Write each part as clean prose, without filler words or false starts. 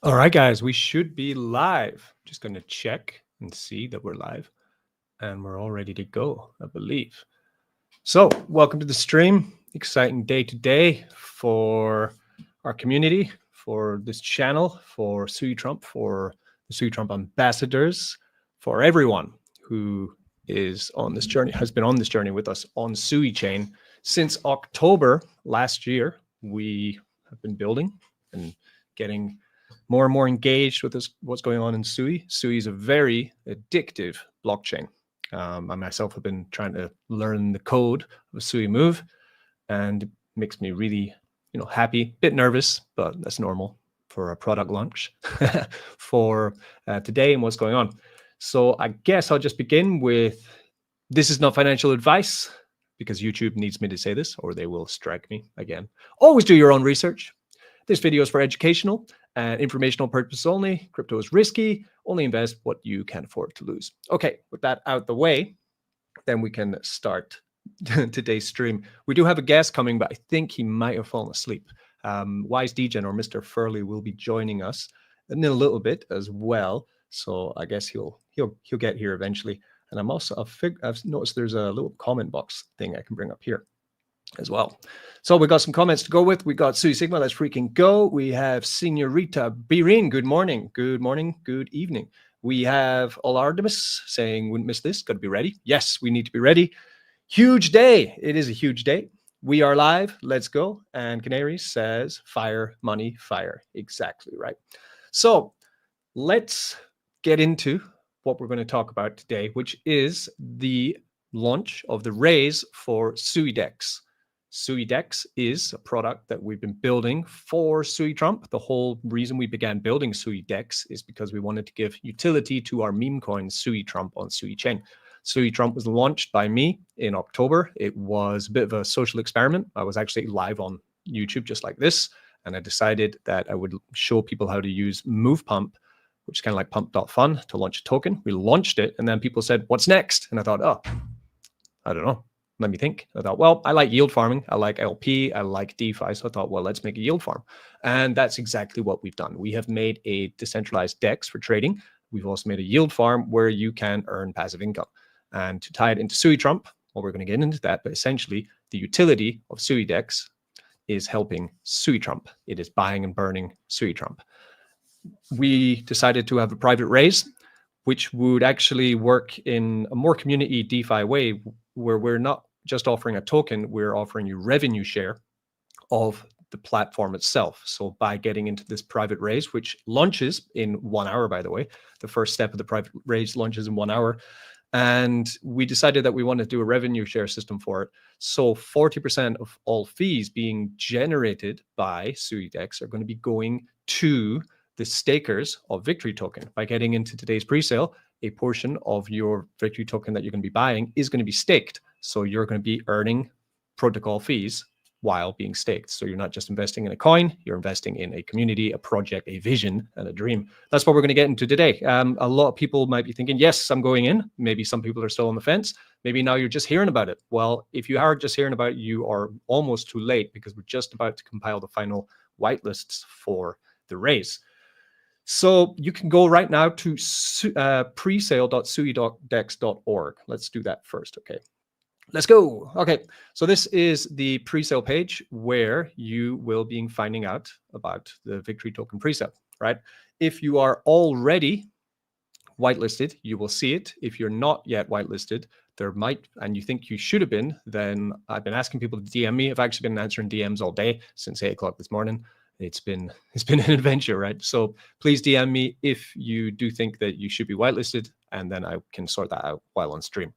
All right, guys, we should be live. Just going to check and see that we're live. And we're all ready to go, I believe. So welcome to the stream. Exciting day today for our community, for this channel, for SuiTrump, for the SuiTrump ambassadors, for everyone who is on this journey, has been on this journey with us on Sui Chain. Since October last year, we have been building and getting more and more engaged with this, what's going on in Sui. Sui is a very addictive blockchain. I myself have been trying to learn the code of Sui Move, and it makes me really, happy, bit nervous, but that's normal for a product launch for today and what's going on. So I guess I'll just begin with, this is not financial advice, because YouTube needs me to say this or they will strike me again. Always do your own research. This video is for educational and informational purposes only. Crypto is risky. Only invest what you can afford to lose. Okay, with that out the way, then we can start today's stream. We do have a guest coming, but I think he might have fallen asleep. Wise Degen or Mr. Furley will be joining us in a little bit as well. So I guess he'll get here eventually. And I'm also I've noticed there's a little comment box thing I can bring up here as well. So we got some comments to go with. We got Sui Sigma, let's freaking go. We have Senorita Birin, good morning, good evening. We have Alardimus saying, wouldn't miss this, got to be ready. Yes, we need to be ready. Huge day. It is a huge day. We are live, let's go. And Canary says, fire, money, fire. Exactly right. So let's get into what we're going to talk about today, which is the launch of the raise for Suidex. Suidex is a product that we've been building for SuiTrump. The whole reason we began building Suidex is because we wanted to give utility to our meme coin SuiTrump on Sui Chain. SuiTrump was launched by me in October. It was a bit of a social experiment. I was actually live on YouTube just like this, and I decided that I would show people how to use MovePump, which is kind of like pump.fun, to launch a token. We launched it, and then people said, what's next? And I thought, oh, I don't know. Let me think. I thought, well, I like yield farming. I like LP. I like DeFi. So I thought, well, let's make a yield farm. And that's exactly what we've done. We have made a decentralized DEX for trading. We've also made a yield farm where you can earn passive income. And to tie it into SuiTrump, well, we're going to get into that. But essentially, the utility of Suidex is helping SuiTrump. It is buying and burning SuiTrump. We decided to have a private raise, which would actually work in a more community DeFi way, where we're not just offering a token, we're offering you revenue share of the platform itself. So by getting into this private raise, which launches in 1 hour, by the way, the first step of the private raise launches in 1 hour. And we decided that we want to do a revenue share system for it. So 40% of all fees being generated by Suidex are going to be going to the stakers of Victory Token. By getting into today's pre-sale, a portion of your Victory Token that you're going to be buying is going to be staked. So you're going to be earning protocol fees while being staked. So you're not just investing in a coin, you're investing in a community, a project, a vision, and a dream. That's what we're going to get into today. A lot of people might be thinking, yes, I'm going in. Maybe some people are still on the fence. Maybe now you're just hearing about it. Well, if you are just hearing about it, you are almost too late, because we're just about to compile the final whitelists for the raise. So you can go right now to presale.suidex.org. Let's do that first. Okay, let's go. Okay, so this is the pre-sale page where you will be finding out about the Victory Token pre-sale, right? If you are already whitelisted, you will see it. If you're not yet whitelisted, there might, and you think you should have been, then I've been asking people to DM me. I've actually been answering DMs all day since 8 o'clock this morning. It's been an adventure, right? So please DM me if you do think that you should be whitelisted, and then I can sort that out while on stream.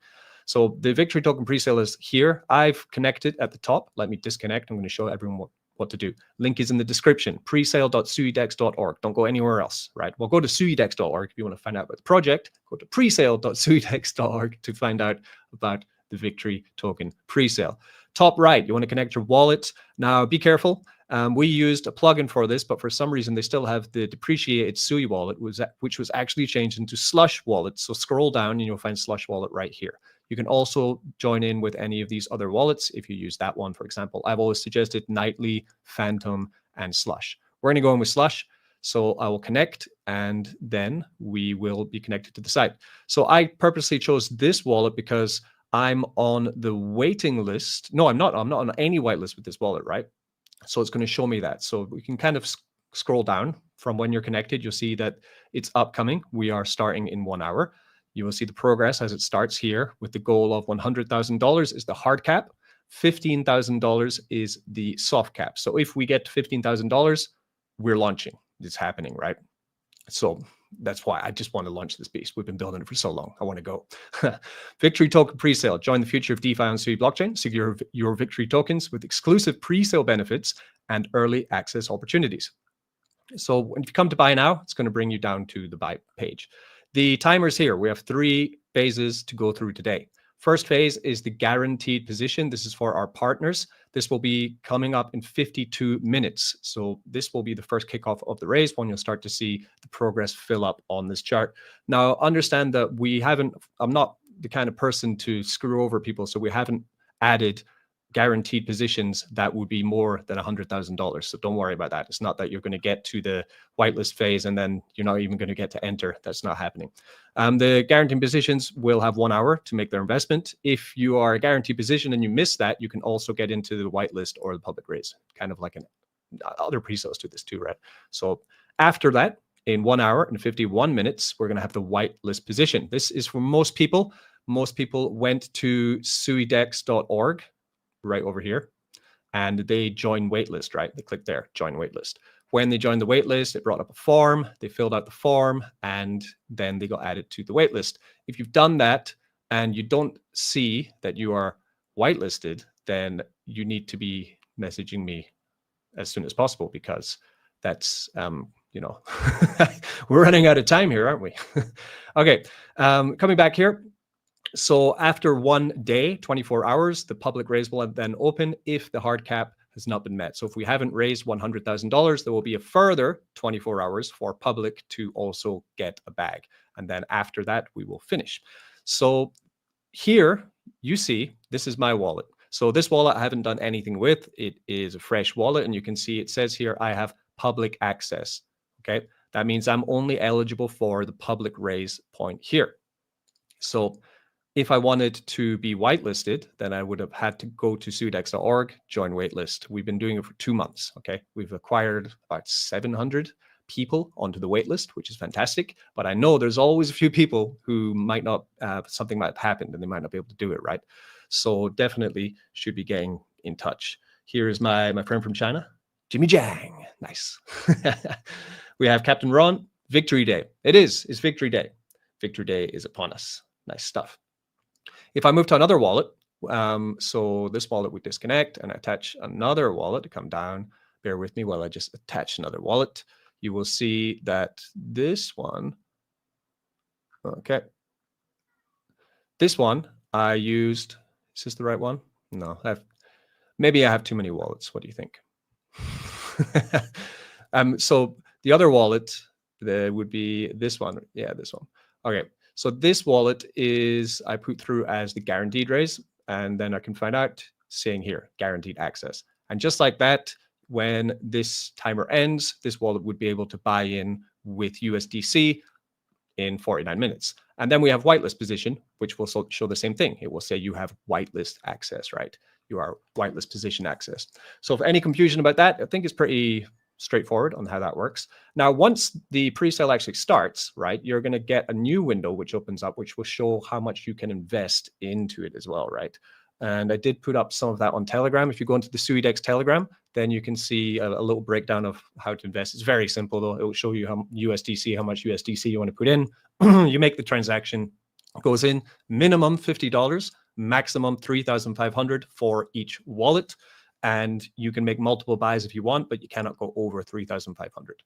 So the Victory Token presale is here. I've connected at the top. Let me disconnect. I'm going to show everyone what to do. Link is in the description, presale.suidex.org. Don't go anywhere else, right? Well, go to suidex.org if you want to find out about the project. Go to presale.suidex.org to find out about the Victory Token presale. Top right, you want to connect your wallet. Now, be careful. We used a plugin for this, but for some reason, they still have the depreciated Sui wallet, which was actually changed into Slush wallet. So scroll down and you'll find Slush wallet right here. You can also join in with any of these other wallets if you use that one, for example. I've always suggested Nightly, Phantom, and Slush. We're going to go in with Slush. So I will connect, and then we will be connected to the site. So I purposely chose this wallet because I'm on the waiting list. No, I'm not. I'm not on any whitelist with this wallet, right? So it's going to show me that. So we can kind of scroll down from when you're connected. You'll see that it's upcoming. We are starting in 1 hour. You will see the progress as it starts here with the goal of $100,000 is the hard cap. $15,000 is the soft cap. So if we get to $15,000, we're launching. It's happening, right? So that's why I just want to launch this beast. We've been building it for so long. I want to go. Victory token presale. Join the future of DeFi on Sui blockchain. Secure your Victory tokens with exclusive presale benefits and early access opportunities. So when you come to buy now, it's going to bring you down to the buy page. The timer's here. We have 3 phases to go through today. First phase is the guaranteed position. This is for our partners. This will be coming up in 52 minutes. So this will be the first kickoff of the raise when you'll start to see the progress fill up on this chart. Now, understand that I'm not the kind of person to screw over people. So we haven't added guaranteed positions that would be more than $100,000. So don't worry about that. It's not that you're going to get to the whitelist phase and then you're not even going to get to enter. That's not happening. The guaranteed positions will have 1 hour to make their investment. If you are a guaranteed position and you miss that, you can also get into the whitelist or the public raise, kind of like other pre-sales to this too, right? So after that, in 1 hour and 51 minutes, we're going to have the whitelist position. This is for most people. Most people went to suidex.org. right over here, and they join waitlist, right? They click there, join waitlist. When they joined the waitlist, it brought up a form, they filled out the form, and then they got added to the waitlist. If you've done that and you don't see that you are whitelisted, then you need to be messaging me as soon as possible, because that's, we're running out of time here, aren't we? Okay, coming back here. So after 1 day, 24 hours, the public raise will then open if the hard cap has not been met. So if we haven't raised $100,000, there will be a further 24 hours for public to also get a bag. And then after that, we will finish. So here you see, this is my wallet. So this wallet I haven't done anything with. It is a fresh wallet. And you can see it says here, I have public access. Okay. That means I'm only eligible for the public raise point here. So if I wanted to be whitelisted, then I would have had to go to suidex.org, join waitlist. We've been doing it for 2 months, okay? We've acquired about 700 people onto the waitlist, which is fantastic. But I know there's always a few people who might not, something might have happened and they might not be able to do it, right? So definitely should be getting in touch. Here's my friend from China, Jimmy Jang. Nice. We have Captain Ron, Victory Day. It's Victory Day. Victory Day is upon us. Nice stuff. If I move to another wallet, so this wallet we disconnect and attach another wallet to come down. Bear with me while I just attach another wallet. You will see that this one, okay. This one I used, is this the right one? No, maybe I have too many wallets. What do you think? So the other wallet, there would be this one. Yeah, this one. Okay. So this wallet is, I put through as the guaranteed raise, and then I can find out saying here, guaranteed access. And just like that, when this timer ends, this wallet would be able to buy in with USDC in 49 minutes. And then we have whitelist position, which will show the same thing. It will say you have whitelist access, right? You are whitelist position access. So if any confusion about that, I think it's pretty straightforward on how that works. Now, once the pre-sale actually starts, right, you're going to get a new window which opens up, which will show how much you can invest into it as well, right? And I did put up some of that on Telegram. If you go into the Suidex Telegram, then you can see a little breakdown of how to invest. It's very simple, though. It will show you how much USDC you want to put in. You make the transaction, goes in, minimum $50, maximum 3,500 for each wallet. And you can make multiple buys if you want, but you cannot go over 3,500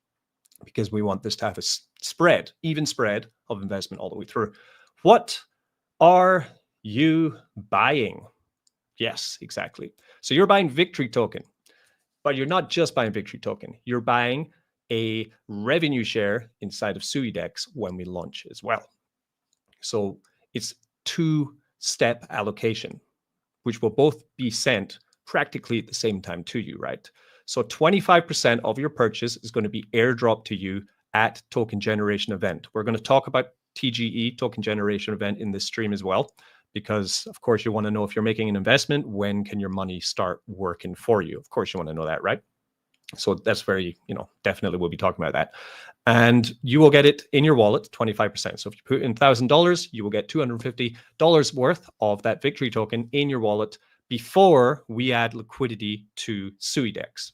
because we want this to have a spread, even spread of investment all the way through. What are you buying? Yes, exactly. So you're buying Victory token, but you're not just buying Victory token. You're buying a revenue share inside of Suidex when we launch as well. So it's 2-step allocation, which will both be sent practically at the same time to you, right? So 25% of your purchase is going to be airdropped to you at token generation event. We're going to talk about TGE, token generation event, in this stream as well, because of course you want to know if you're making an investment, when can your money start working for you? Of course you want to know that, right? So that's very, definitely we'll be talking about that. And you will get it in your wallet, 25%. So if you put in $1,000, you will get $250 worth of that victory token in your wallet before we add liquidity to Suidex,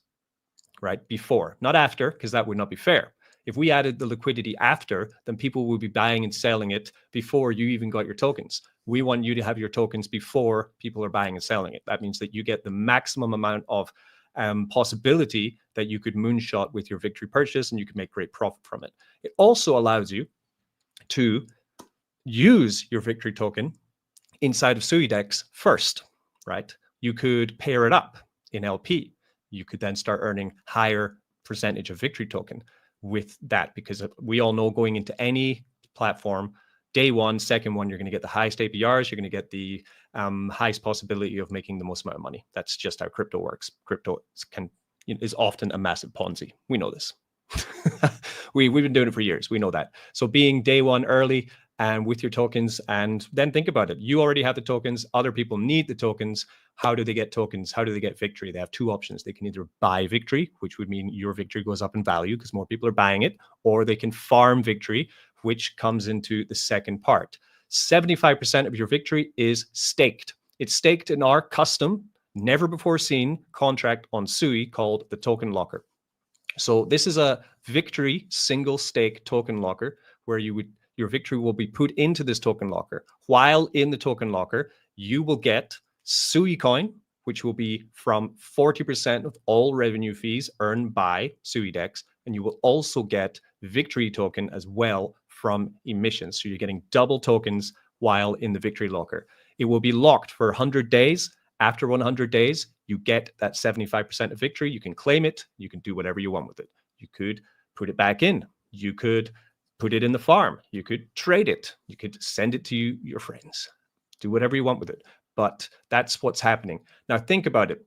right? Before, not after, because that would not be fair. If we added the liquidity after, then people will be buying and selling it before you even got your tokens. We want you to have your tokens before people are buying and selling it. That means that you get the maximum amount of possibility that you could moonshot with your victory purchase, and you can make great profit from it. It also allows you to use your victory token inside of Suidex first, right? You could pair it up in LP. You could then start earning higher percentage of victory token with that, because we all know going into any platform, day one, second one, you're going to get the highest APRs, you're going to get the highest possibility of making the most amount of money. That's just how crypto works. Crypto is often a massive Ponzi. We know this. We've been doing it for years. We know that. So being day one early and with your tokens, and then think about it. You already have the tokens. Other people need the tokens. How do they get tokens? How do they get victory? They have two options. They can either buy victory, which would mean your victory goes up in value because more people are buying it, or they can farm victory, which comes into the second part. 75% of your victory is staked. It's staked in our custom, never before seen contract on Sui called the token locker. So this is a victory single stake token locker where your victory will be put into this token locker. While in the token locker, you will get Sui coin, which will be from 40% of all revenue fees earned by Suidex, and you will also get victory token as well from emissions. So you're getting double tokens while in the victory locker. It will be locked for 100 days. After 100 days, you get that 75% of victory. You can claim it. You can do whatever you want with it. You could put it back in. You could put it in the farm. You could trade it. You could send it to your friends. Do whatever you want with it. But that's what's happening. Now think about it.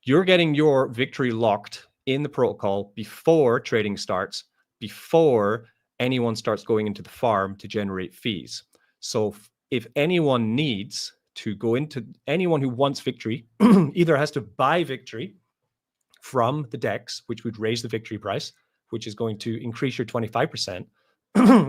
You're getting your victory locked in the protocol before trading starts, before anyone starts going into the farm to generate fees. So if anyone needs to go into, anyone who wants victory either has to buy victory from the DEX, which would raise the victory price, which is going to increase your 25%,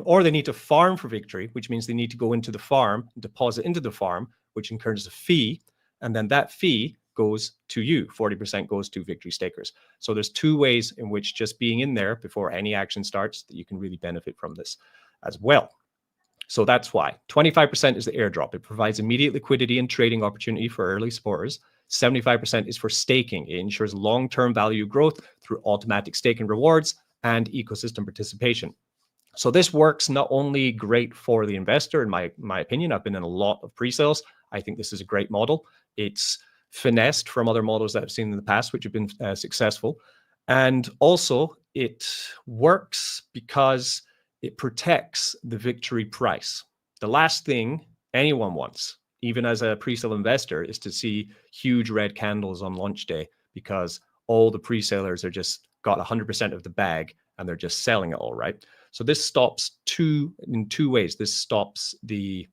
or they need to farm for victory, which means they need to go into the farm, deposit into the farm, which incurs a fee, and then that fee goes to you. 40% goes to victory stakers. So there's two ways in which just being in there before any action starts that you can really benefit from this as well. So that's why 25% is the airdrop. It provides immediate liquidity and trading opportunity for early supporters. 75% is for staking. It ensures long-term value growth through automatic staking rewards and ecosystem participation. So this works not only great for the investor, in my opinion. I've been in a lot of pre-sales. I think this is a great model. It's finessed from other models that I've seen in the past, which have been successful. And also it works because it protects the victory price. The last thing anyone wants, even as a pre-sale investor, is to see huge red candles on launch day because all the pre-sellers are just got 100% of the bag and they're just selling it all, right? So this stops in two ways. This stops the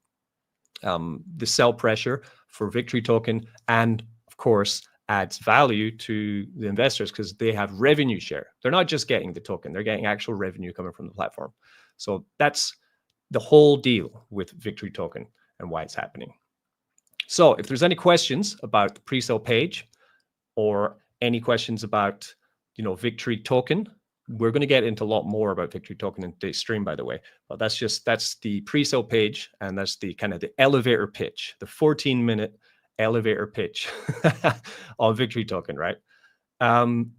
sell pressure for victory token, and of course adds value to the investors because they have revenue share. They're not just getting the token, they're getting actual revenue coming from the platform. So that's the whole deal with victory token and why it's happening. So if there's any questions about the pre-sale page or any questions about, victory token, we're going to get into a lot more about victory token in today's stream, by the way. But that's the pre-sale page, and that's the kind of the elevator pitch, the 14-minute elevator pitch on victory token, right? And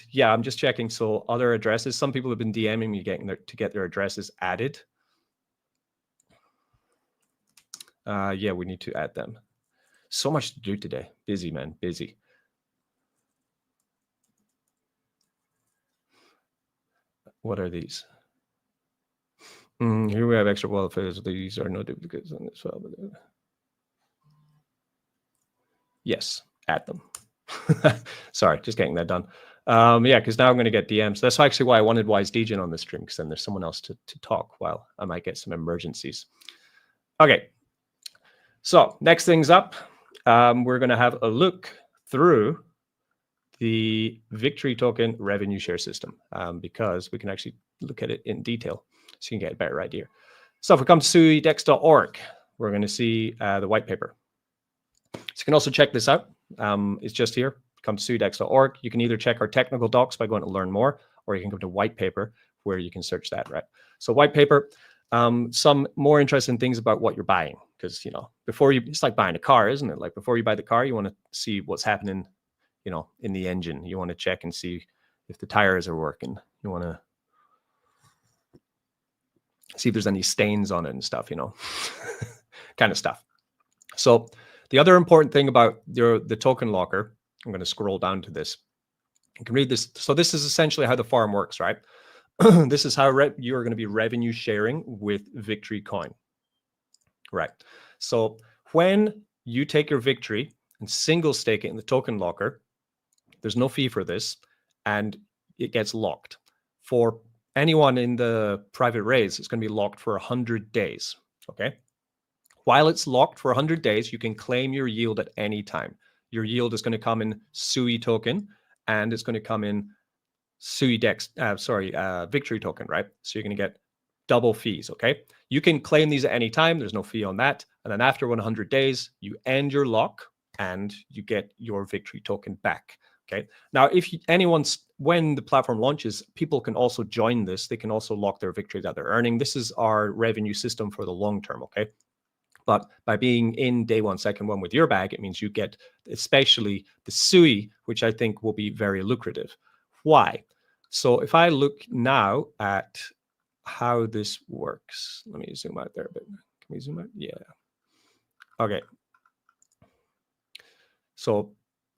yeah, I'm just checking. So other addresses, some people have been DMing me to get their addresses added. Yeah, we need to add them. So much to do today. Busy, man, busy. What are these? Here we have extra wallet files. These are no duplicates on this file. But yes, add them. Sorry, just getting that done. Yeah, because now I'm going to get DMs. That's actually why I wanted WiseDJ on the stream, because then there's someone else to talk while I might get some emergencies. Okay, so next things up, we're going to have a look through the Victory token revenue share system, because we can actually look at it in detail so you can get a better idea. So if we come to suidex.org, we're going to see the white paper. So you can also check this out. It's just here. Come to suidex.org. You can either check our technical docs by going to learn more, or you can go to white paper where you can search that, right? So white paper, some more interesting things about what you're buying, because, you know, before you, it's like buying a car, isn't it? Like before you buy the car, you want to see what's happening, you know, in the engine. You want to check and see if the tires are working. You want to see if there's any stains on it and stuff, you know, kind of stuff. So the other important thing about the token locker, I'm going to scroll down to this. You can read this. So this is essentially how the farm works, right? This is how you're going to be revenue sharing with Victory coin, right? So when you take your Victory and single stake it in the token locker, there's no fee for this, and it gets locked. For anyone in the private raise, it's going to be locked for 100 days, okay? While it's locked for 100 days, you can claim your yield at any time. Your yield is going to come in Sui token, and it's going to come in Suidex, Victory token, right? So you're going to get double fees, okay? You can claim these at any time. There's no fee on that. And then after 100 days, you end your lock and you get your Victory token back, okay? Now, if when the platform launches, people can also join this. They can also lock their Victory that they're earning. This is our revenue system for the long term, okay? But by being in day one, second one with your bag, it means you get especially the Sui, which I think will be very lucrative. Why? So if I look now at how this works, let me zoom out there a bit. Can we zoom out? Yeah. Okay. So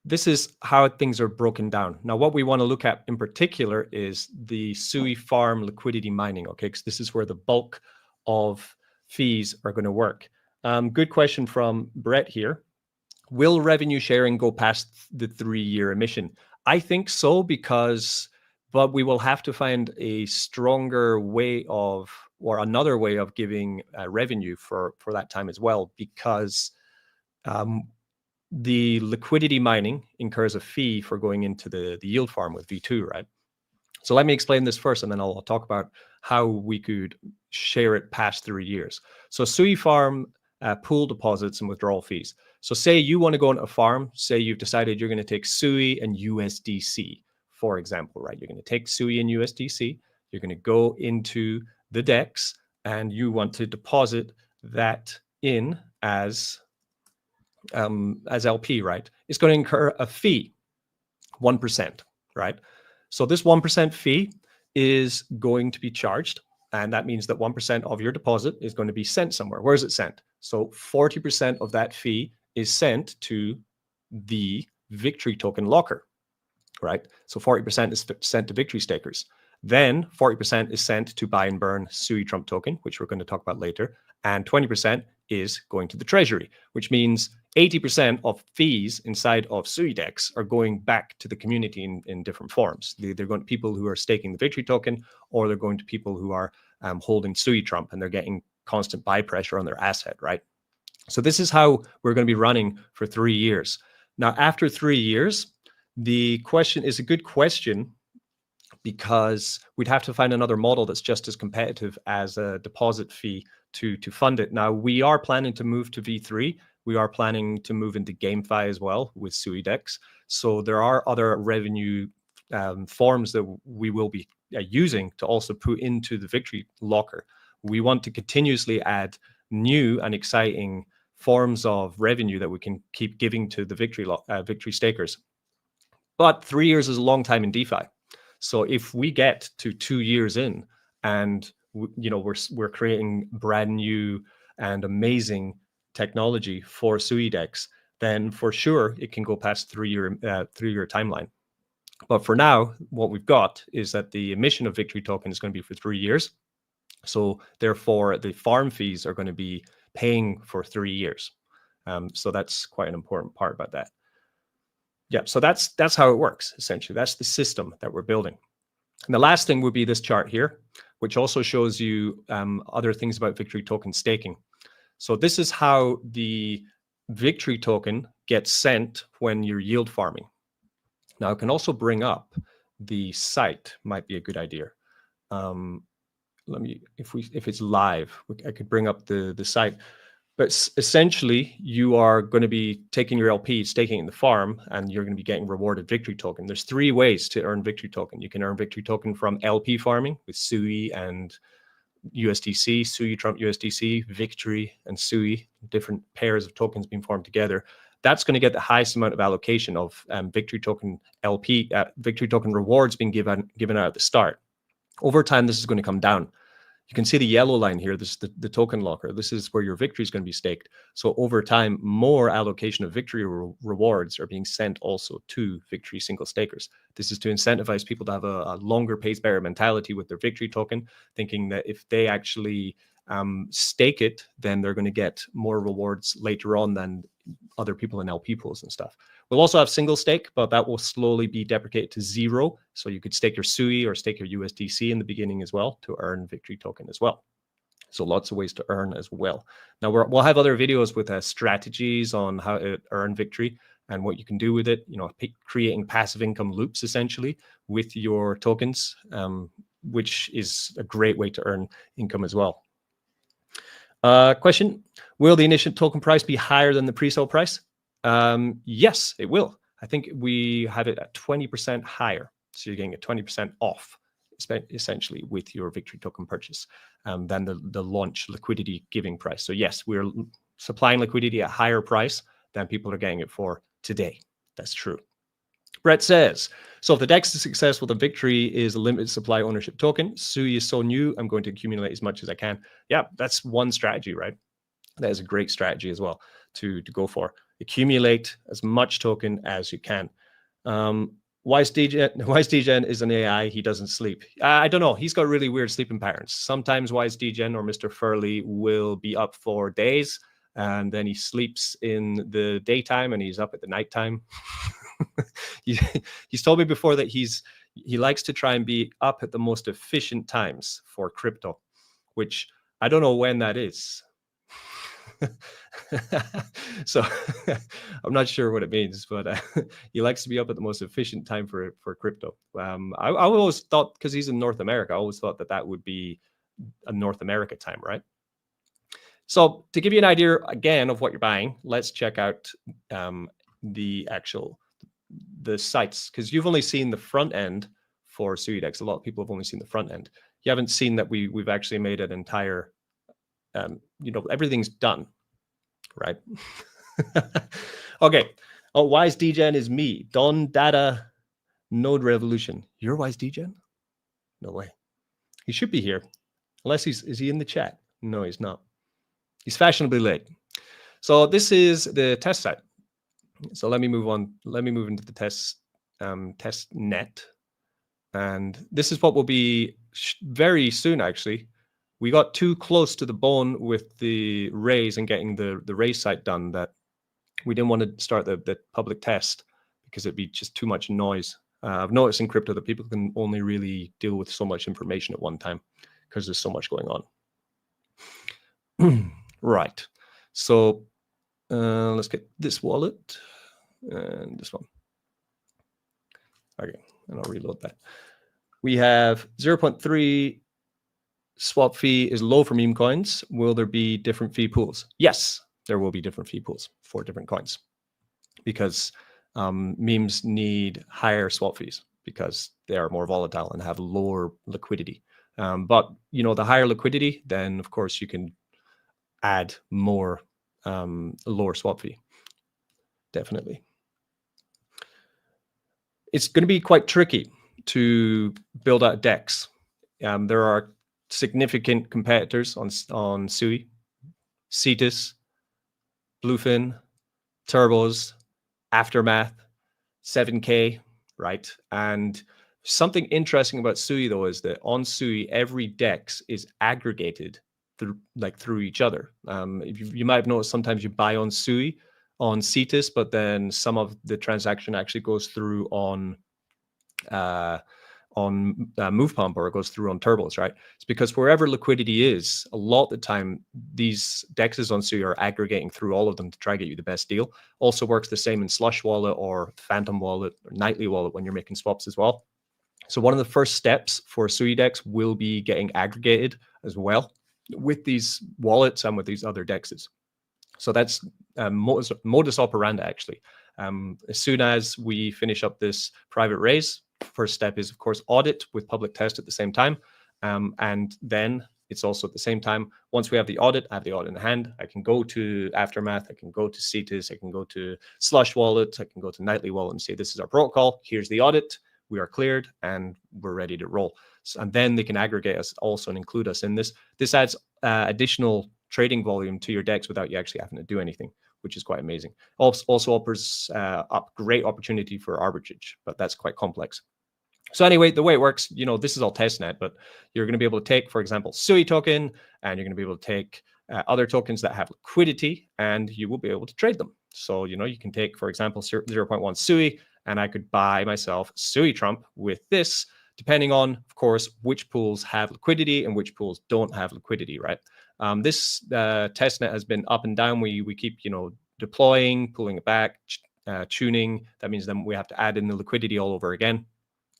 this is how things are broken down. Now, what we want to look at in particular is the SuiFarm liquidity mining, okay? Because this is where the bulk of fees are going to work. Good question from Brett here. Will revenue sharing go past the 3-year emission? I think so, but we will have to find a stronger way of, or another way of giving revenue for that time as well, because the liquidity mining incurs a fee for going into the yield farm with V2, right? So let me explain this first, and then I'll talk about how we could share it past 3 years. So SuiFarm pool deposits and withdrawal fees. So say you want to go on a farm, say you've decided you're going to take Sui and USDC, for example, right? You're going to take Sui and USDC, you're going to go into the DEX, and you want to deposit that in as LP, right? It's going to incur a fee, 1%, right? So this 1% fee is going to be charged, and that means that 1% of your deposit is going to be sent somewhere. Where is it sent? So 40% of that fee is sent to the Victory token locker, right? So 40% is sent to Victory stakers. Then 40% is sent to buy and burn Sui Trump token, which we're going to talk about later. And 20% is going to the treasury, which means 80% of fees inside of Suidex are going back to the community in different forms. They're going to people who are staking the Victory token, or they're going to people who are holding Sui Trump, and they're getting constant buy pressure on their asset, right? So this is how we're going to be running for 3 years. Now, after 3 years, the question is a good question, because we'd have to find another model that's just as competitive as a deposit fee to fund it. Now, we are planning to move to V3. We are planning to move into GameFi as well with Suidex. So there are other revenue forms that we will be using to also put into the Victory locker. We want to continuously add new and exciting forms of revenue that we can keep giving to the Victory stakers. But 3 years is a long time in DeFi. So if we get to 2 years in, and we're creating brand new and amazing technology for Suidex, then for sure it can go past 3-year timeline. But for now, what we've got is that the emission of Victory token is going to be for 3 years. So therefore, the farm fees are going to be paying for 3 years. So that's quite an important part about that. Yeah, so that's how it works, essentially. That's the system that we're building. And the last thing would be this chart here, which also shows you other things about Victory token staking. So this is how the Victory token gets sent when you're yield farming. Now, I can also bring up the site, might be a good idea. Let me, if it's live, I could bring up the site. But essentially, you are going to be taking your LP, staking in the farm, and you're going to be getting rewarded Victory token. There's 3 ways to earn Victory token. You can earn Victory token from LP farming with Sui and USDC, Sui Trump USDC, Victory and Sui, different pairs of tokens being formed together. That's going to get the highest amount of allocation of Victory token LP, Victory token rewards being given out at the start. Over time, this is going to come down. You can see the yellow line here. This is the token locker. This is where your Victory is going to be staked. So over time, more allocation of Victory rewards are being sent also to Victory single stakers. This is to incentivize people to have a longer pays bearer mentality with their Victory token, thinking that if they actually stake it, then they're going to get more rewards later on than other people in LP pools and stuff. We'll also have single stake, but that will slowly be deprecated to 0. So you could stake your Sui or stake your USDC in the beginning as well to earn Victory token as well. So lots of ways to earn as well. Now we'll have other videos with strategies on how to earn Victory and what you can do with it. You know, creating passive income loops essentially with your tokens, which is a great way to earn income as well. Question: will the initial token price be higher than the pre-sale price? Yes, it will. I think we have it at 20% higher. So you're getting it 20% off, essentially, with your Victory token purchase than the launch liquidity giving price. So yes, we're supplying liquidity at a higher price than people are getting it for today. That's true. Brett says, so if the DEX is successful, the Victory is a limited supply ownership token. Sui is so new, I'm going to accumulate as much as I can. Yeah, that's one strategy, right? That is a great strategy as well to go for. Accumulate as much token as you can. Wise DGen is an AI. He doesn't sleep. I don't know. He's got really weird sleeping patterns. Sometimes Wise DGen or Mr. Furley will be up for days, and then he sleeps in the daytime and he's up at the nighttime. He's told me before that he likes to try and be up at the most efficient times for crypto, which I don't know when that is. So I'm not sure what it means, but he likes to be up at the most efficient time for crypto. I always thought, because he's in North America, I always thought that would be a North America time, right? So to give you an idea again of what you're buying, let's check out the sites, because you've only seen the front end for Suidex. A lot of people have only seen the front end. You haven't seen that we've actually made an entire everything's done, right? Okay. Oh, Wise DGen is me. Don Data Node Revolution. You're Wise DGen? No way. He should be here. Unless is he in the chat? No, he's not. He's fashionably late. So this is the test site. So let me move on. Let me move into the Testnet. And this is what will be very soon, actually. We got too close to the bone with the raise and getting the raise site done that we didn't want to start the public test because it'd be just too much noise. I've noticed in crypto that people can only really deal with so much information at one time because there's so much going on. Right. So let's get this wallet and this one. Okay, and I'll reload that. We have 0.3 swap fee is low for meme coins. Will there be different fee pools? Yes, there will be different fee pools for different coins because memes need higher swap fees because they are more volatile and have lower liquidity. But the higher liquidity, then of course you can add more lower swap fee. Definitely. It's going to be quite tricky to build out DEX. There are significant competitors on Sui, Cetus, Bluefin, Turbos, Aftermath, 7K, right? And something interesting about Sui though is that on Sui, every DEX is aggregated through each other. You might have noticed sometimes you buy on Sui on Cetus, but then some of the transaction actually goes through on Move Pump, or it goes through on Turbos, right? It's because wherever liquidity is, a lot of the time, these dexes on Sui are aggregating through all of them to try to get you the best deal. Also works the same in Slush Wallet or Phantom Wallet or Nightly Wallet when you're making swaps as well. So one of the first steps for Suidex will be getting aggregated as well with these wallets and with these other dexes. So that's modus operandi, actually. As soon as we finish up this private raise, first step is, of course, audit with public test at the same time. And then it's also at the same time, once we have the audit, I have the audit in hand, I can go to Aftermath, I can go to Cetus, I can go to Slush Wallet, I can go to Nightly Wallet and say, this is our protocol, here's the audit, we are cleared, and we're ready to roll. So, and then they can aggregate us also and include us in this. This adds additional trading volume to your DEX without you actually having to do anything, which is quite amazing. Also offers up great opportunity for arbitrage, but that's quite complex. So anyway, the way it works, you know, this is all testnet, but you're going to be able to take, for example, Sui token, and you're going to be able to take other tokens that have liquidity, and you will be able to trade them. So, you know, you can take, for example, 0.1 Sui, and I could buy myself Sui Trump with this, depending on, of course, which pools have liquidity and which pools don't have liquidity, right? This testnet has been up and down. We keep, you know, deploying, pulling it back, tuning. That means then we have to add in the liquidity all over again.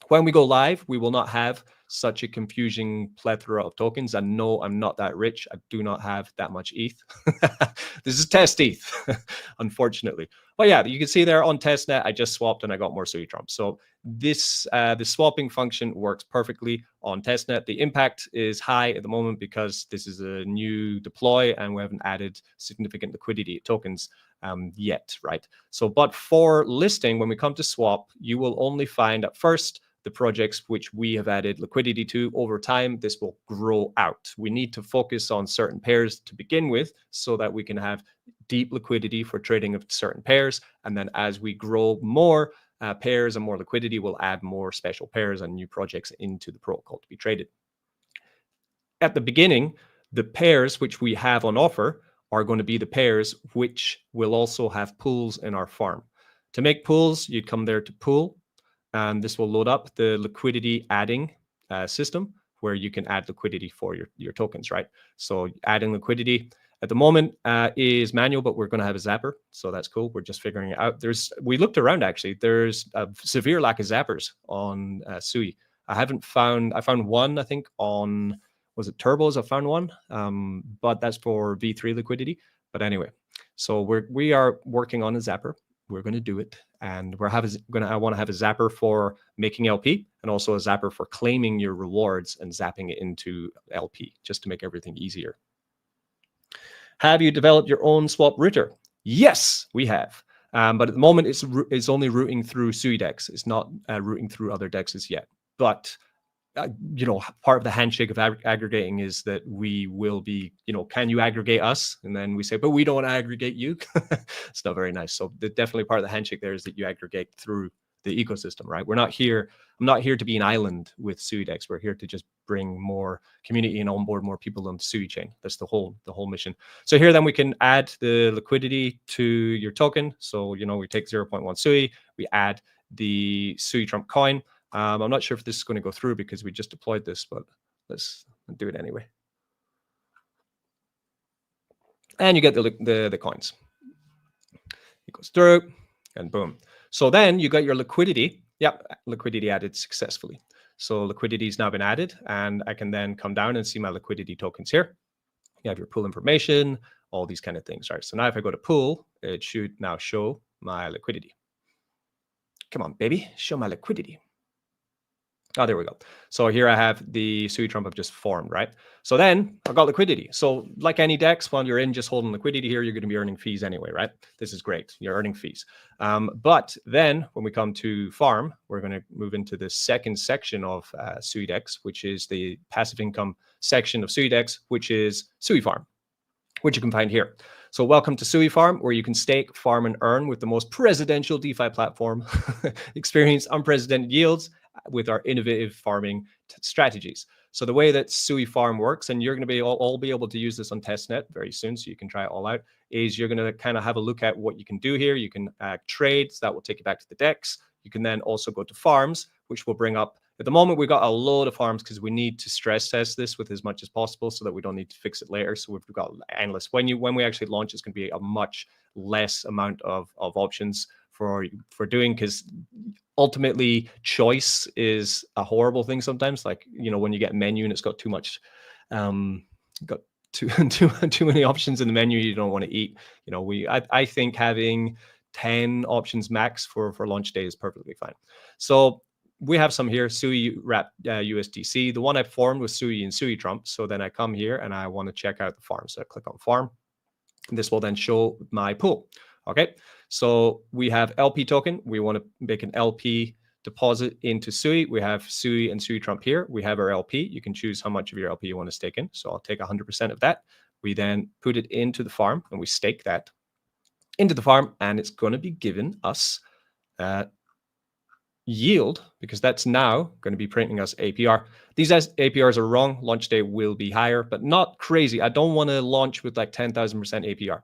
When we go live, we will not have such a confusing plethora of tokens. And no, I'm not that rich. I do not have that much ETH. This is test ETH, unfortunately. But yeah, you can see there on testnet, I just swapped and I got more Sui Trump. So this the swapping function works perfectly on testnet. The impact is high at the moment because this is a new deploy and we haven't added significant liquidity tokens yet, right? So, but for listing, when we come to swap, you will only find at first the projects which we have added liquidity to. Over time, this will grow out. We need to focus on certain pairs to begin with so that we can have deep liquidity for trading of certain pairs. And then as we grow more pairs and more liquidity, we'll add more special pairs and new projects into the protocol to be traded. At the beginning, the pairs which we have on offer are going to be the pairs which will also have pools in our farm. To make pools, you'd come there to pool, and this will load up the liquidity adding system where you can add liquidity for your tokens, right? So adding liquidity at the moment is manual, but we're going to have a zapper. So that's cool. We're just figuring it out. We looked around, actually. There's a severe lack of zappers on Sui. I found one, I think, on, was it Turbos? I found one, but that's for V3 liquidity. But anyway, so we are working on a zapper. We're going to do it, and I want to have a zapper for making LP and also a zapper for claiming your rewards and zapping it into LP, just to make everything easier. Have you developed your own swap router? Yes, we have. But at the moment, it's only routing through Suidex. It's not routing through other dexes yet. But you know, part of the handshake of aggregating is that we will be, you know, can you aggregate us? And then we say, but we don't aggregate you. It's not very nice. So definitely part of the handshake there is that you aggregate through the ecosystem, right? I'm not here to be an island with Suidex. We're here to just bring more community and onboard more people on the Sui chain. That's the whole mission. So here then we can add the liquidity to your token. So, you know, we take 0.1 Sui, we add the Sui Trump coin. I'm not sure if this is going to go through because we just deployed this, but let's do it anyway. And you get the coins. It goes through and boom. So then you got your liquidity. Yep, liquidity added successfully. So liquidity has now been added, and I can then come down and see my liquidity tokens here. You have your pool information, all these kind of things, right? So now if I go to pool, it should now show my liquidity. Come on, baby, show my liquidity. Oh, there we go. So here I have the Sui Trump I've just formed, right? So then I've got liquidity. So like any DEX, while you're in just holding liquidity here, you're going to be earning fees anyway, right? This is great. You're earning fees. But then when we come to farm, we're going to move into the second section of Suidex, which is the passive income section of Suidex, which is SuiFarm, which you can find here. So welcome to SuiFarm, where you can stake, farm, and earn with the most presidential DeFi platform. Experience unprecedented yields with our innovative farming strategies. So the way that SuiFarm works, and you're going to be all be able to use this on testnet very soon, so you can try it all out, is you're going to kind of have a look at what you can do here. You can trade, so that will take you back to the DEX. You can then also go to farms, which will bring up, at the moment, we've got a load of farms because we need to stress test this with as much as possible so that we don't need to fix it later. So we've got endless. When we actually launch, it's going to be a much less amount of options for doing, because ultimately choice is a horrible thing sometimes. Like, you know, when you get a menu and it's got too much, got too many options in the menu you don't want to eat. You know, I think having 10 options max for launch day is perfectly fine. So we have some here, Sui wrap USDC. The one I formed was Sui and SuiTrump. So then I come here and I want to check out the farm. So I click on farm. This will then show my pool. Okay, so we have LP token. We want to make an LP deposit into Sui. We have Sui and SuiTrump here. We have our LP. You can choose how much of your LP you want to stake in. So I'll take 100% of that. We then put it into the farm and we stake that into the farm, and it's going to be giving us yield, because that's now going to be printing us APR. These APRs are wrong. Launch day will be higher, but not crazy. I don't want to launch with like 10,000% APR.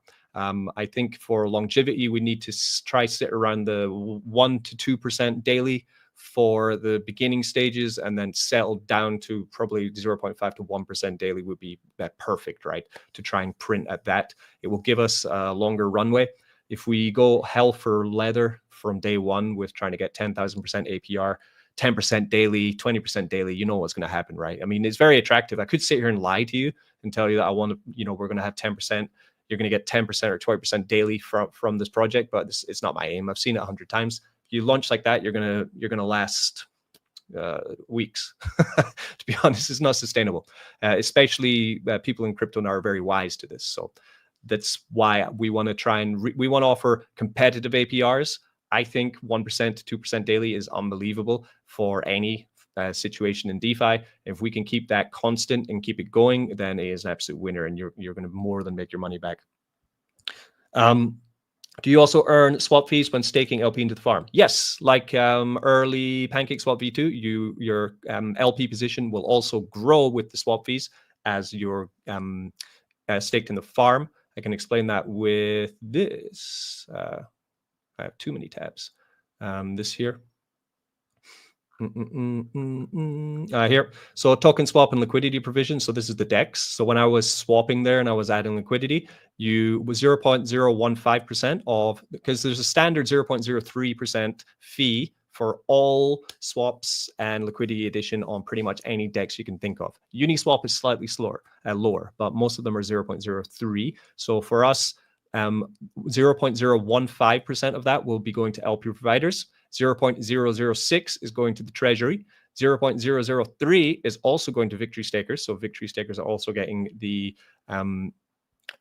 I think for longevity, we need to try sit around the 1 to 2% daily for the beginning stages, and then settle down to probably 0.5 to 1% daily would be perfect, right? To try and print at that. It will give us a longer runway. If we go hell for leather from day one with trying to get 10,000% APR, 10% daily, 20% daily, you know what's going to happen, right? I mean, it's very attractive. I could sit here and lie to you and tell you that I want to, you know, we're going to have 10%. You're going to get 10% or 20% daily from this project, but it's not my aim. I've seen it 100 times. If you launch like that, you're gonna last weeks. To be honest, it's not sustainable. Especially people in crypto now are very wise to this. So that's why we want to try and we want to offer competitive APRs. I think 1% to 2% daily is unbelievable for any situation in DeFi. If we can keep that constant and keep it going, then it is an absolute winner, and you're going to more than make your money back. Do you also earn swap fees when staking LP into the farm? Yes, like early Pancake Swap V2, your LP position will also grow with the swap fees as you're staked in the farm. I can explain that with this. I have too many tabs. This here. Here. So token swap and liquidity provision. So this is the DEX. So when I was swapping there and I was adding liquidity, you was 0.015% of, because there's a standard 0.03% fee for all swaps and liquidity addition on pretty much any DEX you can think of. Uniswap is slightly lower, but most of them are 0.03. So for us, 0.015% of that will be going to LP providers. 0.006 is going to the treasury. 0.003 is also going to victory stakers. So victory stakers are also getting the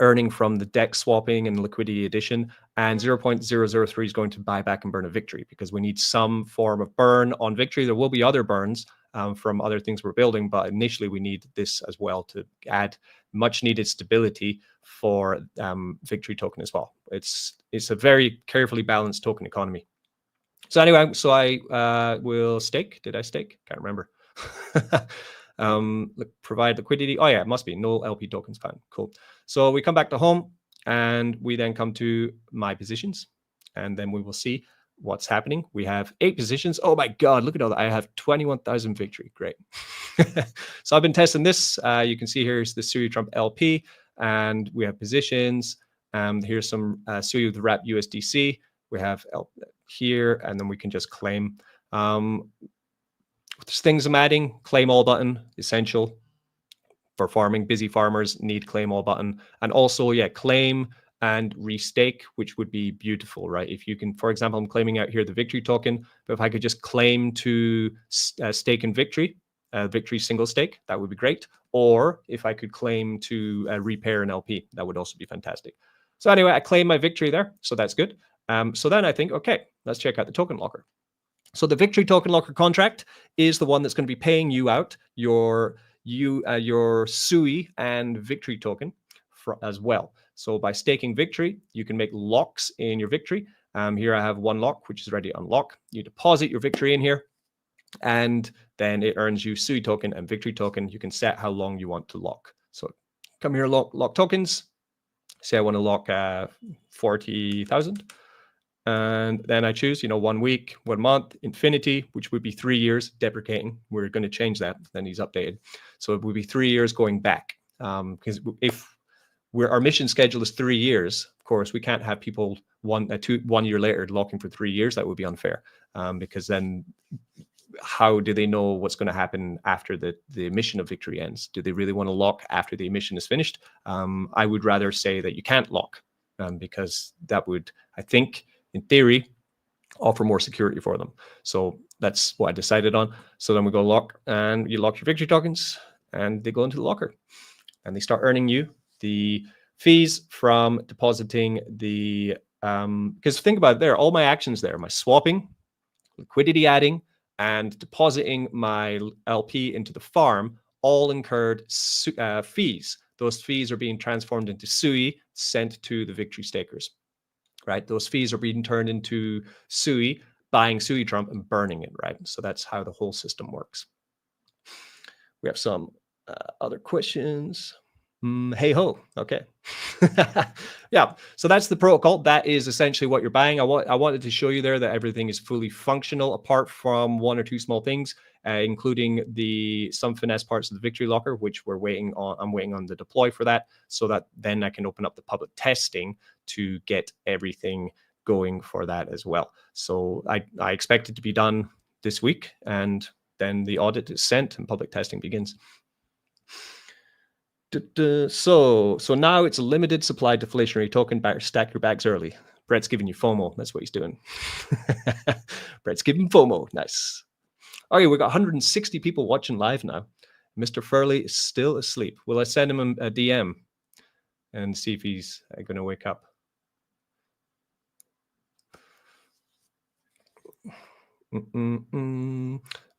earning from the DEX swapping and liquidity addition. And 0.003 is going to buy back and burn a victory, because we need some form of burn on victory. There will be other burns from other things we're building, but initially we need this as well to add much needed stability for victory token as well. It's a very carefully balanced token economy. So anyway, so I will stake. Did I stake? Can't remember. Provide liquidity. Oh yeah, it must be no LP tokens found. Cool. So we come back to home and we then come to my positions, and then we will see what's happening. We have 8 positions. Oh my God, look at all that. I have 21,000 victory. Great. So I've been testing this. You can see here's the SuiTrump LP, and we have positions. Here's some Sui with wrap USDC. We have here, and then we can just claim. There's things I'm adding. Claim all button, essential for farming. Busy farmers need claim all button. And also, yeah, claim and restake, which would be beautiful, right? If you can, for example, I'm claiming out here the victory token, but if I could just claim to stake in victory, victory single stake, that would be great. Or if I could claim to repair an LP, that would also be fantastic. So anyway, I claim my victory there, so that's good. So then I think, okay, let's check out the token locker. So the victory token locker contract is the one that's going to be paying you out your Sui and victory token as well. So by staking victory, you can make locks in your victory. Here I have one lock, which is ready to unlock. You deposit your victory in here, and then it earns you Sui token and victory token. You can set how long you want to lock. So come here, lock tokens. say I want to lock 40,000. And then I choose, 1 week, 1 month, infinity, which would be 3 years, deprecating. We're going to change that. Then he's updated. So it would be 3 years going back. Because if our mission schedule is 3 years, of course, we can't have people 1 year later locking for 3 years. That would be unfair. Because then how do they know what's going to happen after the mission of victory ends? Do they really want to lock after the mission is finished? I would rather say that you can't lock, because that would, I think, in theory, offer more security for them. So that's what I decided on. So then we go lock, and you lock your victory tokens, and they go into the locker, and they start earning you the fees from depositing the, because think about it there, all my actions there, my swapping, liquidity adding, and depositing my LP into the farm all incurred fees. Those fees are being transformed into Sui, sent to the victory stakers, right? Those fees are being turned into Sui, buying Sui Trump and burning it, right? So that's how the whole system works. We have some other questions. Hey ho, okay. Yeah, so that's the protocol. That is essentially what you're buying. I wanted to show you there that everything is fully functional, apart from 1 or 2 small things, including some finesse parts of the victory locker, which we're waiting on. I'm waiting on the deploy for that, so that then I can open up the public testing to get everything going for that as well. So I expect it to be done this week, and then the audit is sent and public testing begins. So now it's a limited supply deflationary token. Stack your bags early. Brett's giving you FOMO. That's what he's doing. Brett's giving FOMO. Nice. Okay, we got 160 people watching live now. Mr. Furley is still asleep. Will I send him a DM and see if he's going to wake up?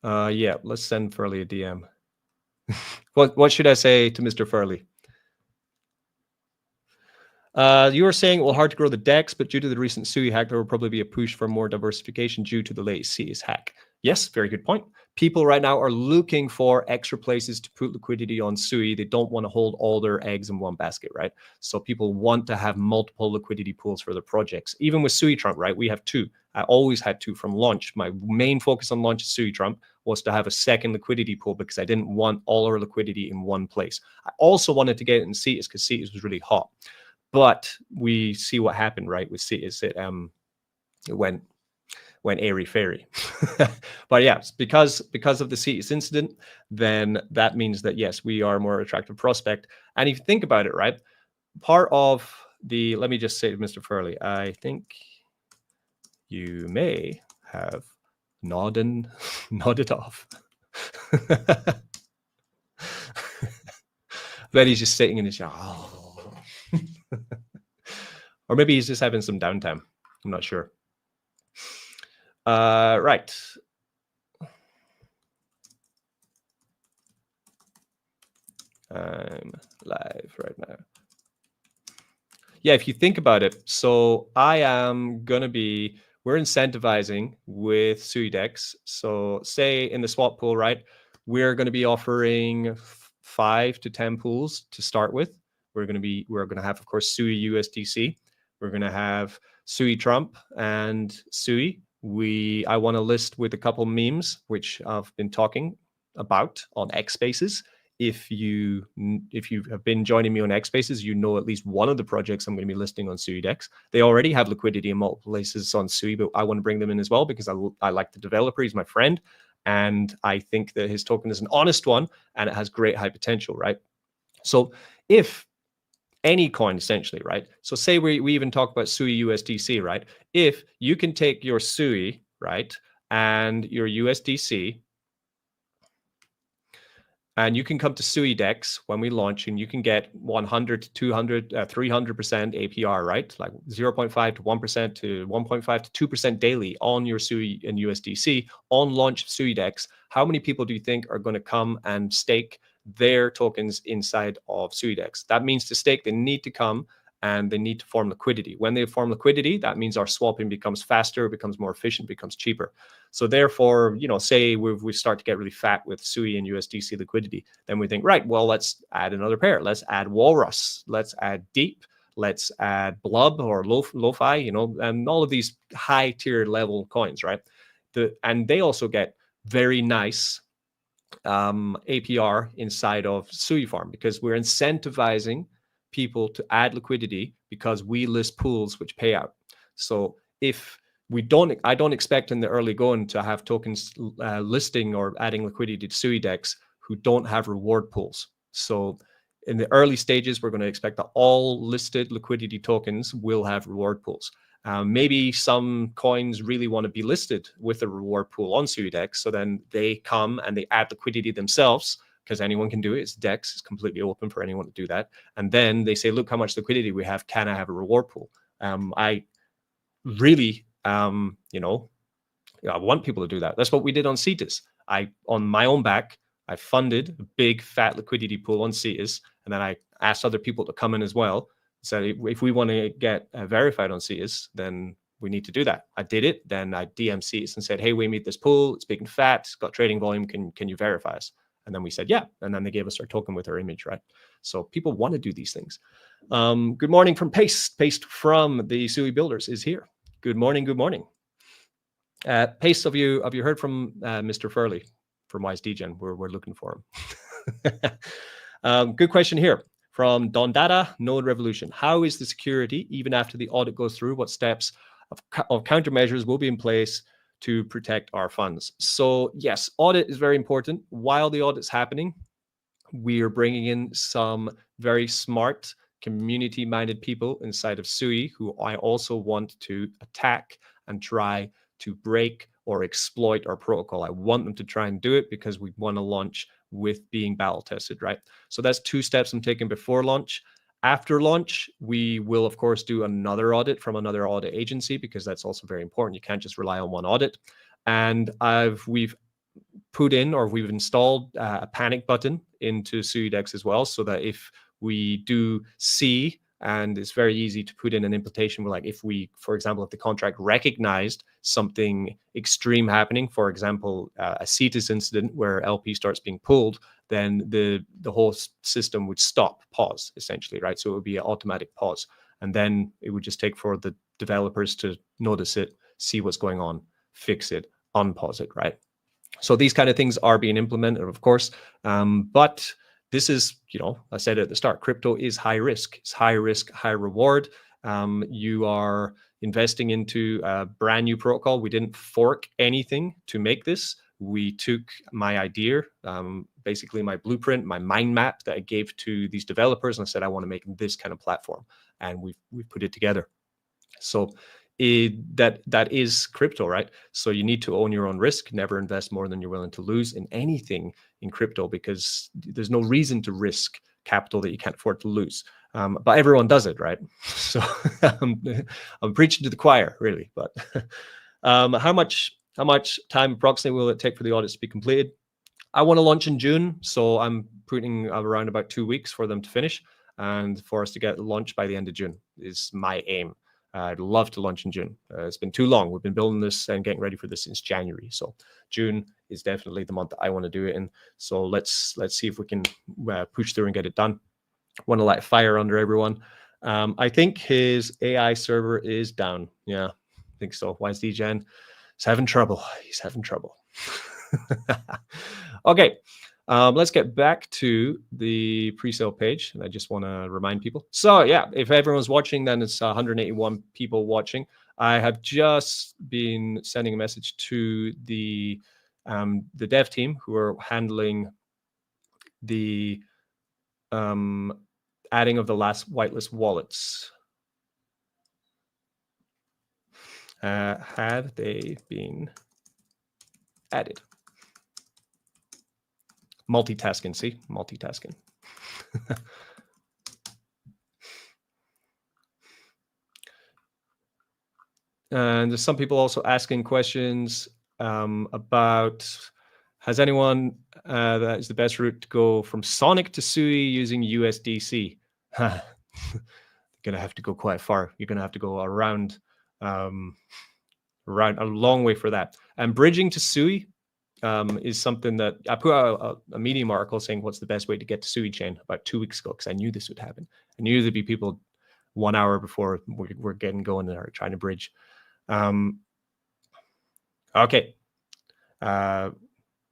Yeah, let's send Furley a DM. What should I say to Mr. Furley? You were saying it will hard to grow the DEX, but due to the recent Sui hack, there will probably be a push for more diversification due to the latest CS hack. Yes, very good point. People right now are looking for extra places to put liquidity on Sui. They don't want to hold all their eggs in one basket, right? So people want to have multiple liquidity pools for their projects. Even with Sui Trump, right? We have 2. I always had 2 from launch. My main focus on launch of Sui Trump was to have a second liquidity pool because I didn't want all our liquidity in one place. I also wanted to get it in Cetus because Cetus was really hot. But we see what happened, right? With Cetus, it went airy-fairy. But yeah, because of the Cetus incident, then that means that, yes, we are a more attractive prospect. And if you think about it, right, part of the, let me just say to Mr. Furley, I think you may have nodded off. But he's just sitting in his chair. Or maybe he's just having some downtime. I'm not sure. Right. I'm live right now. Yeah, if you think about it, so I am going to be, we're incentivizing with Suidex. So say in the swap pool, right, we're going to be offering 5 to 10 pools to start with. We're going to have, of course, Sui USDC. We're going to have Sui Trump and Sui. I want to list with a couple memes, which I've been talking about on X Spaces. If you have been joining me on X Spaces, you know at least one of the projects I'm going to be listing on Suidex. They already have liquidity in multiple places on Sui, but I want to bring them in as well because I like the developer. He's my friend, and I think that his token is an honest one, and it has great high potential, right? So if any coin, essentially, right? So say we even talk about Sui USDC, right? If you can take your Sui, right, and your USDC, and you can come to Suidex when we launch, and you can get 100 to 200, 300% APR, right? Like 0.5 to 1% to 1.5 to 2% daily on your Sui and USDC on launch of Suidex. How many people do you think are going to come and stake their tokens inside of Suidex? That means to stake, they need to come and they need to form liquidity. When they form liquidity, that means our swapping becomes faster, becomes more efficient, becomes cheaper. So therefore, say we start to get really fat with Sui and USDC liquidity, then we think, right, well, let's add another pair. Let's add Walrus. Let's add Deep. let's add Blub or Lo-Fi, you know, and all of these high tier level coins, right? And they also get very nice APR inside of SuiFarm because we're incentivizing people to add liquidity because we list pools which pay out. So if I don't expect in the early going to have tokens listing or adding liquidity to Suidex who don't have reward pools. So in the early stages, we're going to expect that all listed liquidity tokens will have reward pools. Maybe some coins really want to be listed with a reward pool on Suidex, so then they come and they add liquidity themselves because anyone can do it. It's DEX, it's completely open for anyone to do that. And then they say, look how much liquidity we have. Can I have a reward pool? I really, you know, I want people to do that. That's what we did on Cetus. On my own back, I funded a big fat liquidity pool on Cetus, and then I asked other people to come in as well. So if we want to get verified on Cetus, then we need to do that. I did it. Then I DM'd Cetus and said, hey, we meet this pool. It's big and fat. It's got trading volume. Can you verify us? And then we said, yeah. And then they gave us our token with our image, right? So people want to do these things. Good morning from Paste. Paste from the Sui Builders is here. Good morning. Good morning. Paste, have you heard from Mr. Furley from WiseDegen? We're looking for him. Good question here. From Don Dada, Node Revolution. How is the security even after the audit goes through? What steps of countermeasures will be in place to protect our funds? So yes, audit is very important. While the audit's happening, we are bringing in some very smart, community-minded people inside of Sui who I also want to attack and try to break or exploit our protocol. I want them to try and do it because we want to launch with being battle tested, right? So that's 2 steps I'm taking before launch. After launch, we will, of course, do another audit from another audit agency because that's also very important. You can't just rely on one audit. And we've put in or we've installed a panic button into Suidex as well, so that if we do see, and it's very easy to put in an implication where, like, if we, for example, if the contract recognized something extreme happening, for example, a Cetus incident where LP starts being pulled, then the whole system would stop, pause, essentially, right? So it would be an automatic pause. And then it would just take for the developers to notice it, see what's going on, fix it, unpause it, right? So these kind of things are being implemented, of course, but this is, you know, I said at the start, crypto is high risk. It's high risk, high reward. You are investing into a brand new protocol. We didn't fork anything to make this. We took my idea, basically my blueprint, my mind map that I gave to these developers, and I said, I want to make this kind of platform, and we've put it together. So that is crypto, right? So you need to own your own risk. Never invest more than you're willing to lose in anything in crypto, because there's no reason to risk capital that you can't afford to lose. But everyone does it, right? So I'm preaching to the choir, really. But how much time approximately will it take for the audits to be completed? I want to launch in June, so I'm putting around about 2 weeks for them to finish, and for us to get launched by the end of June is my aim. I'd love to launch in June. It's been too long. We've been building this and getting ready for this since January. So June is definitely the month that I want to do it in. So let's see if we can push through and get it done. Want to light fire under everyone. I think his AI server is down. Yeah, I think so. WiseDegen is having trouble. He's having trouble. Okay. Let's get back to the pre-sale page. And I just want to remind people. So yeah, if everyone's watching, then it's 181 people watching. I have just been sending a message to the dev team who are handling the adding of the last whitelist wallets. Had they been added? Multitasking, see? Multitasking. And there's some people also asking questions about, has anyone, that is the best route to go from Sonic to Sui using USDC? You're going to have to go quite far. You're going to have to go around a long way for that. And bridging to Sui is something that I put out a Medium article saying what's the best way to get to Sui chain about 2 weeks ago, because I knew this would happen. I knew there'd be people 1 hour before we're getting going and are trying to bridge. Okay.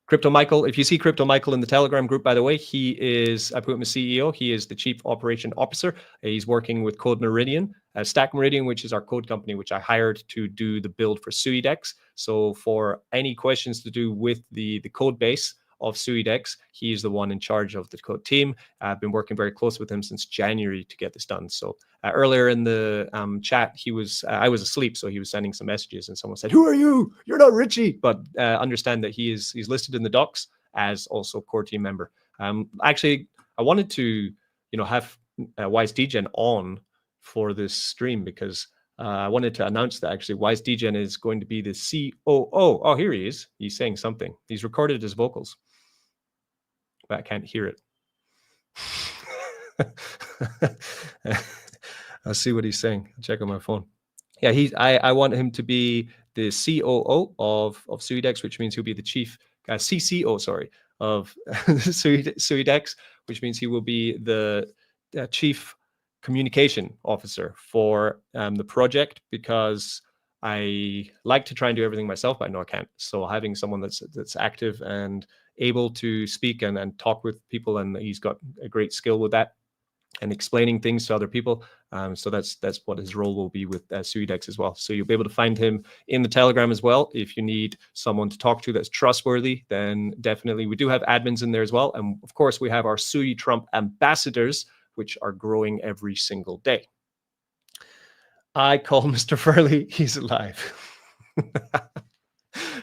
Crypto Michael, if you see Crypto Michael in the Telegram group, by the way, he is, I put him as CEO. He is the Chief Operation Officer. He's working with Code Meridian, Stack Meridian, which is our code company, which I hired to do the build for Suidex. So for any questions to do with the code base of Suidex, he's the one in charge of the code team. I've been working very close with him since January to get this done. So earlier in the chat, I was asleep, so he was sending some messages, and someone said, "Who are you? You're not Richie." But understand that he's listed in the docs as also core team member. Actually, I wanted to have WiseDegen on for this stream because I wanted to announce that actually WiseDegen is going to be the COO. Oh, here he is. He's saying something. He's recorded his vocals, but I can't hear it. I'll see what he's saying. I'll check on my phone. Yeah, I want him to be the COO of Suidex, which means he'll be the chief CCO, sorry, of Suidex, which means he will be the chief communication officer for the project, because I like to try and do everything myself, but I know I can't. So having someone that's active and able to speak and talk with people, and he's got a great skill with that and explaining things to other people. So that's what his role will be with Suidex as well. So you'll be able to find him in the Telegram as well. If you need someone to talk to that's trustworthy, then definitely we do have admins in there as well. And of course, we have our Sui Trump ambassadors, which are growing every single day. I call Mr. Furley. He's alive.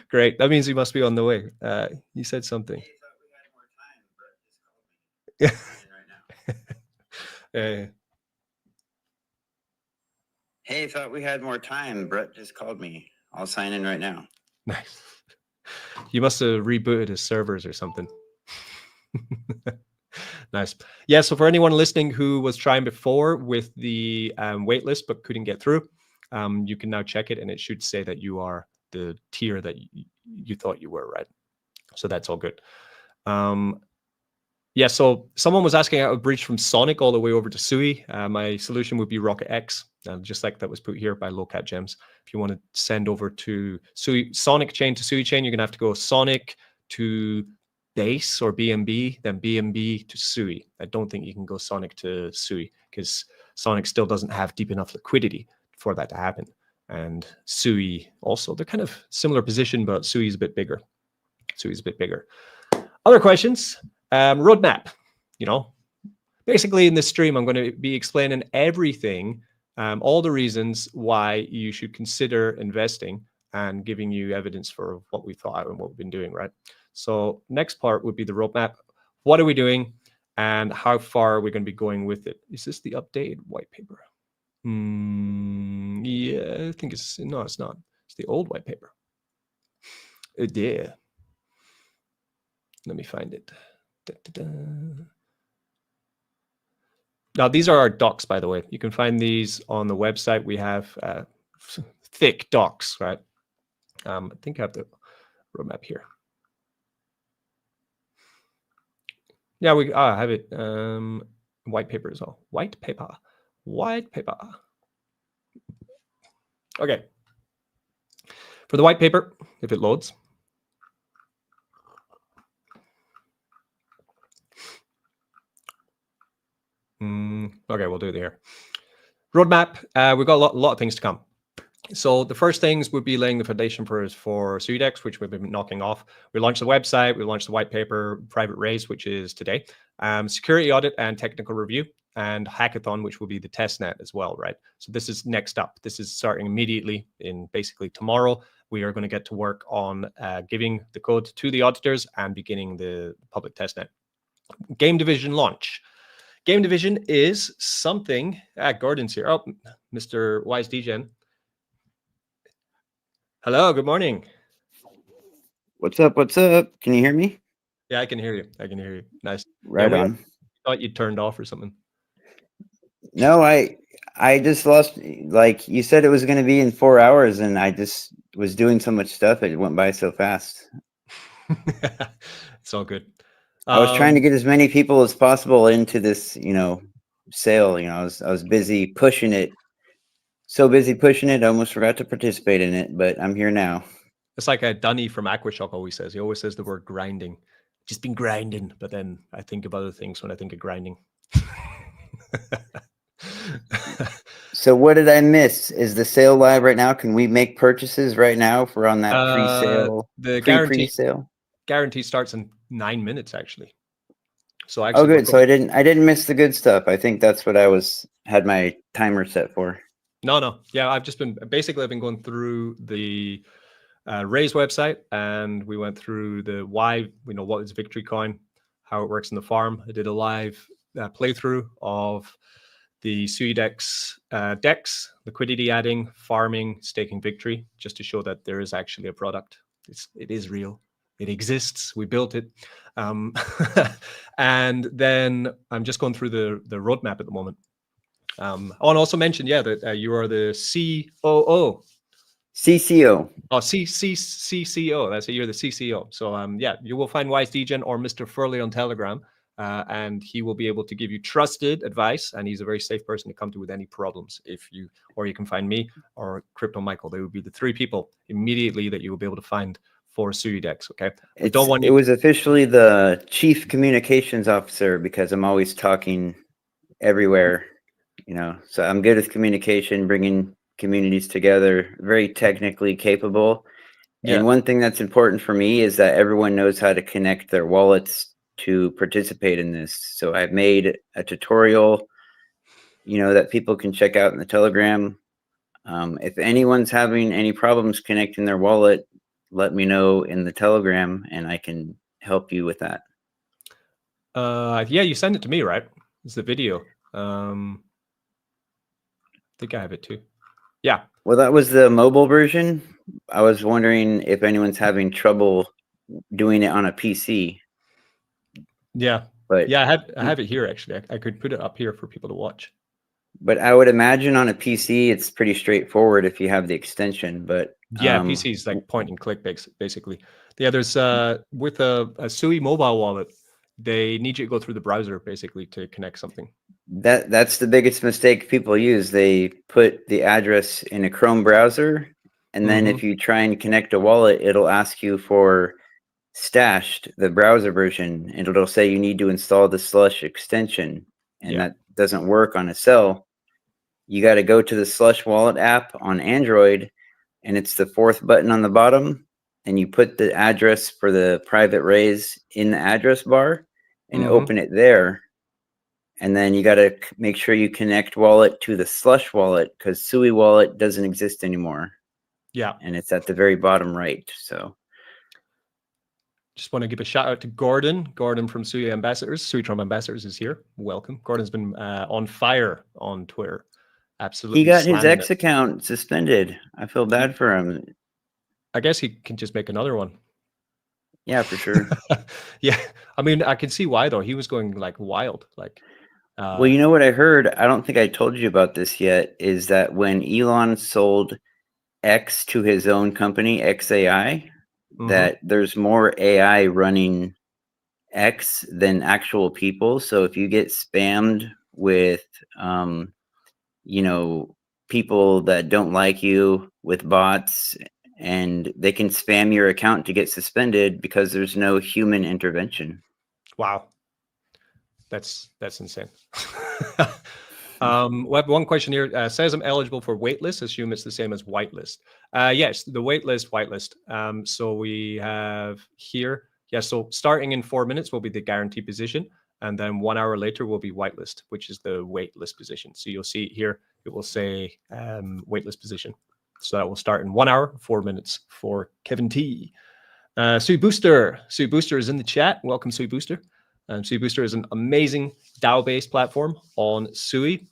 Great. That means he must be on the way. You said something. Yeah. Yeah. Hey, thought we had more time. Brett just called me. I'll sign in right now. Nice. You must have rebooted his servers or something. Nice. Yeah, so for anyone listening who was trying before with the waitlist but couldn't get through, you can now check it, and it should say that you are the tier that you thought you were, right? So that's all good. Yeah, so someone was asking how to bridge from Sonic all the way over to Sui. My solution would be Rocket X, just like that was put here by Lowcat Gems. If you want to send over to Sui, Sonic chain to Sui chain, you're going to have to go Sonic to Base or BNB, then BNB to Sui. I don't think you can go Sonic to Sui because Sonic still doesn't have deep enough liquidity for that to happen. And Sui also, they're kind of similar position, but Sui is a bit bigger. Sui's a bit bigger. Other questions? Roadmap. Basically in this stream, I'm going to be explaining everything, all the reasons why you should consider investing and giving you evidence for what we thought and what we've been doing, right? So next part would be the roadmap. What are we doing and how far are we going to be going with it? Is this the updated white paper? Yeah, I think it's not. It's the old white paper. Yeah. Let me find it. Now, these are our docs, by the way. You can find these on the website. We have thick docs, right? I think I have the roadmap here. Yeah, I have it. White paper as well. White paper. Okay. For the white paper, if it loads. Okay, we'll do it here. Roadmap. We've got a lot of things to come. So the first things would be laying the foundation for Suidex, which we've been knocking off. We launched the website, we launched the white paper, private raise, which is today, security audit and technical review, and hackathon, which will be the testnet as well, right? So this is next up. This is starting immediately in basically tomorrow. We are going to get to work on giving the code to the auditors and beginning the public testnet. Game division launch. Game division is something. Gordon's here. Oh, Mr. WiseDegen. Hello, good morning. What's up? What's up? Can you hear me? Yeah, I can hear you. I can hear you. Nice. Right on. Thought you turned off or something. No, I just lost. Like you said, it was going to be in 4 hours, and I just was doing so much stuff. It went by so fast. It's all good. I was trying to get as many people as possible into this, sale. You know, I was busy pushing it. So busy pushing it, I almost forgot to participate in it, but I'm here now. It's like Dunny from Aquashock always says. He always says the word grinding. Just been grinding, but then I think of other things when I think of grinding. So what did I miss? Is the sale live right now? Can we make purchases right now if we're on that pre-sale? The Pre-sale? guarantee starts in 9 minutes actually. So Oh, actually, good. So I didn't miss the good stuff. I think that's what had my timer set for. No. Yeah, I've been going through the Raise website, and we went through the why, what is Victory Coin, how it works in the farm. I did a live playthrough of the Suidex decks, liquidity adding, farming, staking Victory, just to show that there is actually a product. It is real. It exists. We built it. And then I'm just going through the roadmap at the moment. I want to also mention, that you are the COO. CCO. Oh, CCO. That's it. You're the CCO. So, you will find Wise Degen or Mr. Furley on Telegram, and he will be able to give you trusted advice. And he's a very safe person to come to with any problems. Or you can find me or Crypto Michael. They would be the three people immediately that you will be able to find for Suidex. Okay. It was officially the chief communications officer because I'm always talking everywhere, so I'm good with communication, bringing communities together, very technically capable. Yeah. And one thing that's important for me is that everyone knows how to connect their wallets to participate in this. So I've made a tutorial, that people can check out in the Telegram. If anyone's having any problems connecting their wallet, let me know in the Telegram and I can help you with that. You sent it to me, right? It's the video. I think I have it too. Yeah. Well, that was the mobile version. I was wondering if anyone's having trouble doing it on a PC. Yeah. But I have it here actually. I could put it up here for people to watch. But I would imagine on a PC it's pretty straightforward if you have the extension. But PC is like point and click basically. Yeah, there's with a Sui mobile wallet, they need you to go through the browser basically to connect something. That's the biggest mistake people use. They put the address in a Chrome browser, and then if you try and connect a wallet, it'll ask you for Stashed, the browser version, and it'll say you need to install the Slush extension, and that doesn't work on a cell. You got to go to the Slush wallet app on Android, and it's the fourth button on the bottom, and you put the address for the private raise in the address bar and open it there. And then you got to make sure you connect wallet to the Slush wallet because Sui wallet doesn't exist anymore. Yeah. And it's at the very bottom right. So just want to give a shout out to Gordon. Gordon from Sui Ambassadors. SuiFarm Ambassadors is here. Welcome. Gordon's been on fire on Twitter. Absolutely. He got his X account suspended. I feel bad for him. I guess he can just make another one. Yeah, for sure. Yeah. I mean, I can see why though. He was going like wild. Like, well, you know what I heard? I don't think I told you about this yet, is that when Elon sold X to his own company, XAI, that there's more AI running X than actual people. So if you get spammed with, people that don't like you with bots, and they can spam your account to get suspended because there's no human intervention. Wow. That's insane. We have one question here. Says I'm eligible for waitlist. Assume it's the same as whitelist. Yes, the whitelist. So we have here. Yeah, so starting in 4 minutes will be the guarantee position. And then 1 hour later will be whitelist, which is the waitlist position. So you'll see here, it will say waitlist position. So that will start in 1 hour, 4 minutes for Kevin T. Sui Booster. Sui Booster is in the chat. Welcome, Sui Booster. Sui Booster is an amazing DAO-based platform on Sui.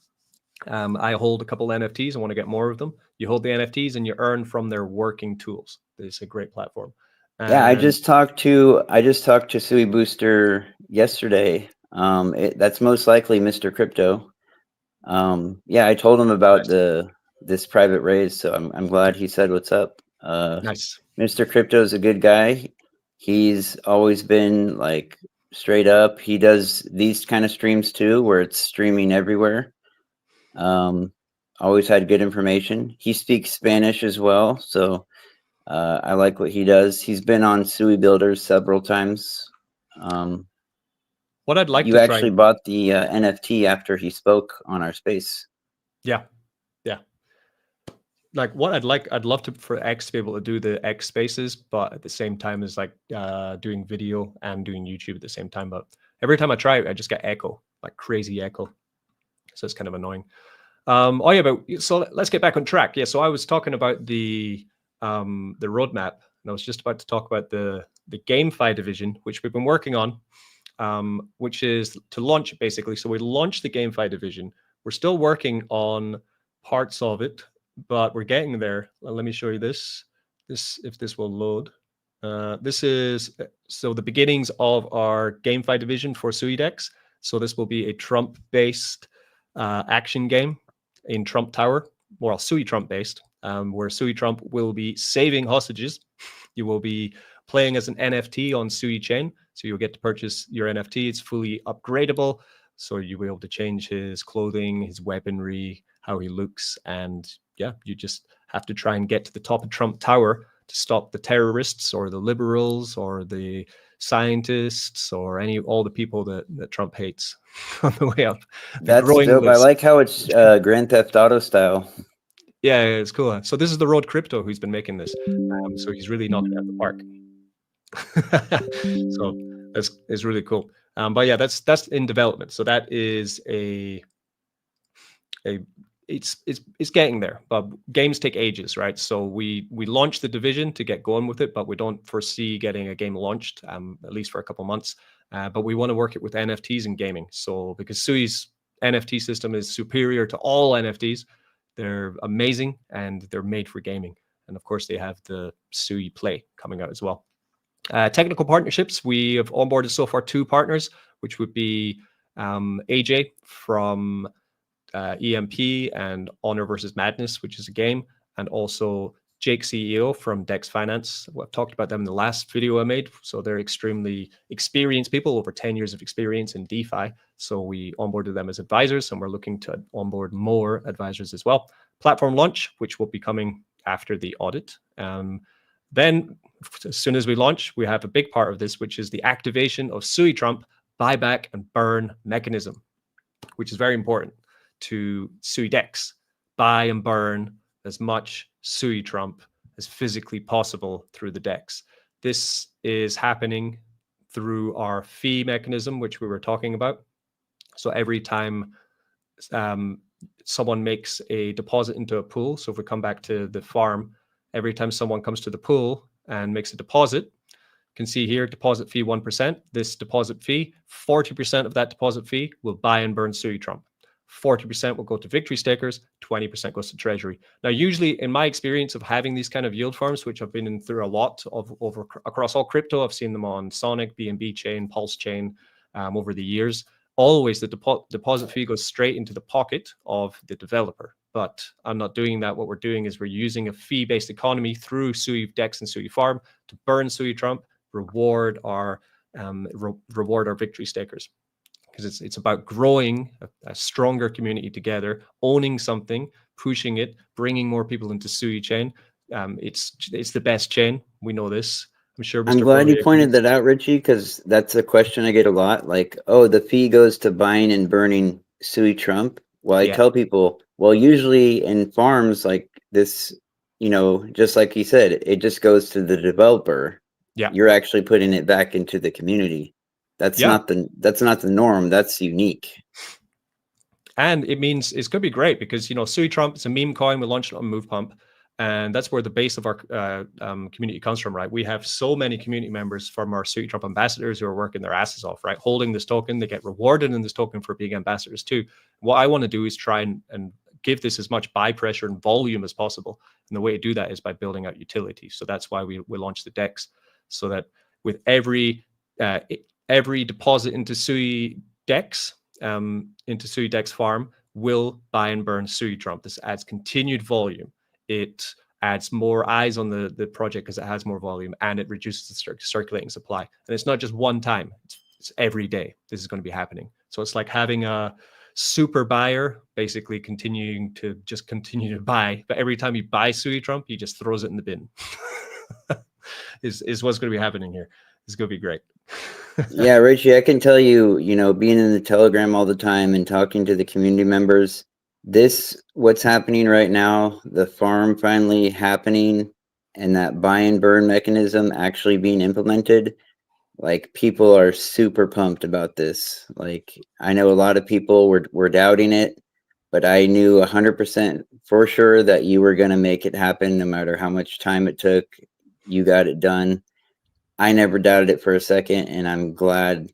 I hold a couple NFTs. I want to get more of them. You hold the NFTs and you earn from their working tools. It's a great platform. Yeah, I just talked to Sui Booster yesterday. That's most likely Mr. Crypto. Yeah, I told him about this private raise, so I'm glad he said what's up. Nice. Mr. Crypto is a good guy. He's always been like straight up. He does these kind of streams too, where it's streaming everywhere. Always had good information. He speaks Spanish as well, so I like what he does. He's been on Sui Builders several times. What I'd like you to actually try, bought the NFT after he spoke on our space. yeah, like what I'd love to for X to be able to do the X spaces, but at the same time as like doing video and doing YouTube at the same time. But every time I try it, I just get echo, like crazy echo. So it's kind of annoying. Oh yeah, but so let's get back on track. Yeah, so I was talking about the roadmap, and I was just about to talk about the GameFi division, which we've been working on, which is to launch it basically. So we launched the GameFi division. We're still working on parts of it, but we're getting there. Let me show you this. If this will load. This is so the beginnings of our GameFi division for Suidex. So this will be a Trump-based action game in Trump Tower, well, Sui Trump based, where Sui Trump will be saving hostages. You will be playing as an NFT on Sui Chain, so you'll get to purchase your NFT. It's fully upgradable, so you'll be able to change his clothing, his weaponry, how he looks, and yeah, you just have to try and get to the top of Trump Tower to stop the terrorists or the liberals or the scientists or all the people that Trump hates on the way up. That's dope. I like how it's Grand Theft Auto style. Yeah, it's cool. So this is the Road Crypto who's been making this. So he's really knocking it out the park. So it's really cool. But yeah, that's in development. So that is it's getting there, but games take ages, right? So we launched the division to get going with it, but we don't foresee getting a game launched at least for a couple months. But we want to work it with NFTs and gaming. So because Sui's NFT system is superior to all NFTs, they're amazing and they're made for gaming. And of course, they have the Sui Play coming out as well. Technical partnerships, we have onboarded so far 2 partners, which would be AJ from EMP and Honor versus Madness, which is a game, and also Jake CEO from Dex Finance. I've talked about them in the last video I made. So they're extremely experienced people, over 10 years of experience in DeFi. So we onboarded them as advisors, and we're looking to onboard more advisors as well. Platform launch, which will be coming after the audit. Then, as soon as we launch, we have a big part of this, which is the activation of Sui Trump buyback and burn mechanism, which is very important to Suidex. Buy and burn as much Sui Trump as physically possible through the DEX. This is happening through our fee mechanism, which we were talking about. So every time someone makes a deposit into a pool, so if we come back to the farm, every time someone comes to the pool and makes a deposit, you can see here, deposit fee 1%. This deposit fee, 40% of that deposit fee will buy and burn Sui Trump. 40% will go to victory stakers, 20% goes to treasury. Now, usually in my experience of having these kind of yield farms, which I've been through a lot of across all crypto, I've seen them on Sonic, BNB chain, Pulse chain over the years. Always the deposit fee goes straight into the pocket of the developer. But I'm not doing that. What we're doing is we're using a fee-based economy through Suidex and SuiFarm to burn Sui Trump, reward our victory stakers. Because it's about growing a stronger community together, owning something, pushing it, bringing more people into Sui chain. It's the best chain. We know this. I'm sure. I'm glad you pointed that out, Richie, because that's a question I get a lot. Like, oh, the fee goes to buying and burning Sui Trump. Well, I tell people, well, usually in farms like this, just like you said, it just goes to the developer. Yeah, you're actually putting it back into the community. That's not the norm. That's unique. And it means it's going to be great because, Sui Trump is a meme coin. We launched it on Move Pump, and that's where the base of our community comes from, right? We have so many community members from our Sui Trump ambassadors who are working their asses off, right? Holding this token, they get rewarded in this token for being ambassadors too. What I want to do is try and give this as much buy pressure and volume as possible. And the way to do that is by building out utility. So that's why we launched the DEX, so that with every deposit into Suidex, into Suidex farm, will buy and burn Sui Trump. This adds continued volume. It adds more eyes on the project because it has more volume, and it reduces the circulating supply. And it's not just one time. It's every day this is going to be happening. So it's like having a super buyer basically continue to buy, but every time you buy Sui Trump, he just throws it in the bin. is what's going to be happening here. It's going to be great. Yeah, Richie, I can tell you, being in the Telegram all the time and talking to the community members, what's happening right now, the farm finally happening and that buy and burn mechanism actually being implemented, like, people are super pumped about this. Like, I know a lot of people were doubting it, but I knew 100% for sure that you were going to make it happen no matter how much time it took. You got it done. I never doubted it for a second, and I'm glad,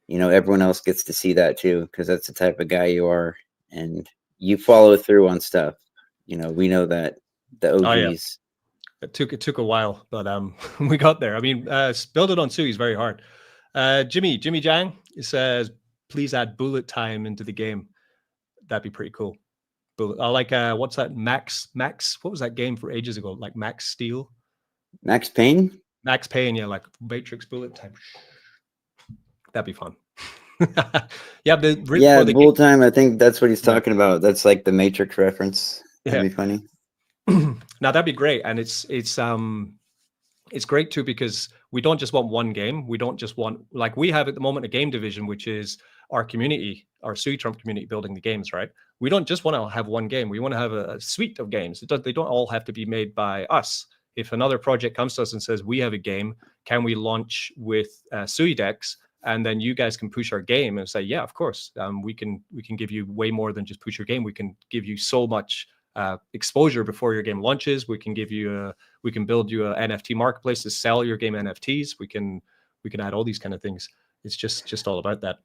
everyone else gets to see that too, because that's the type of guy you are, and you follow through on stuff. We know that the OGs. Oh, yeah. It took a while, but we got there. I mean, build it on Sui is very hard. Jimmy Jang says, please add bullet time into the game. That'd be pretty cool. Bullet. I like what's that? Max. What was that game for ages ago? Like Max Steel. Max Payne. Max Payne, yeah, like Matrix bullet time. That'd be fun. Yeah, bullet time. I think that's what he's talking about. That's like the Matrix reference. That'd be funny. Now that'd be great, and it's great too, because we don't just want one game. We don't just want, like we have at the moment, a game division, which is our community, our Sui Trump community building the games, right? We don't just want to have one game. We want to have a suite of games. They don't all have to be made by us. If another project comes to us and says, we have a game, can we launch with Suidex? And then you guys can push our game, and say, yeah, of course. We can give you way more than just push your game. We can give you so much exposure before your game launches. We can build you an NFT marketplace to sell your game NFTs. We can add all these kind of things. It's just all about that.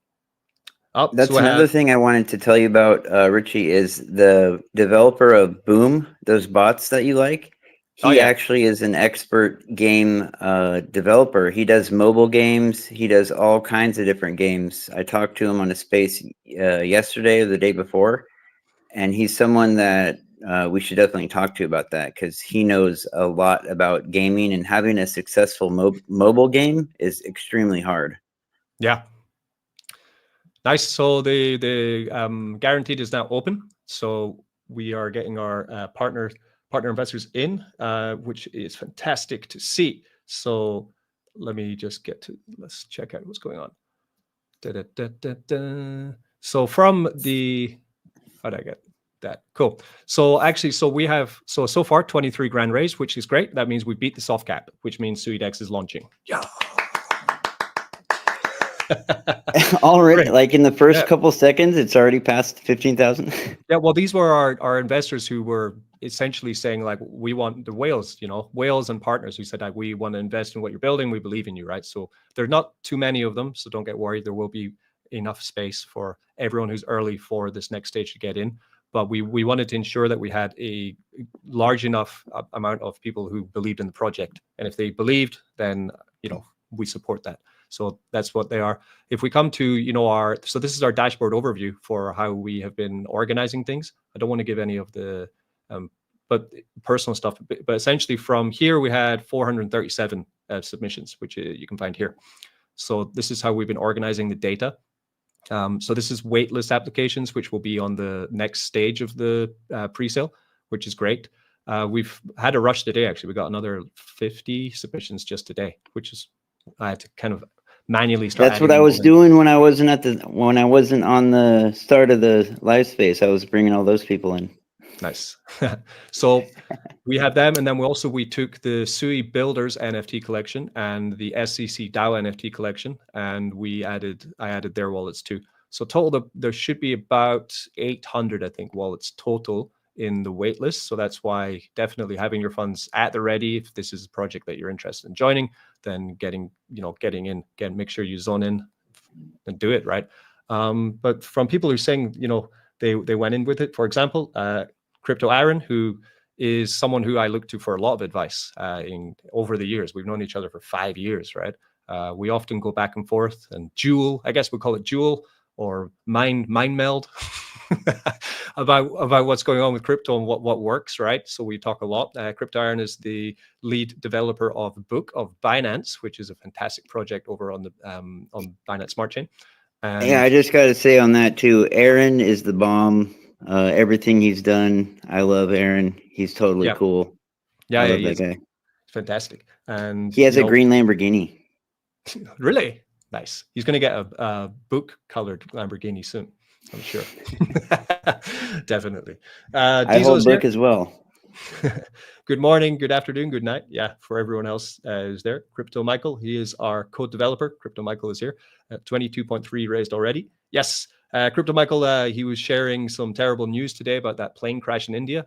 That's another thing I wanted to tell you about, Richie, is the developer of Boom, those bots that you like. He actually is an expert game developer. He does mobile games. He does all kinds of different games. I talked to him on a space yesterday or the day before, and he's someone that we should definitely talk to about that, because he knows a lot about gaming, and having a successful mobile game is extremely hard. Yeah. Nice. So the guaranteed is now open. So we are getting our partner investors in, which is fantastic to see. So let me just let's check out what's going on. So from the, how did I get that? Cool. So actually, we have, so far 23 grand raised, which is great. That means we beat the soft cap, which means Suidex is launching. Yeah. Already, right. Like in the first couple seconds, it's already past 15,000. Yeah, well, these were our investors who were essentially saying, like, we want the whales, whales and partners who said, like, we want to invest in what you're building. We believe in you, right? So there are not too many of them, so don't get worried. There will be enough space for everyone who's early for this next stage to get in. But we wanted to ensure that we had a large enough amount of people who believed in the project. And if they believed, then, we support that. So that's what they are. If we come to, so this is our dashboard overview for how we have been organizing things. I don't want to give any of the, but personal stuff. But essentially from here, we had 437 submissions, which you can find here. So this is how we've been organizing the data. So this is waitlist applications, which will be on the next stage of the pre-sale, which is great. We've had a rush today, actually. We got another 50 submissions just today, which is, I had to kind of manually start. That's what I was doing when I wasn't on the start of the live space. I was bringing all those people in. Nice. So we have them, and then we took the Sui Builders NFT collection and the SCC DAO NFT collection, and I added their wallets too. So total, there should be about 800, I think, wallets total in the waitlist. So that's why definitely having your funds at the ready. If this is a project that you're interested in joining, then getting in, again, make sure you zone in and do it right. But from people who are saying, they went in with it, for example, Crypto Aaron, who is someone who I look to for a lot of advice over the years. We've known each other for 5 years, right? We often go back and forth, and Jewel, I guess we call it Jewel or mind meld. about what's going on with crypto and what works, right? So we talk a lot. Crypto Iron is the lead developer of the book of Binance, which is a fantastic project over on the on Binance Smart Chain. And yeah, I just got to say on that too, Aaron is the bomb. Everything he's done, I love Aaron. He's totally cool. Yeah, I love he that is guy. fantastic. And He has a green Lamborghini. Really nice. He's going to get a book colored Lamborghini soon, I'm sure. Definitely. I hold book as well. Good morning, good afternoon, good night. Yeah, for everyone else is there. Crypto Michael, he is our code developer. Crypto Michael is here. 22.3 raised already. Yes, Crypto Michael, he was sharing some terrible news today about that plane crash in India.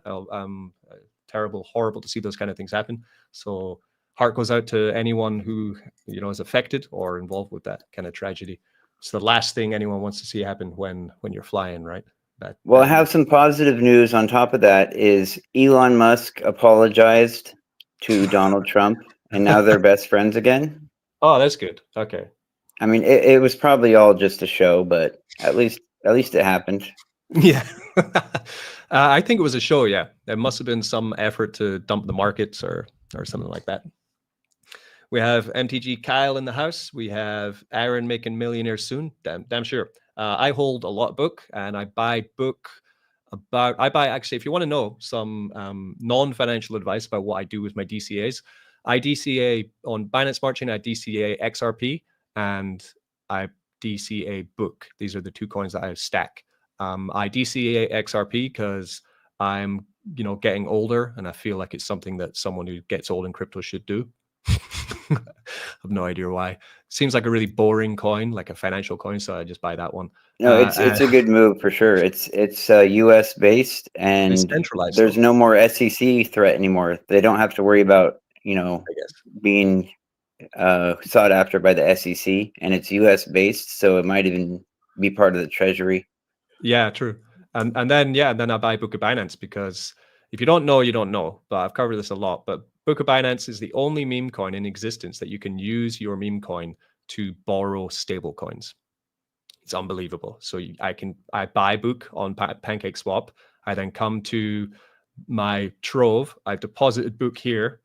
Terrible, horrible to see those kind of things happen. So heart goes out to anyone who is affected or involved with that kind of tragedy. It's the last thing anyone wants to see happen when you're flying, right? Well, I have some positive news on top of that. Is Elon Musk apologized to Donald Trump, and now they're best friends again. Oh, that's good. Okay. I mean, it was probably all just a show, but at least it happened. Yeah. I think it was a show. Yeah, there must have been some effort to dump the markets or something like that. We have MTG Kyle in the house. We have Aaron making millionaires soon. Damn sure. I hold a lot book, and I buy book actually, if you want to know some non-financial advice about what I do with my DCAs, I DCA on Binance Smart Chain, I DCA XRP, and I DCA book. These are the two coins that I stack. I DCA XRP because I'm getting older, and I feel like it's something that someone who gets old in crypto should do. I have no idea why. Seems like a really boring coin, like a financial coin, so I just buy that one. No, it's a good move for sure. It's US based, and there's no more SEC threat anymore. They don't have to worry about being sought after by the SEC, and it's US based, so it might even be part of the treasury. Yeah, true. And then I buy Book of Binance, because if you don't know, you don't know. But I've covered this a lot. But Book of Binance is the only meme coin in existence that you can use your meme coin to borrow stable coins. It's unbelievable. So I buy Book on PancakeSwap. I then come to my Trove. I've deposited Book here.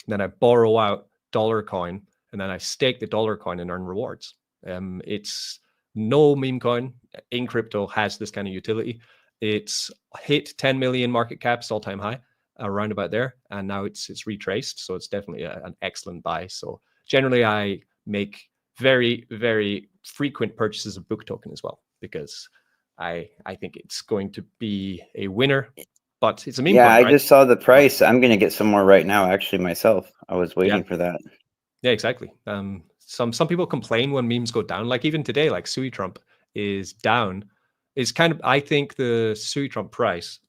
Then I borrow out dollar coin, and then I stake the dollar coin and earn rewards. It's no meme coin in crypto has this kind of utility. It's hit 10 million market caps, all-time high, around about there, and now it's retraced. So it's definitely an excellent buy. So generally, I make very, very frequent purchases of Book token as well, because I think it's going to be a winner. But it's a meme coin, I right? just saw the price. I'm going to get some more right now, actually, myself. I was waiting for that. Yeah, exactly. Some people complain when memes go down. Like even today, like SuiTrump is down. It's kind of, I think the SuiTrump price,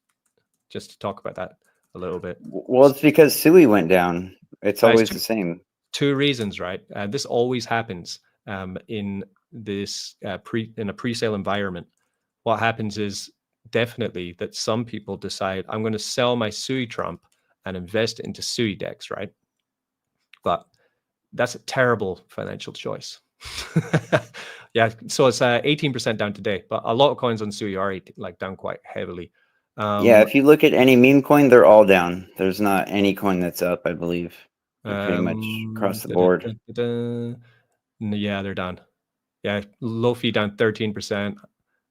just to talk about that a little bit. Well, it's because Sui went down. It's always the same. Two reasons, right? This always happens in this in a pre-sale environment. What happens is definitely that some people decide, I'm going to sell my SuiTrump and invest into Suidex, right? But that's a terrible financial choice. Yeah, so it's 18% down today, but a lot of coins on Sui are down quite heavily. If you look at any meme coin, they're all down. There's not any coin that's up, I believe. They're pretty much across the board. Yeah, they're down. Yeah, Lofi down 13%,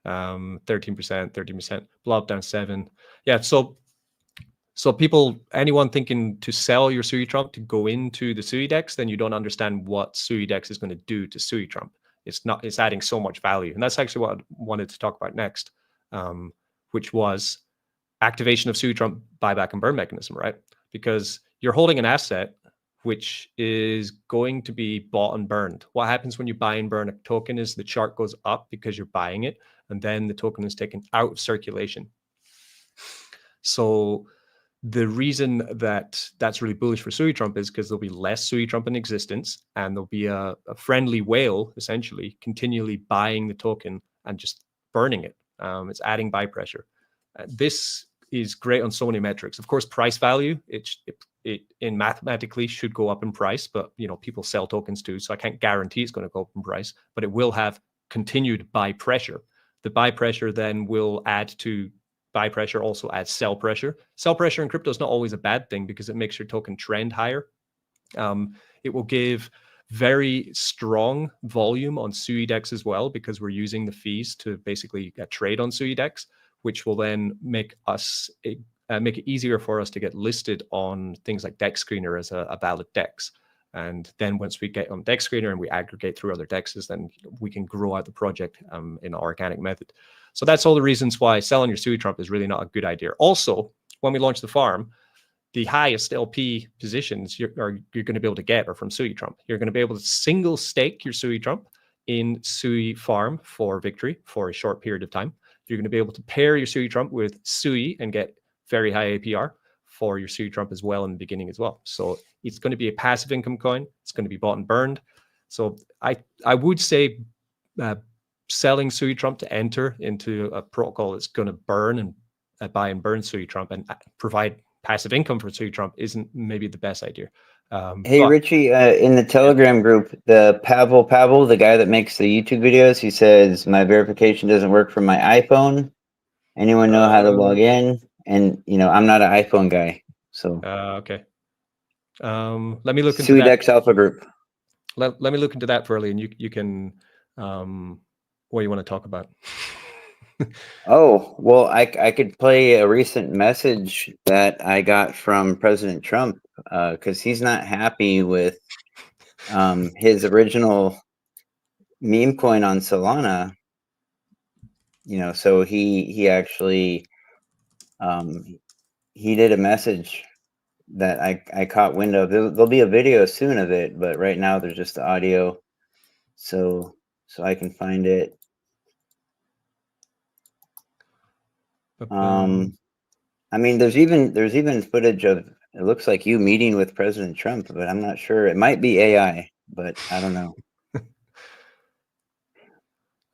13%, Blob down 7%. Yeah, so people, anyone thinking to sell your SuiTrump to go into the Suidex, then you don't understand what Suidex is going to do to SuiTrump. It's adding so much value. And that's actually what I wanted to talk about next, which was activation of SuiTrump buyback and burn mechanism, right? Because you're holding an asset which is going to be bought and burned. What happens when you buy and burn a token is the chart goes up because you're buying it, and then the token is taken out of circulation. So the reason that that's really bullish for SuiTrump is because there'll be less SuiTrump in existence, and there'll be a friendly whale essentially continually buying the token and just burning it. It's adding buy pressure. This is great on so many metrics. Of course, price value, it in mathematically should go up in price, but people sell tokens too, so I can't guarantee it's going to go up in price, but it will have continued buy pressure. The buy pressure then will add to buy pressure, also adds sell pressure. Sell pressure in crypto is not always a bad thing because it makes your token trend higher. It will give very strong volume on Suidex as well, because we're using the fees to basically trade on Suidex, which will then make it easier for us to get listed on things like Dex Screener as a valid DEX. And then once we get on Dex Screener and we aggregate through other DEXs, then we can grow out the project in an organic method. So that's all the reasons why selling your SuiTrump is really not a good idea. Also, when we launch the farm, the highest LP positions you're going to be able to get are from SuiTrump. You're going to be able to single stake your SuiTrump in SuiFarm for victory for a short period of time. You're going to be able to pair your SuiTrump with Sui and get very high APR for your SuiTrump as well in the beginning as well. So it's going to be a passive income coin. It's going to be bought and burned. So I would say selling SuiTrump to enter into a protocol that's going to burn and buy and burn SuiTrump and provide passive income for SuiTrump isn't maybe the best idea. Hey, Richie, in the Telegram group, the Pavel, the guy that makes the YouTube videos, he says, my verification doesn't work from my iPhone. Anyone know how to log in? And, you know, I'm not an iPhone guy. So okay. Let me look into Suidex Alpha Group. Let me look into that, Furley, and you can what you want to talk about. Oh, well, I could play a recent message that I got from President Trump because he's not happy with his original meme coin on Solana. You know, so he actually he did a message that I caught wind of. There'll be a video soon of it, but right now there's just the audio. So I can find it. I mean, there's even footage of, it looks like you meeting with President Trump, but I'm not sure. It might be AI, but I don't know.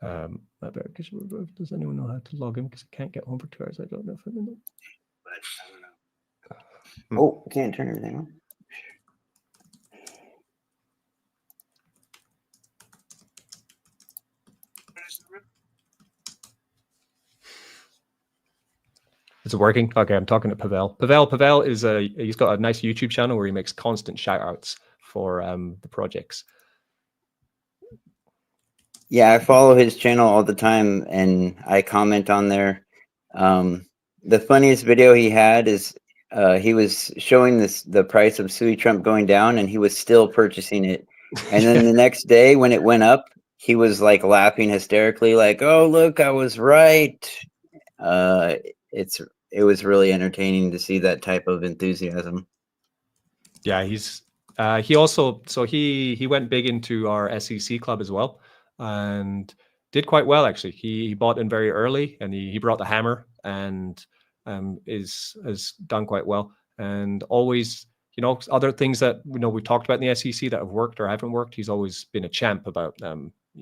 Does anyone know how to log in? Because I can't get home for 2 hours. I don't know if I know. But I don't know. Oh, I can't turn everything on. Is it working? Okay, I'm talking to Pavel. Pavel is he's got a nice YouTube channel where he makes constant shout outs for the projects. Yeah, I follow his channel all the time and I comment on there. The funniest video he had is he was showing the price of SuiTrump going down and he was still purchasing it. And then the next day when it went up, he was like laughing hysterically, like, oh, look, I was right. It was really entertaining to see that type of enthusiasm. Yeah, he also, so he went big into our SEC club as well and did quite well actually. He bought in very early and he brought the hammer and has done quite well. And always, you know, other things that we talked about in the SEC that have worked or haven't worked, he's always been a champ about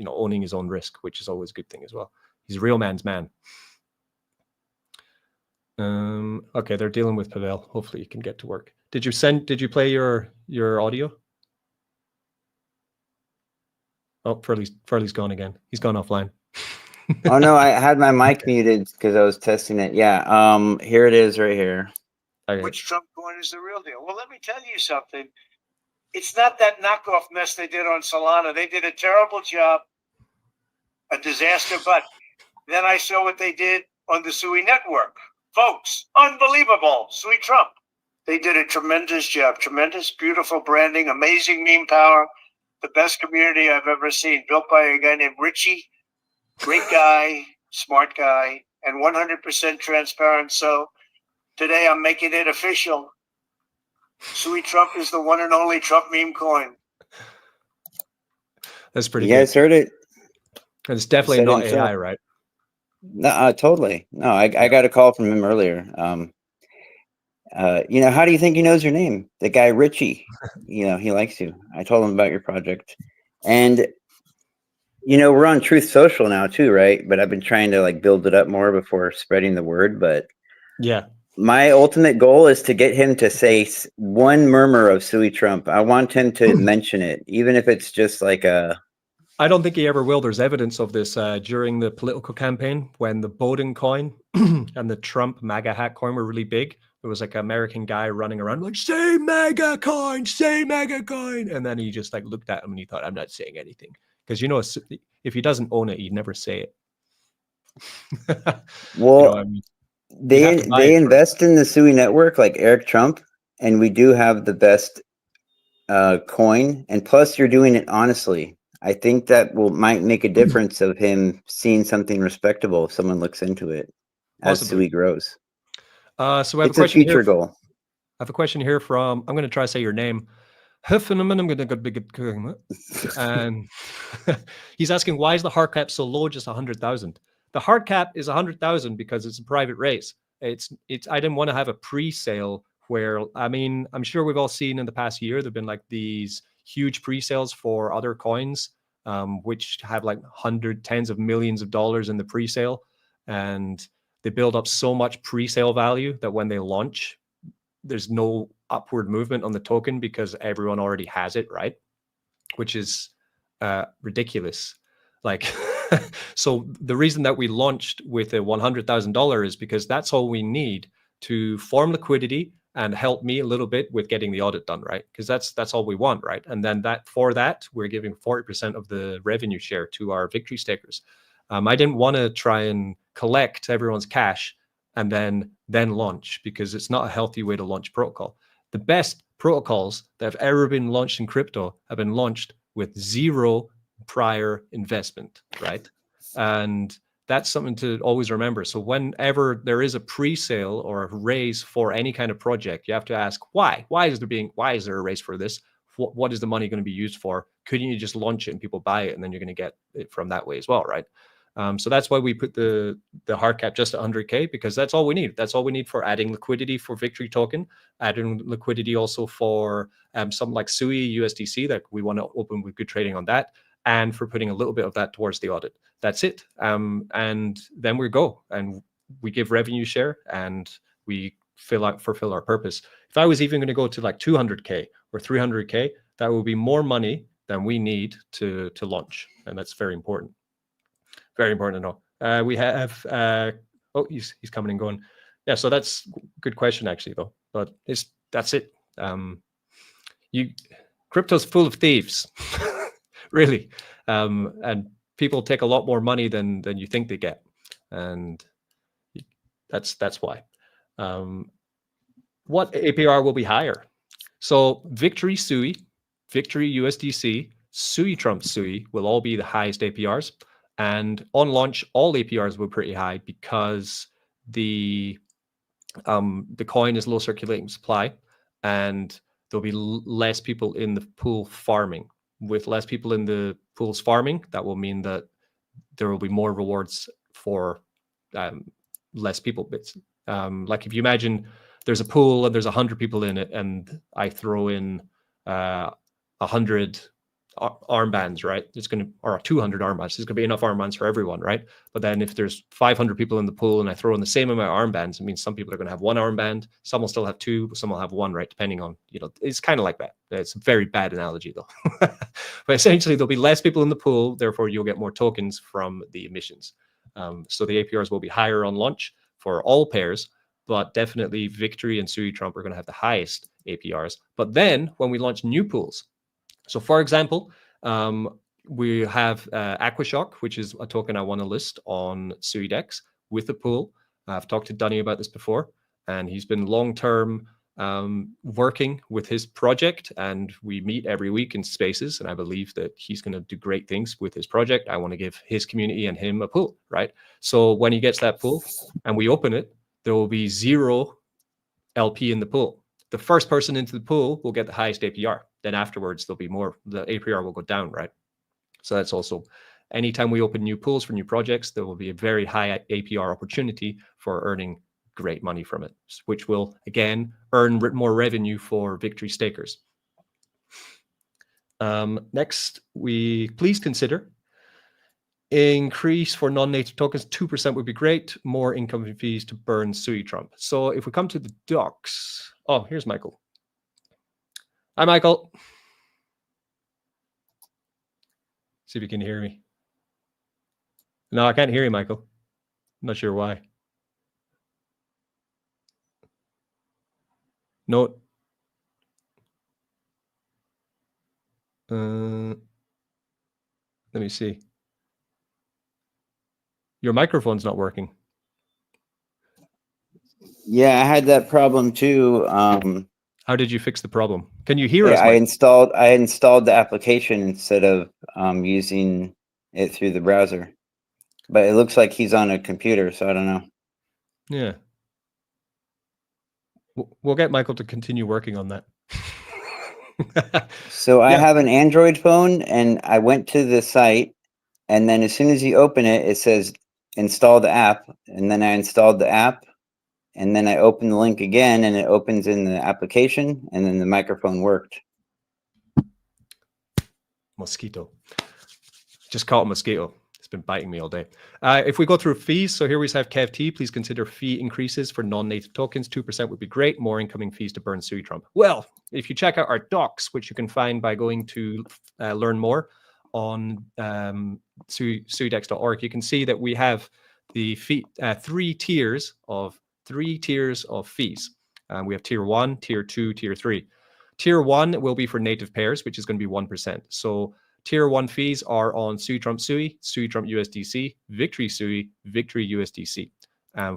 owning his own risk, which is always a good thing as well. He's a real man's man. Okay, they're dealing with Pavel. Hopefully you can get to work. Did you play your audio? Oh, Furley's gone again. He's gone offline. Oh no, I had my mic muted because I was testing it. Yeah, here it is right here. Okay. Which Trump coin is the real deal? Well, let me tell you something. It's not that knockoff mess they did on Solana. They did a terrible job, a disaster. But then I saw what they did on the Sui network. Folks, unbelievable. Sui Trump. They did a tremendous job. Tremendous, beautiful branding, amazing meme power. The best community I've ever seen. Built by a guy named Richie. Great guy, smart guy, and 100% transparent. So today I'm making it official. Sui Trump is the one and only Trump meme coin. That's pretty good. You guys heard it? It's definitely not AI, right? No, totally. No, I got a call from him earlier. How do you think he knows your name? The guy Richie, he likes you. I told him about your project. And, we're on Truth Social now too, right? But I've been trying to build it up more before spreading the word. But yeah, my ultimate goal is to get him to say one murmur of Sui Trump. I want him to mention it, even if it's just like a I don't think he ever will. There's evidence of this during the political campaign when the Biden coin and the Trump MAGA hat coin were really big. There was like an American guy running around like, say MAGA coin, say MAGA coin. And then he just like looked at him and he thought, I'm not saying anything. Because, you know, if he doesn't own it, he'd never say it. Well, you know, I mean, they invest in the Sui network like Eric Trump, and we do have the best coin. And plus, you're doing it honestly. I think that might make a difference of him seeing something respectable if someone looks into it as Sui grows. So we have a question future goal. I have a question here from, I'm going to try to say your name. And he's asking, why is the hard cap so low, just 100,000? The hard cap is 100,000 because it's a private raise. I didn't want to have a pre-sale where, I mean, I'm sure we've all seen in the past year, there've been like these huge pre-sales for other coins, which have like tens of millions of dollars in the pre-sale. And they build up so much pre-sale value that when they launch, there's no upward movement on the token because everyone already has it, right? Which is ridiculous. Like, so the reason that we launched with a $100,000 is because that's all we need to form liquidity and help me a little bit with getting the audit done, right? Because that's all we want, right? And then for that, we're giving 40% of the revenue share to our victory stakers. I didn't want to try and collect everyone's cash and then launch, because it's not a healthy way to launch protocol. The best protocols that have ever been launched in crypto have been launched with zero prior investment, right? And that's something to always remember. So whenever there is a pre-sale or a raise for any kind of project, you have to ask why. Why is there a raise for this? What is the money going to be used for? Couldn't you just launch it and people buy it, and then you're going to get it from that way as well, right? So that's why we put the hard cap just at 100K, because that's all we need. That's all we need for adding liquidity for Victory token, adding liquidity also for something like Sui USDC that we want to open with good trading on that, and for putting a little bit of that towards the audit. That's it. And then we go and we give revenue share and we fulfill our purpose. If I was even going to go to like 200K or 300K, that would be more money than we need to launch. And that's very important. Very important to know. We have, he's coming and going. Yeah, so that's a good question actually though, but that's it. Crypto's full of thieves, really. And people take a lot more money than you think they get. And that's why. What APR will be higher? So Victory Sui, Victory USDC, Sui Trump Sui will all be the highest APRs. And on launch, all APRs were pretty high because the coin is low circulating supply, and there'll be less people in the pool farming. With less people in the pools farming, that will mean that there will be more rewards for less people bits. Like if you imagine there's a pool and there's 100 people in it, and I throw in 100 armbands, right? It's going to, or 200 armbands. There's going to be enough armbands for everyone, right? But then if there's 500 people in the pool and I throw in the same amount of armbands, it means some people are going to have one armband, some will still have two, some will have one, right? Depending on, it's kind of like that. It's a very bad analogy though. But essentially there'll be less people in the pool, therefore you'll get more tokens from the emissions. So the APRs will be higher on launch for all pairs, but definitely Victory and Sui Trump are going to have the highest APRs. But then when we launch new pools, so for example, we have Aquashock, which is a token I want to list on Suidex with a pool. I've talked to Dunny about this before, and he's been long-term working with his project, and we meet every week in spaces, and I believe that he's going to do great things with his project. I want to give his community and him a pool, right? So when he gets that pool and we open it, there will be 0 LP in the pool. The first person into the pool will get the highest APR. Then afterwards, there'll be more, the APR will go down, right? So that's also, anytime we open new pools for new projects, there will be a very high APR opportunity for earning great money from it, which will, again, earn more revenue for Victory stakers. Next, please consider increase for non-native tokens. 2% would be great. More income fees to burn Sui Trump. So if we come to the docs, oh, here's Michael. Hi, Michael. See if you can hear me. No, I can't hear you, Michael. I'm not sure why. No. Let me see. Your microphone's not working. Yeah, I had that problem too. How did you fix the problem? Can you hear us, I Mike? I installed the application instead of using it through the browser. But it looks like he's on a computer, so I don't know. Yeah. We'll get Michael to continue working on that. So I Yeah. have an Android phone, and I went to the site, and then as soon as you open it, it says install the app, and then I installed the app, and then I opened the link again, and it opens in the application, and then the microphone worked. Mosquito. Just caught a mosquito. It's been biting me all day. If we go through fees, so here we have Kev T. Please consider fee increases for non-native tokens. 2% would be great. More incoming fees to burn SuiTrump. Well, if you check out our docs, which you can find by going to learn more on suidex.org, you can see that we have the fee, three tiers of fees. We have tier 1, tier 2, tier 3. Tier 1 will be for native pairs, which is going to be 1%. So Tier 1 fees are on SuiTrump Sui, SuiTrump USDC, Victory Sui, Victory USDC.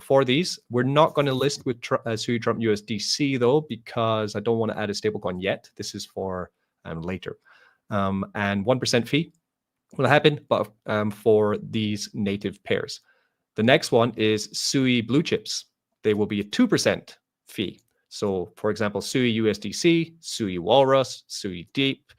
For these, we're not going to list with SuiTrump USDC though, because I don't want to add a stablecoin yet. This is for later. And 1% fee will happen, but for these native pairs. The next one is Sui Blue Chips. They will be a 2% fee. So for example, Sui USDC, Sui Walrus, Sui Deep,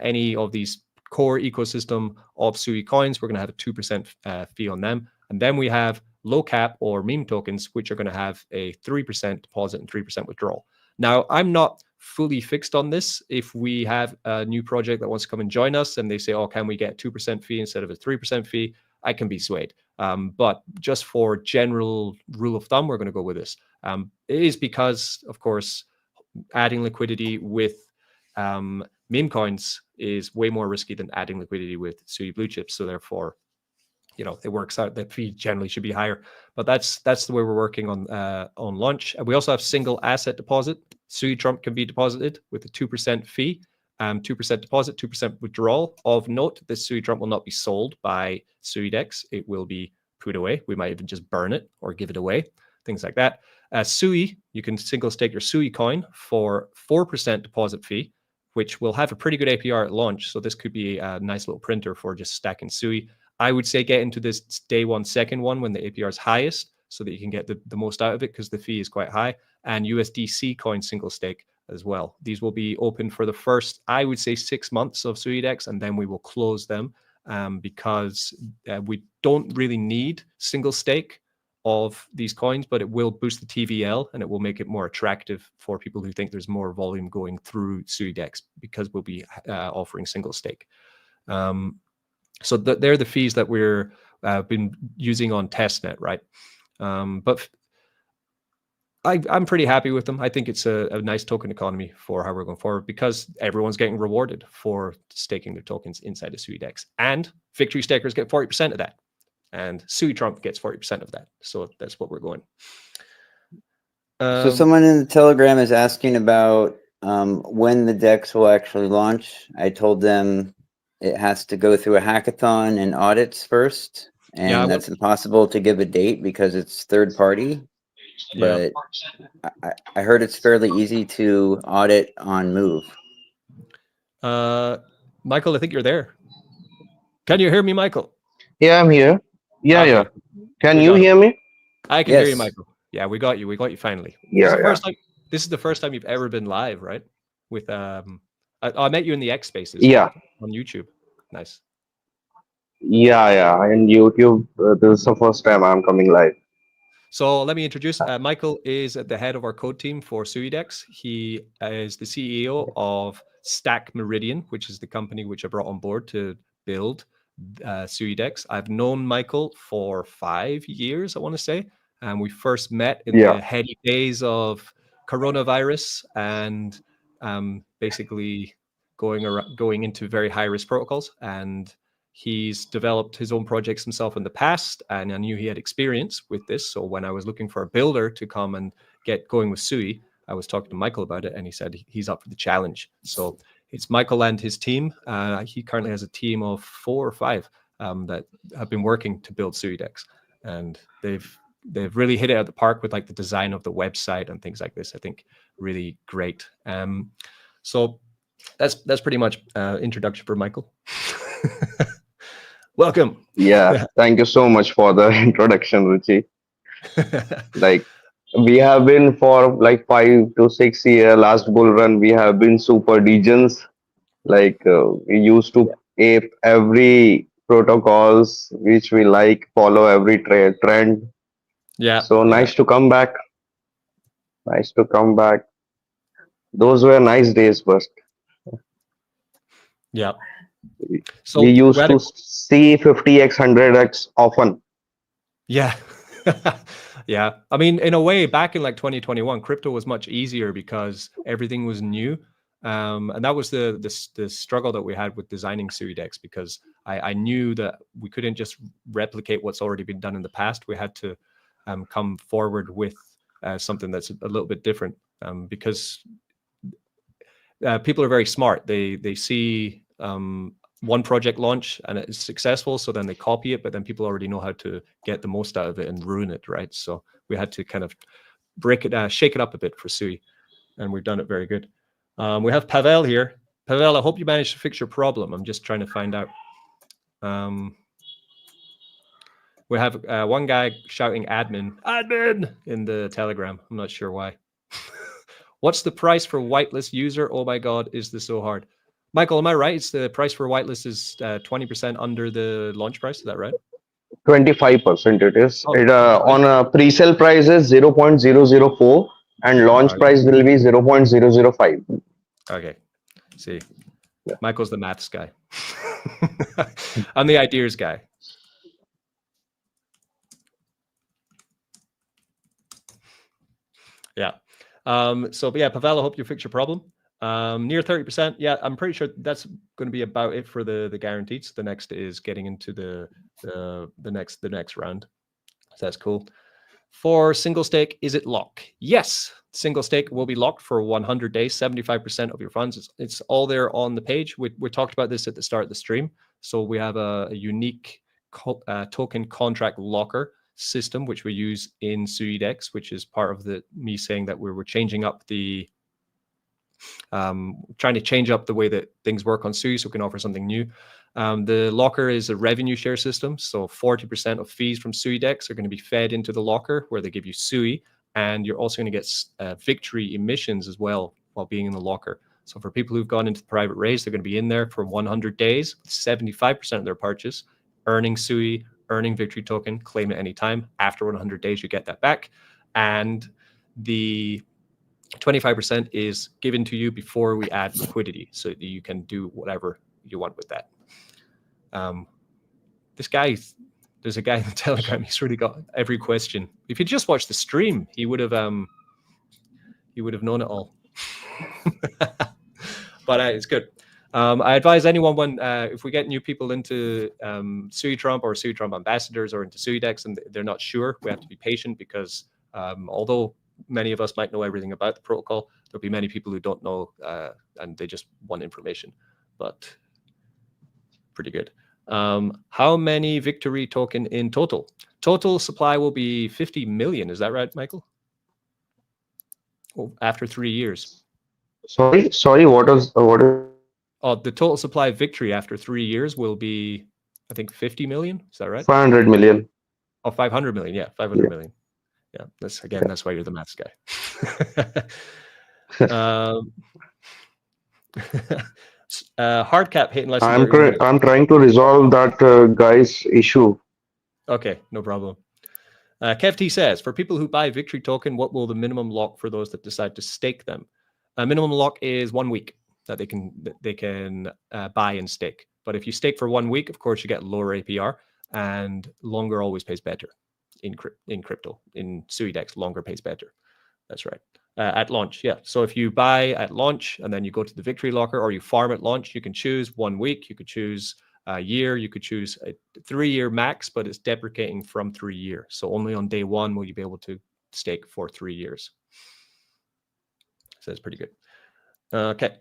any of these core ecosystem of Sui coins, we're going to have a 2% fee on them. And then we have low cap or meme tokens, which are going to have a 3% deposit and 3% withdrawal. Now, I'm not fully fixed on this. If we have a new project that wants to come and join us and they say, oh, can we get a 2% fee instead of a 3% fee? I can be swayed. But just for general rule of thumb, we're going to go with this. It is because, of course, adding liquidity with meme coins is way more risky than adding liquidity with Sui Blue Chips. So therefore, you know, it works out that fee generally should be higher. But that's the way we're working on launch. And we also have single asset deposit. SuiTrump can be deposited with a 2% fee, 2% deposit, 2% withdrawal. Of note, this SuiTrump will not be sold by Suidex. It will be put away. We might even just burn it or give it away, things like that. Sui, you can single stake your Sui coin for 4% deposit fee, which will have a pretty good APR at launch. So this could be a nice little printer for just stacking Sui. I would say get into this day one, second one when the APR is highest so that you can get the most out of it because the fee is quite high. And USDC coin single stake as well. These will be open for the first, I would say, 6 months of Suidex, and then we will close them because we don't really need single stake of these coins, but it will boost the TVL and it will make it more attractive for people who think there's more volume going through Suidex because we'll be offering single stake. So they're the fees that we're been using on testnet, right? But I'm pretty happy with them. I think it's a nice token economy for how we're going forward because everyone's getting rewarded for staking their tokens inside of Suidex, and Victory stakers get 40% of that. And SuiTrump gets 40% of that. So that's what we're going. So someone in the Telegram is asking about when the DEX will actually launch. I told them it has to go through a hackathon and audits first. And that's impossible to give a date because it's third party. But I heard it's fairly easy to audit on Move. Michael, I think you're there. Can you hear me, Michael? Yeah, I'm here. Yeah, okay. yeah. Can you hear me? I can hear you, Michael. Yeah, we got you. We got you finally. Yeah, this is the first time you've ever been live, right? With I met you in the X Spaces. Yeah. On YouTube. Nice. Yeah, yeah. And YouTube, this is the first time I'm coming live. So let me introduce Michael is at the head of our code team for Suidex. He is the CEO of Stack Meridian, which is the company which I brought on board to build Suidex. I've known Michael for 5 years, I want to say. And we first met in the heady days of coronavirus and basically going into very high risk protocols. And He's developed his own projects himself in the past, and I knew he had experience with this. So when I was looking for a builder to come and get going with Sui, I was talking to Michael about it, and he said he's up for the challenge. So it's Michael and his team. He currently has a team of 4 or 5 that have been working to build Suidex, and they've really hit it out of the park with like the design of the website and things like this. I think really great. So that's pretty much introduction for Michael. Welcome. Yeah, thank you so much for the introduction, Ruchi. Like, we have been for like 5 to 6 years. Last bull run, we have been super degens. Like, we used to ape every protocols which we like, follow every trend. Yeah. So nice to come back. Nice to come back. Those were nice days, first. Yeah. So We used to see 50x, 100x often. Yeah. Yeah. I mean, in a way, back in like 2021, crypto was much easier because everything was new. And that was the struggle that we had with designing Suidex, because I knew that we couldn't just replicate what's already been done in the past. We had to come forward with something that's a little bit different, because people are very smart. They see one project launch and it's successful, so then they copy it, but then people already know how to get the most out of it and ruin it, right? So we had to kind of break it, shake it up a bit for Sui, and we've done it very good. We have Pavel here. Pavel, I hope you managed to fix your problem. I'm just trying to find out. We have one guy shouting admin in the Telegram. I'm not sure why. What's the price for whitelist user? Oh my God, is this so hard? Michael, am I right? It's the price for whitelist is 20% under the launch price. Is that right? 25% it is. Oh, On a pre-sale price is 0.004 and launch price will be 0.005. Okay. See, yeah. Michael's the maths guy. I'm the ideas guy. Yeah. So yeah, Pavel, I hope you fix your problem. Near 30%. Yeah, I'm pretty sure that's going to be about it for the guaranteed. So the next is getting into the next round. So that's cool. For single stake, is it locked? Yes, single stake will be locked for 100 days, 75% of your funds. It's all there on the page. We talked about this at the start of the stream. So we have a unique token contract locker system, which we use in Suidex, which is part of me saying that we were changing up trying to change up the way that things work on Sui, so we can offer something new. The locker is a revenue share system, so 40% of fees from Suidex are going to be fed into the locker, where they give you Sui, and you're also going to get victory emissions as well while being in the locker. So for people who've gone into the private raise, they're going to be in there for 100 days, 75% of their purchase, earning Sui, earning victory token, claim it anytime. After 100 days, you get that back. And the 25% is given to you before we add liquidity, so that you can do whatever you want with that. There's a guy in the Telegram, he's really got every question. If you just watched the stream, he would have known it all. But it's good. I advise anyone when if we get new people into SuiTrump or SuiTrump ambassadors or into Suidex and they're not sure, we have to be patient, because although many of us might know everything about the protocol, there'll be many people who don't know and they just want information. But pretty good. How many victory token in total? Total supply will be 50 million. Is that right, Michael? Oh, after 3 years. Sorry, what is? Oh, the total supply of victory after 3 years will be, I think, 50 million. Is that right? 500 million. Oh, 500 million. Yeah, 500 million. Yeah, that's why you're the maths guy. Hardcap hitting less. I'm trying to resolve that guy's issue. Okay, no problem. Kev T says, for people who buy victory token, what will the minimum lock for those that decide to stake them? Minimum lock is 1 week that they can buy and stake. But if you stake for 1 week, of course, you get lower APR, and longer always pays better in crypto. In Suidex, longer pays better. That's right. At launch, yeah. So if you buy at launch and then you go to the victory locker, or you farm at launch, you can choose 1 week. You could choose a year. You could choose a 3-year max, but it's deprecating from 3 years. So only on day 1 will you be able to stake for 3 years. So that's pretty good. Okay.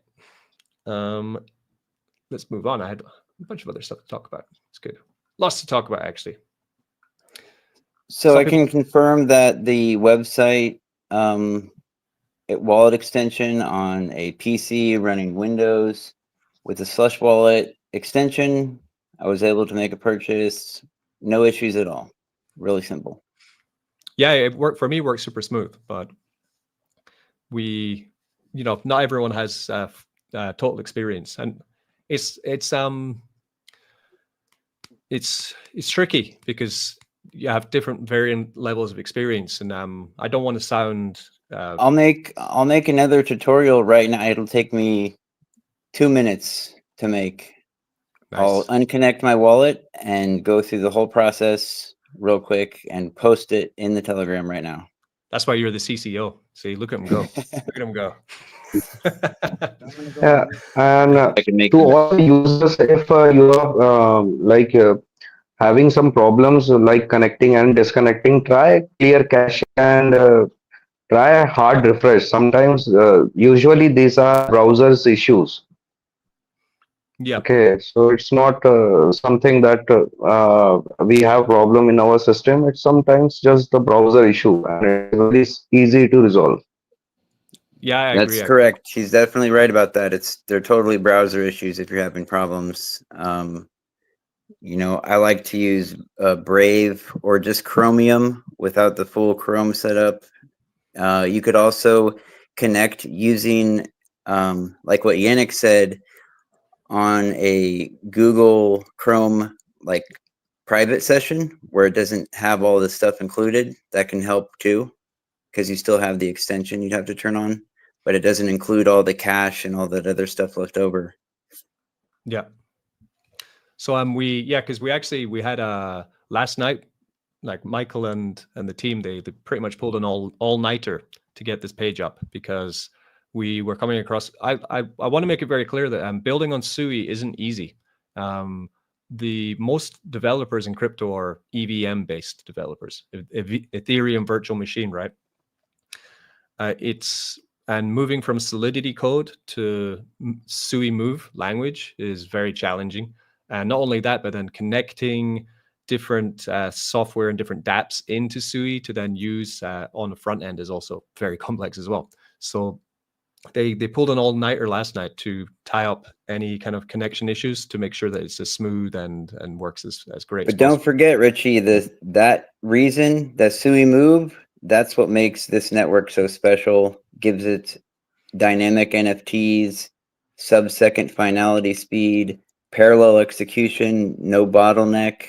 Let's move on. I had a bunch of other stuff to talk about. It's good. Lots to talk about, actually. So Some I can confirm that the website wallet extension on a PC running Windows with a Slush wallet extension, I was able to make a purchase. No issues at all. Really simple. Yeah, it worked for me. Worked super smooth, but not everyone has total experience, and it's tricky because you have different varying levels of experience, and I don't want to sound. I'll make another tutorial right now. It'll take me 2 minutes to make. Nice. I'll unconnect my wallet and go through the whole process real quick and post it in the Telegram right now. That's why you're the CCO. See, look at him go. Look at him go. Yeah, and I can make to all the users, if you are having some problems like connecting and disconnecting, try clear cache and try a hard refresh. Sometimes, usually these are browsers issues. Yeah. Okay, so it's not something that we have problem in our system. It's sometimes just the browser issue, and it's very easy to resolve. Yeah, I That's agree. correct. He's definitely right about that. They're totally browser issues if you're having problems. I like to use Brave or just Chromium without the full Chrome setup. You could also connect using, like what Yannick said, on a Google Chrome like private session where it doesn't have all this stuff included. That can help too, because you still have the extension you'd have to turn on, but it doesn't include all the cache and all that other stuff left over. Yeah. So because we had last night, like Michael and the team, they pretty much pulled an all-nighter to get this page up, because we were coming across. I want to make it very clear that building on Sui isn't easy. The most developers in crypto are EVM based developers, Ethereum virtual machine, right? And moving from Solidity code to Sui Move language is very challenging. And not only that, but then connecting different software and different dApps into Sui to then use on the front end is also very complex as well. So they pulled an all-nighter last night to tie up any kind of connection issues to make sure that it's as smooth and works as great. But don't forget, Richie, that reason, that Sui Move, that's what makes this network so special, gives it dynamic NFTs, sub-second finality speed, parallel execution, no bottleneck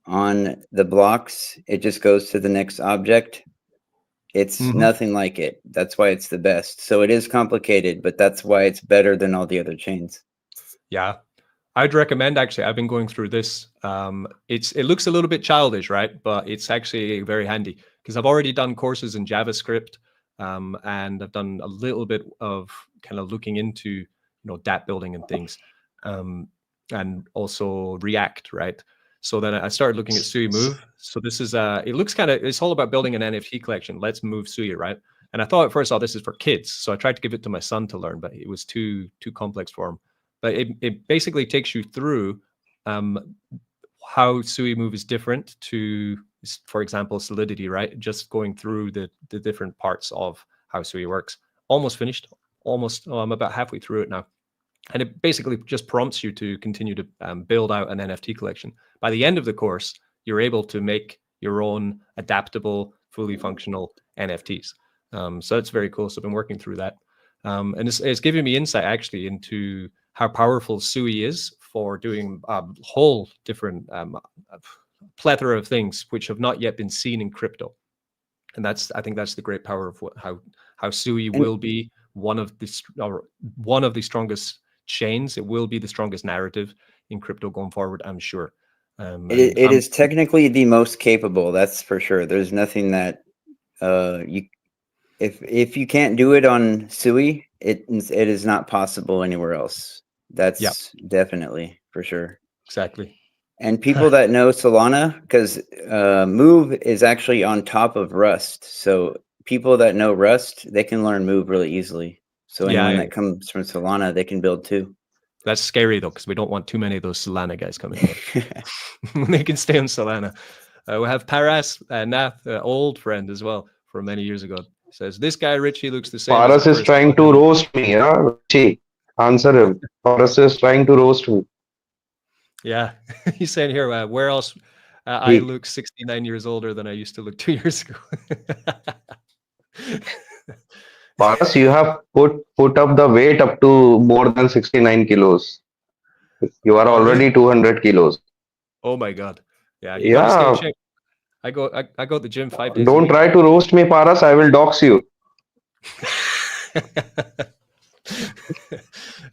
on the blocks. It just goes to the next object. It's nothing like it. That's why it's the best. So it is complicated, but that's why it's better than all the other chains. Yeah. I'd recommend, actually, I've been going through this. It looks a little bit childish, right? But it's actually very handy, because I've already done courses in JavaScript, and I've done a little bit of kind of looking into, dApp building and things, and also React, right? So then I started looking at Sui Move. So this is it looks it's all about building an NFT collection. Let's move Sui, right? And I thought at first, this is for kids. So I tried to give it to my son to learn, but it was too complex for him. But it basically takes you through how Sui Move is different to, for example, Solidity, right? Just going through the different parts of how Sui works. Almost finished. I'm about halfway through it now. And it basically just prompts you to continue to build out an NFT collection. By the end of the course, you're able to make your own adaptable, fully functional NFTs. So it's very cool. So I've been working through that. And it's giving me insight, actually, into how powerful Sui is for doing a whole different plethora of things which have not yet been seen in crypto. And I think that's the great power of how Sui will be one of the strongest chains. It will be the strongest narrative in crypto going forward, I'm sure. It is technically the most capable, that's for sure. There's nothing that if you can't do it on Sui, it is not possible anywhere else. That's definitely for sure. Exactly. And people that know Solana, because Move is actually on top of Rust. So people that know Rust, they can learn Move really easily. So anyone that comes from Solana, they can build too. That's scary though, because we don't want too many of those Solana guys coming in. They can stay on Solana. We have Paras Nath, old friend as well, from many years ago. Says this guy Richie looks the same. Paras is trying to roast me, yeah? Richie, answer him. Paras is trying to roast me. Yeah, he's saying here, where else? I look 69 years older than I used to look 2 years ago. Paras, you have put up the weight up to more than 69 kilos. You are already Really? 200 kilos. Oh my God. Yeah, you got to stay in Yeah, shape. I go to the gym 5 days a don't week. try to roast me, Paras. I will dox you.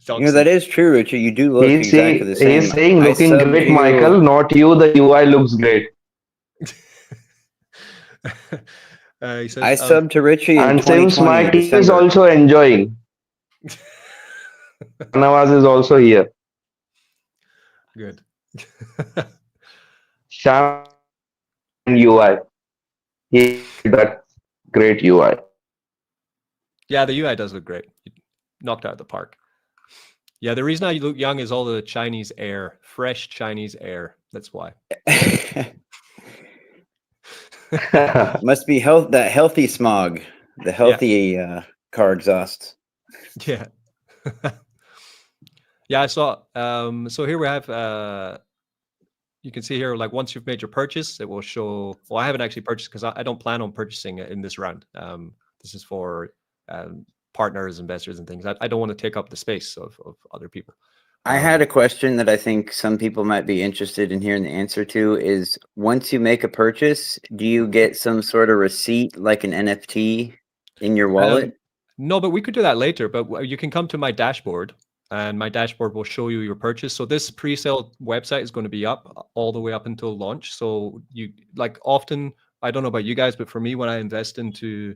That is true, Richard. You do look exactly the same. He's saying looking great, Michael, not you. The UI looks great. He says, I subbed to Richie in And 2020, since my team December. is also enjoying, Nawaz is also here. Good. Sham UI. He that great UI. Yeah, the UI does look great. You knocked out of the park. Yeah, the reason I look young is all the Chinese air, fresh Chinese air. That's why. Must be that healthy smog, the healthy car exhaust. Yeah. Yeah, I saw. So here we have. You can see here, like once you've made your purchase, it will show. Well, I haven't actually purchased because I don't plan on purchasing it in this round. This is for partners, investors, and things. I don't want to take up the space of other people. I had a question that I think some people might be interested in hearing the answer to is, once you make a purchase, do you get some sort of receipt like an NFT in your wallet? No, but we could do that later. But you can come to my dashboard, and my dashboard will show you your purchase. So this pre-sale website is going to be up all the way up until launch. So you like often, I don't know about you guys, but for me, when I invest into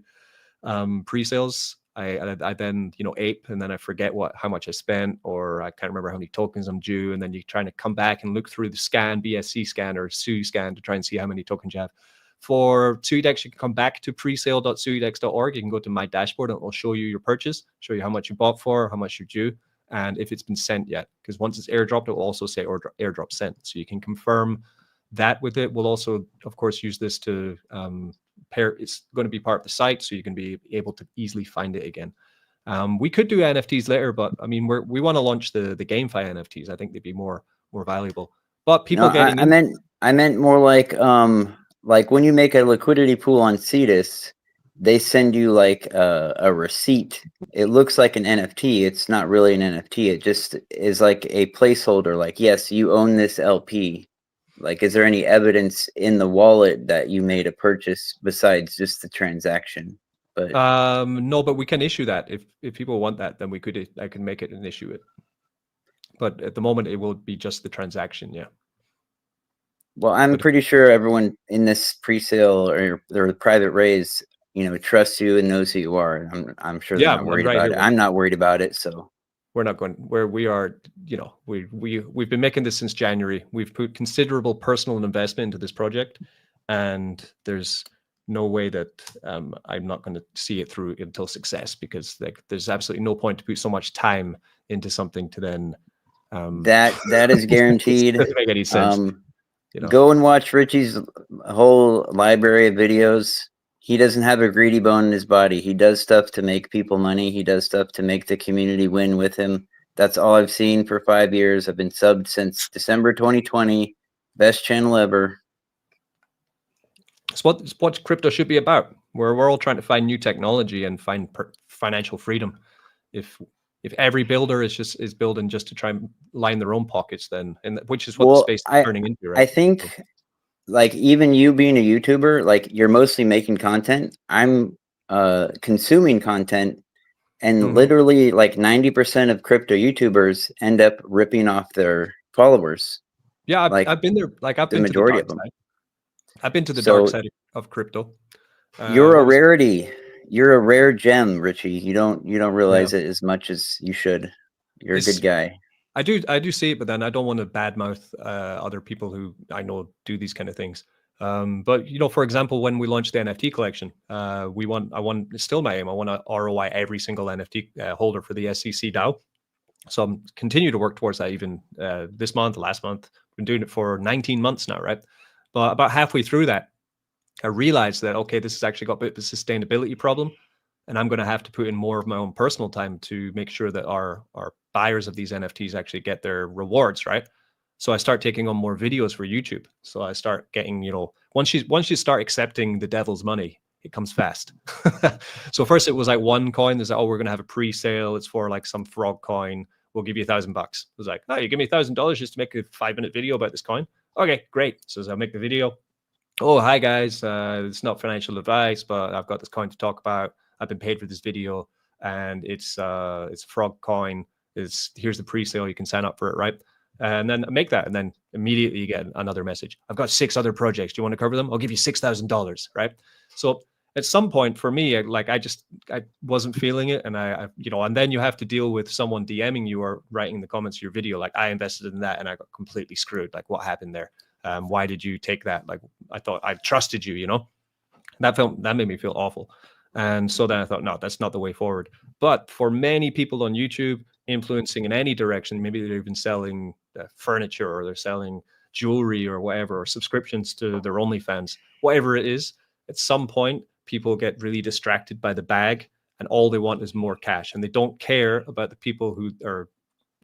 pre-sales, I then ape, and then I forget how much I spent, or I can't remember how many tokens I'm due, and then you're trying to come back and look through the scan, BSC scan or Sui scan, to try and see how many tokens you have. For Suidex, you can come back to presale.suidex.org. You can go to my dashboard and it will show you your purchase, show you how much you bought for, how much you're due, and if it's been sent yet. Because once it's airdropped, it will also say airdrop sent. So you can confirm that with it. We'll also, of course, use this to it's going to be part of the site, so you can be able to easily find it again. We could do NFTs later, but I mean, we want to launch the GameFi NFTs. I think they'd be more valuable. But people getting I meant more like when you make a liquidity pool on Cetus, they send you like a receipt. It looks like an NFT. It's not really an NFT. It just is like a placeholder. Like, yes, you own this LP. Like, is there any evidence in the wallet that you made a purchase besides just the transaction? But no, but we can issue that if people want that, then I can make it and issue it. But at the moment, it will be just the transaction. Yeah. Well, I'm pretty sure everyone in this pre-sale or the private raise, trusts you and knows who you are. I'm sure they're not worried about it. I'm not worried about it, so we're not going where we are. We've been making this since January. We've put considerable personal investment into this project, and there's no way that I'm not going to see it through until success, because there's absolutely no point to put so much time into something to then that is guaranteed. Doesn't make any sense. Go and watch Richie's whole library of videos. He doesn't have a greedy bone in his body. He does stuff to make people money. He does stuff to make the community win with him. That's all I've seen for 5 years. I've been subbed since December 2020. Best channel ever. It's what crypto should be about. We're all trying to find new technology and find financial freedom. If every builder is building just to try and line their own pockets, then, and which is what the space is turning into, right? I think, like, even you being a YouTuber, like, you're mostly making content. I'm consuming content, and literally like 90% of crypto YouTubers end up ripping off their followers. Yeah, I've been there. Like, I've been to the dark side. I've been to the dark side of crypto. You're a rarity. You're a rare gem, Richie. You don't realize it as much as you should. You're a good guy. I do see it, but then I don't want to badmouth other people who I know do these kind of things. But you know, for example, when we launched the NFT collection, it's still my aim. I want to ROI every single NFT holder for the SEC DAO. So I'm continue to work towards that even this month, last month. I've been doing it for 19 months now, right? But about halfway through that, I realized that, okay, this has actually got a bit of a sustainability problem. And I'm going to have to put in more of my own personal time to make sure that our buyers of these NFTs actually get their rewards, right? So I start taking on more videos for YouTube. So I start getting, you know, once you start accepting the devil's money, it comes fast. So first it was like one coin. There's like, oh, we're going to have a pre-sale. It's for like some frog coin. We'll give you $1,000. It was like, oh, you give me $1,000 just to make a 5-minute video about this coin. Okay, great. So as I make the video, oh, hi guys. It's not financial advice, but I've got this coin to talk about. I've been paid for this video, and it's a frog coin. Here's the pre-sale. You can sign up for it, right? And then make that, and then immediately you get another message. I've got 6 other projects. Do you want to cover them? I'll give you $6,000, right? So at some point for me, I wasn't feeling it, and I you know, and then you have to deal with someone DMing you or writing in the comments of your video, like, I invested in that and I got completely screwed. Like, what happened there? Why did you take that? Like, I thought I trusted you, you know. That made me feel awful. And so then I thought, no, that's not the way forward. But for many people on YouTube, influencing in any direction, maybe they're even selling furniture, or they're selling jewelry or whatever, or subscriptions to their OnlyFans, whatever it is, at some point, people get really distracted by the bag, and all they want is more cash. And they don't care about the people who are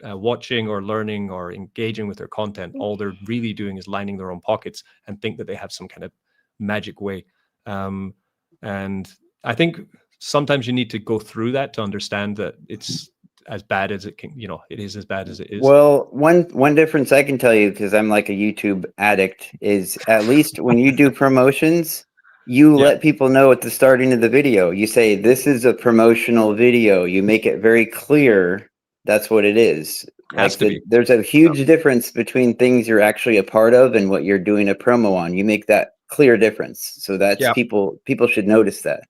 watching or learning or engaging with their content. All they're really doing is lining their own pockets and think that they have some kind of magic way. And I think sometimes you need to go through that to understand that it's as bad as it can, you know, it is as bad as it is. Well, one difference I can tell you, because I'm like a YouTube addict, is at least when you do promotions, you let people know at the starting of the video. You say, this is a promotional video. You make it very clear that's what it is. There's a huge difference between things you're actually a part of and what you're doing a promo on. You make that clear difference. So that's people should notice that.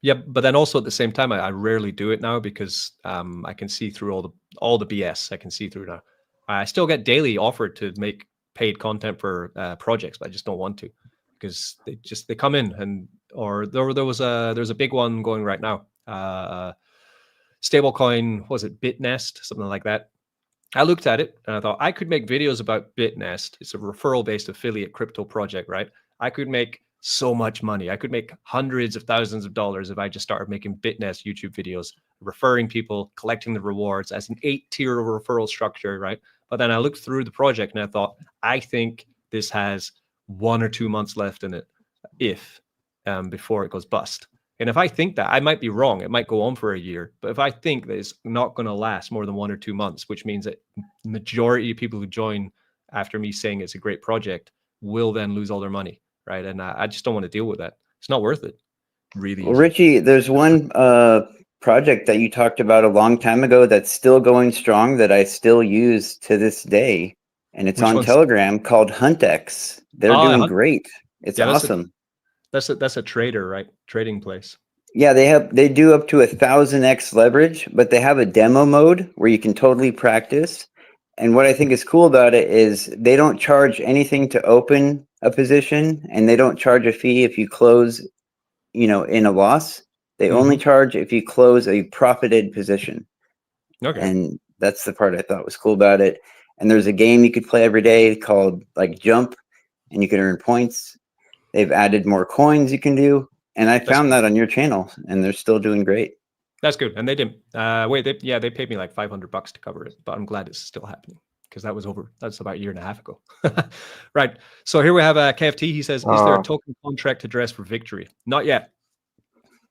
Yeah, but then also at the same time, I rarely do it now because I can see through all the BS. I can see through now. I still get daily offered to make paid content for projects, but I just don't want to, because they come in, and or there's a big one going right now. Stablecoin, was it Bitnest, something like that? I looked at it and I thought I could make videos about Bitnest. It's a referral-based affiliate crypto project, right? I could make so much money. I could make hundreds of thousands of dollars if I just started making Bitnest YouTube videos, referring people, collecting the rewards as an 8-tier referral structure, right? But then I looked through the project and I thought, I think this has 1 or 2 months left in it, before it goes bust. And if I think that, I might be wrong. It might go on for a year. But if I think that it's not going to last more than 1 or 2 months, which means that the majority of people who join after me saying it's a great project will then lose all their money, right? And I just don't want to deal with that. It's not worth it, really. Well, Richie, there's one project that you talked about a long time ago that's still going strong that I still use to this day. And it's on Telegram, called HuntX. They're doing great. It's awesome. That's a trader, right? Trading place. Yeah, they do up to 1,000x leverage, but they have a demo mode where you can totally practice. And what I think is cool about it is they don't charge anything to open a position, and they don't charge a fee if you close, you know, in a loss. They only charge if you close a profited position. Okay. And that's the part I thought was cool about it. And there's a game you could play every day called like Jump, and you can earn points. They've added more coins you can do. And I found that on your channel, and they're still doing great. That's good. And they didn't they paid me like $500 to cover it, but I'm glad it's still happening, because that's about 1.5 years ago. Right. So here we have KFT. He says, is there a token contract address for Victory? Not yet,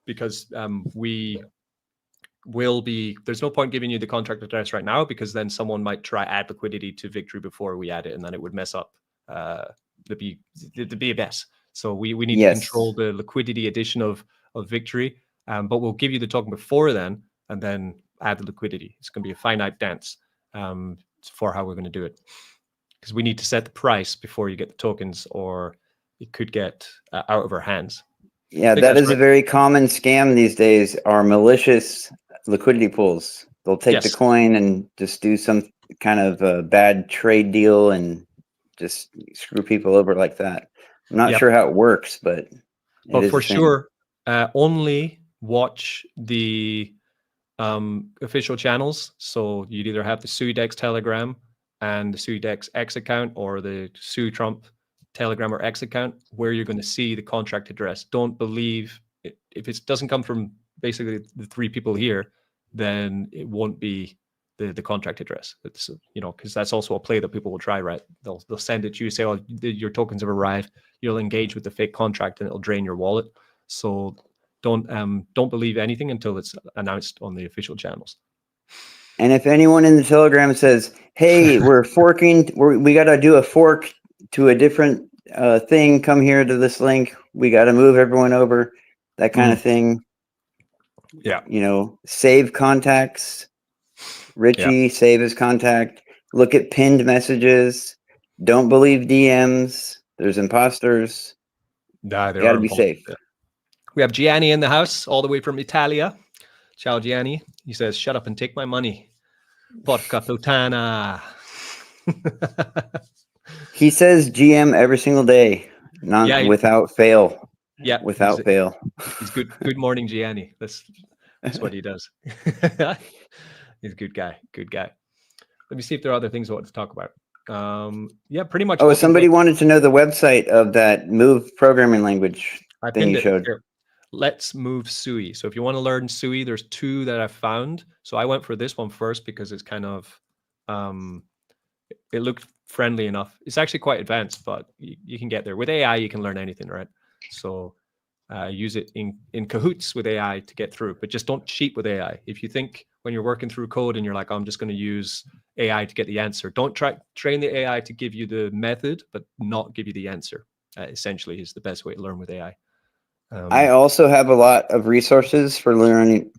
because there's no point giving you the contract address right now, because then someone might try add liquidity to Victory before we add it, and then it would mess up the BMS. So we need to control the liquidity addition of Victory, but we'll give you the token before then, and then add the liquidity. It's going to be a finite dance for how we're going to do it, because we need to set the price before you get the tokens, or it could get out of our hands. Yeah, that is a very common scam these days, are malicious liquidity pools. They'll take the coin and just do some kind of a bad trade deal and just screw people over like that. I'm not Yep. sure how it works, but But is for a thing. sure, only watch the official channels. So you'd either have the Suidex Telegram and the Suidex X account, or the SuiTrump Telegram or X account, where you're going to see the contract address. Don't believe it, if it doesn't come from basically the three people here, then it won't be the contract address. It's, you know, because that's also a play that people will try, right? They'll send it to you, say, oh, your tokens have arrived. You'll engage with the fake contract and it'll drain your wallet. So don't believe anything until it's announced on the official channels. And if anyone in the Telegram says, "Hey, we're forking, we got to do a fork to a different thing. Come here to this link. We got to move everyone over." That kind of thing. Yeah. You know, save contacts. Richie, save his contact. Look at pinned messages. Don't believe DMs. There's imposters. Nah, You got to be safe. We have Gianni in the house, all the way from Italia. Ciao, Gianni. He says, "Shut up and take my money." Porca puttana. He says GM every single day, without fail. Yeah, without fail. He's good. Good morning, Gianni. That's what he does. He's a good guy. Good guy. Let me see if there are other things I want to talk about. Yeah, pretty much. Oh, somebody wanted to know the website of that Move programming language thing you showed. Here. Let's Move Sui. So if you want to learn Sui, there's two that I found. So I went for this one first because it's kind of, it looked friendly enough. It's actually quite advanced, but you can get there. With AI, you can learn anything, right? So use it in cahoots with AI to get through, but just don't cheat with AI. If you think when you're working through code and you're like, I'm just going to use AI to get the answer, don't train the AI to give you the method, but not give you the answer. Essentially is the best way to learn with AI. I also have a lot of resources for learning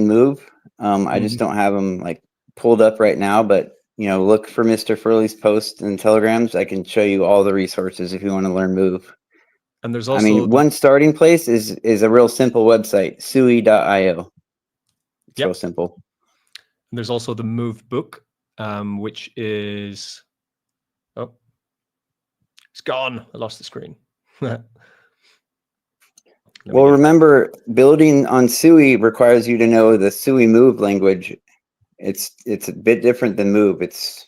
Move. I just don't have them like pulled up right now, but you know, look for Mr. Furley's posts and telegrams. I can show you all the resources if you want to learn Move. And there's also, one starting place is a real simple website, sui.io. It's real simple. And there's also the Move book, which is, oh, it's gone. I lost the screen. Well, remember, building on Sui requires you to know the Sui Move language. It's a bit different than Move. It's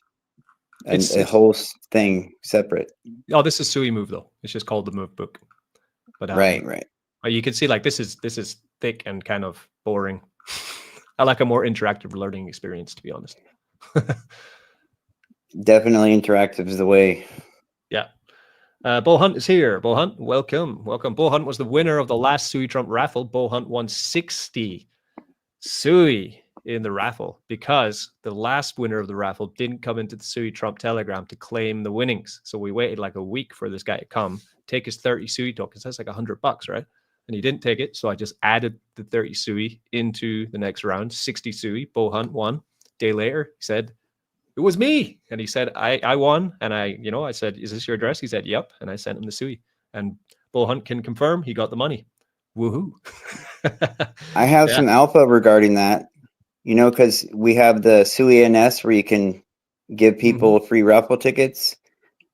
a whole thing separate. Oh, this is Sui Move though. It's just called the Move book. But right. You can see like this is thick and kind of boring. I like a more interactive learning experience, to be honest. Definitely interactive is the way. Yeah. Bo Hunt is here. Bo Hunt, welcome. Bo Hunt was the winner of the last SuiTrump raffle. Bo Hunt won 60 Sui in the raffle because the last winner of the raffle didn't come into the SuiTrump Telegram to claim the winnings. So we waited like a week for this guy to come, take his 30 Sui tokens. That's like $100, right? And he didn't take it. So I just added the 30 Sui into the next round, 60 Sui. Bo Hunt won. Day later, he said, "It was me." And he said, I won. And I said, "Is this your address?" He said, "Yep." And I sent him the Sui. And Bo Hunt can confirm he got the money. Woohoo. I have some alpha regarding that, because we have the Sui NS where you can give people free raffle tickets.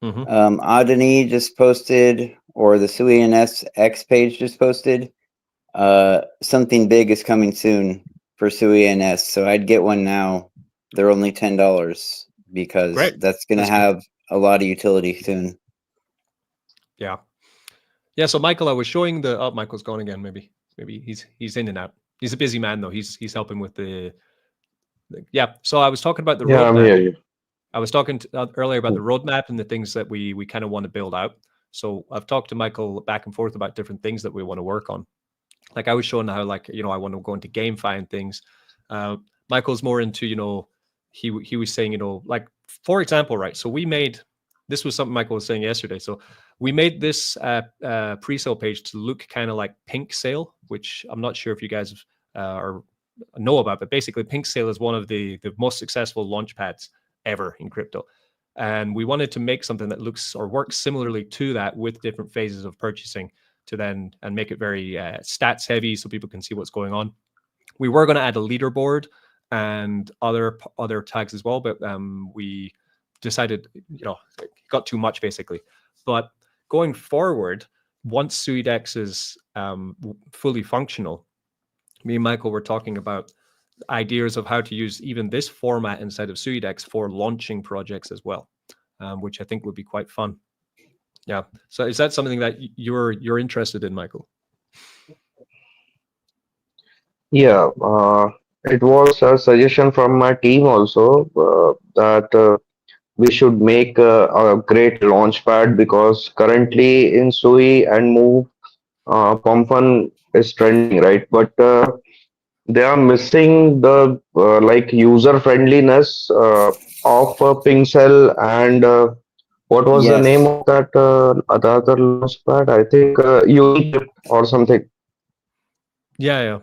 Adani just posted, or the Sui NS X page just posted, something big is coming soon for Sui NS. So I'd get one now. They're only $10 because that's going to have a lot of utility soon. Yeah. Yeah. So Michael, I was showing Michael's gone again. Maybe he's in and out. He's a busy man though. He's helping with the So I was talking about the roadmap. I'm here. I was talking earlier about the roadmap and the things that we kind of want to build out. So I've talked to Michael back and forth about different things that we want to work on. Like I was showing how I want to go into gamifying things. Michael's more into, he was saying, like, for example, right. So this was something Michael was saying yesterday. So we made this pre-sale page to look kind of like Pink Sale, which I'm not sure if you guys know about, but basically Pink Sale is one of the most successful launch pads ever in crypto. And we wanted to make something that looks or works similarly to that with different phases of purchasing and make it very stats heavy so people can see what's going on. We were going to add a leaderboard and other tags as well. But we decided, it got too much basically. But going forward, once Suidex is fully functional, me and Michael were talking about ideas of how to use even this format inside of Suidex for launching projects as well, which I think would be quite fun. Yeah. So is that something that you're interested in, Michael? Yeah, it was a suggestion from my team also that we should make a great launchpad, because currently in Sui and Move, Pomfun is trending, right? But they are missing the like user friendliness of Pincel and what was the name Yes. of that other launchpad? I think Unicrypt or something. Yeah.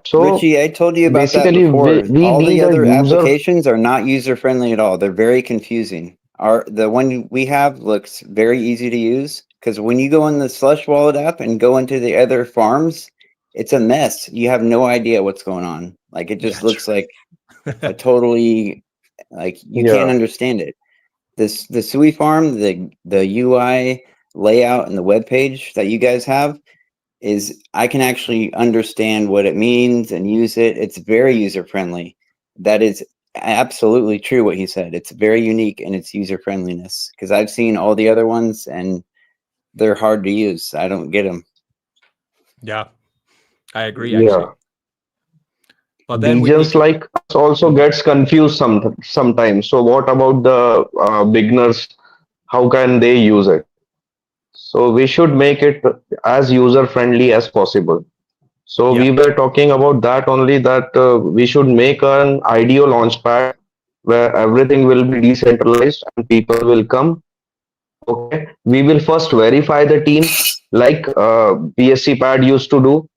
So Richie, I told you about that basically, before. we All the need a other user. applications are not user friendly at all. They're very confusing. The one we have looks very easy to use, because when you go in the Slush Wallet app and go into the other farms, it's a mess. You have no idea what's going on. Like, it just Yeah, looks true. like a totally, like, you can't Yeah, understand it. The SuiFarm, the UI layout and the web page that you guys have is, I can actually understand what it means and use it. It's very user friendly. That is absolutely true what he said. It's very unique in its user friendliness, because I've seen all the other ones and they're hard to use. I don't get them. Yeah, I agree actually. yeah. But then we need Degens to. like us also gets confused sometimes. So what about the beginners? How can they use it? So we should make it as user friendly as possible. So Yeah. we were talking about that only, that we should make an ideal launchpad where everything will be decentralized and people will come. Okay, we will first verify the team like BSC pad used to do.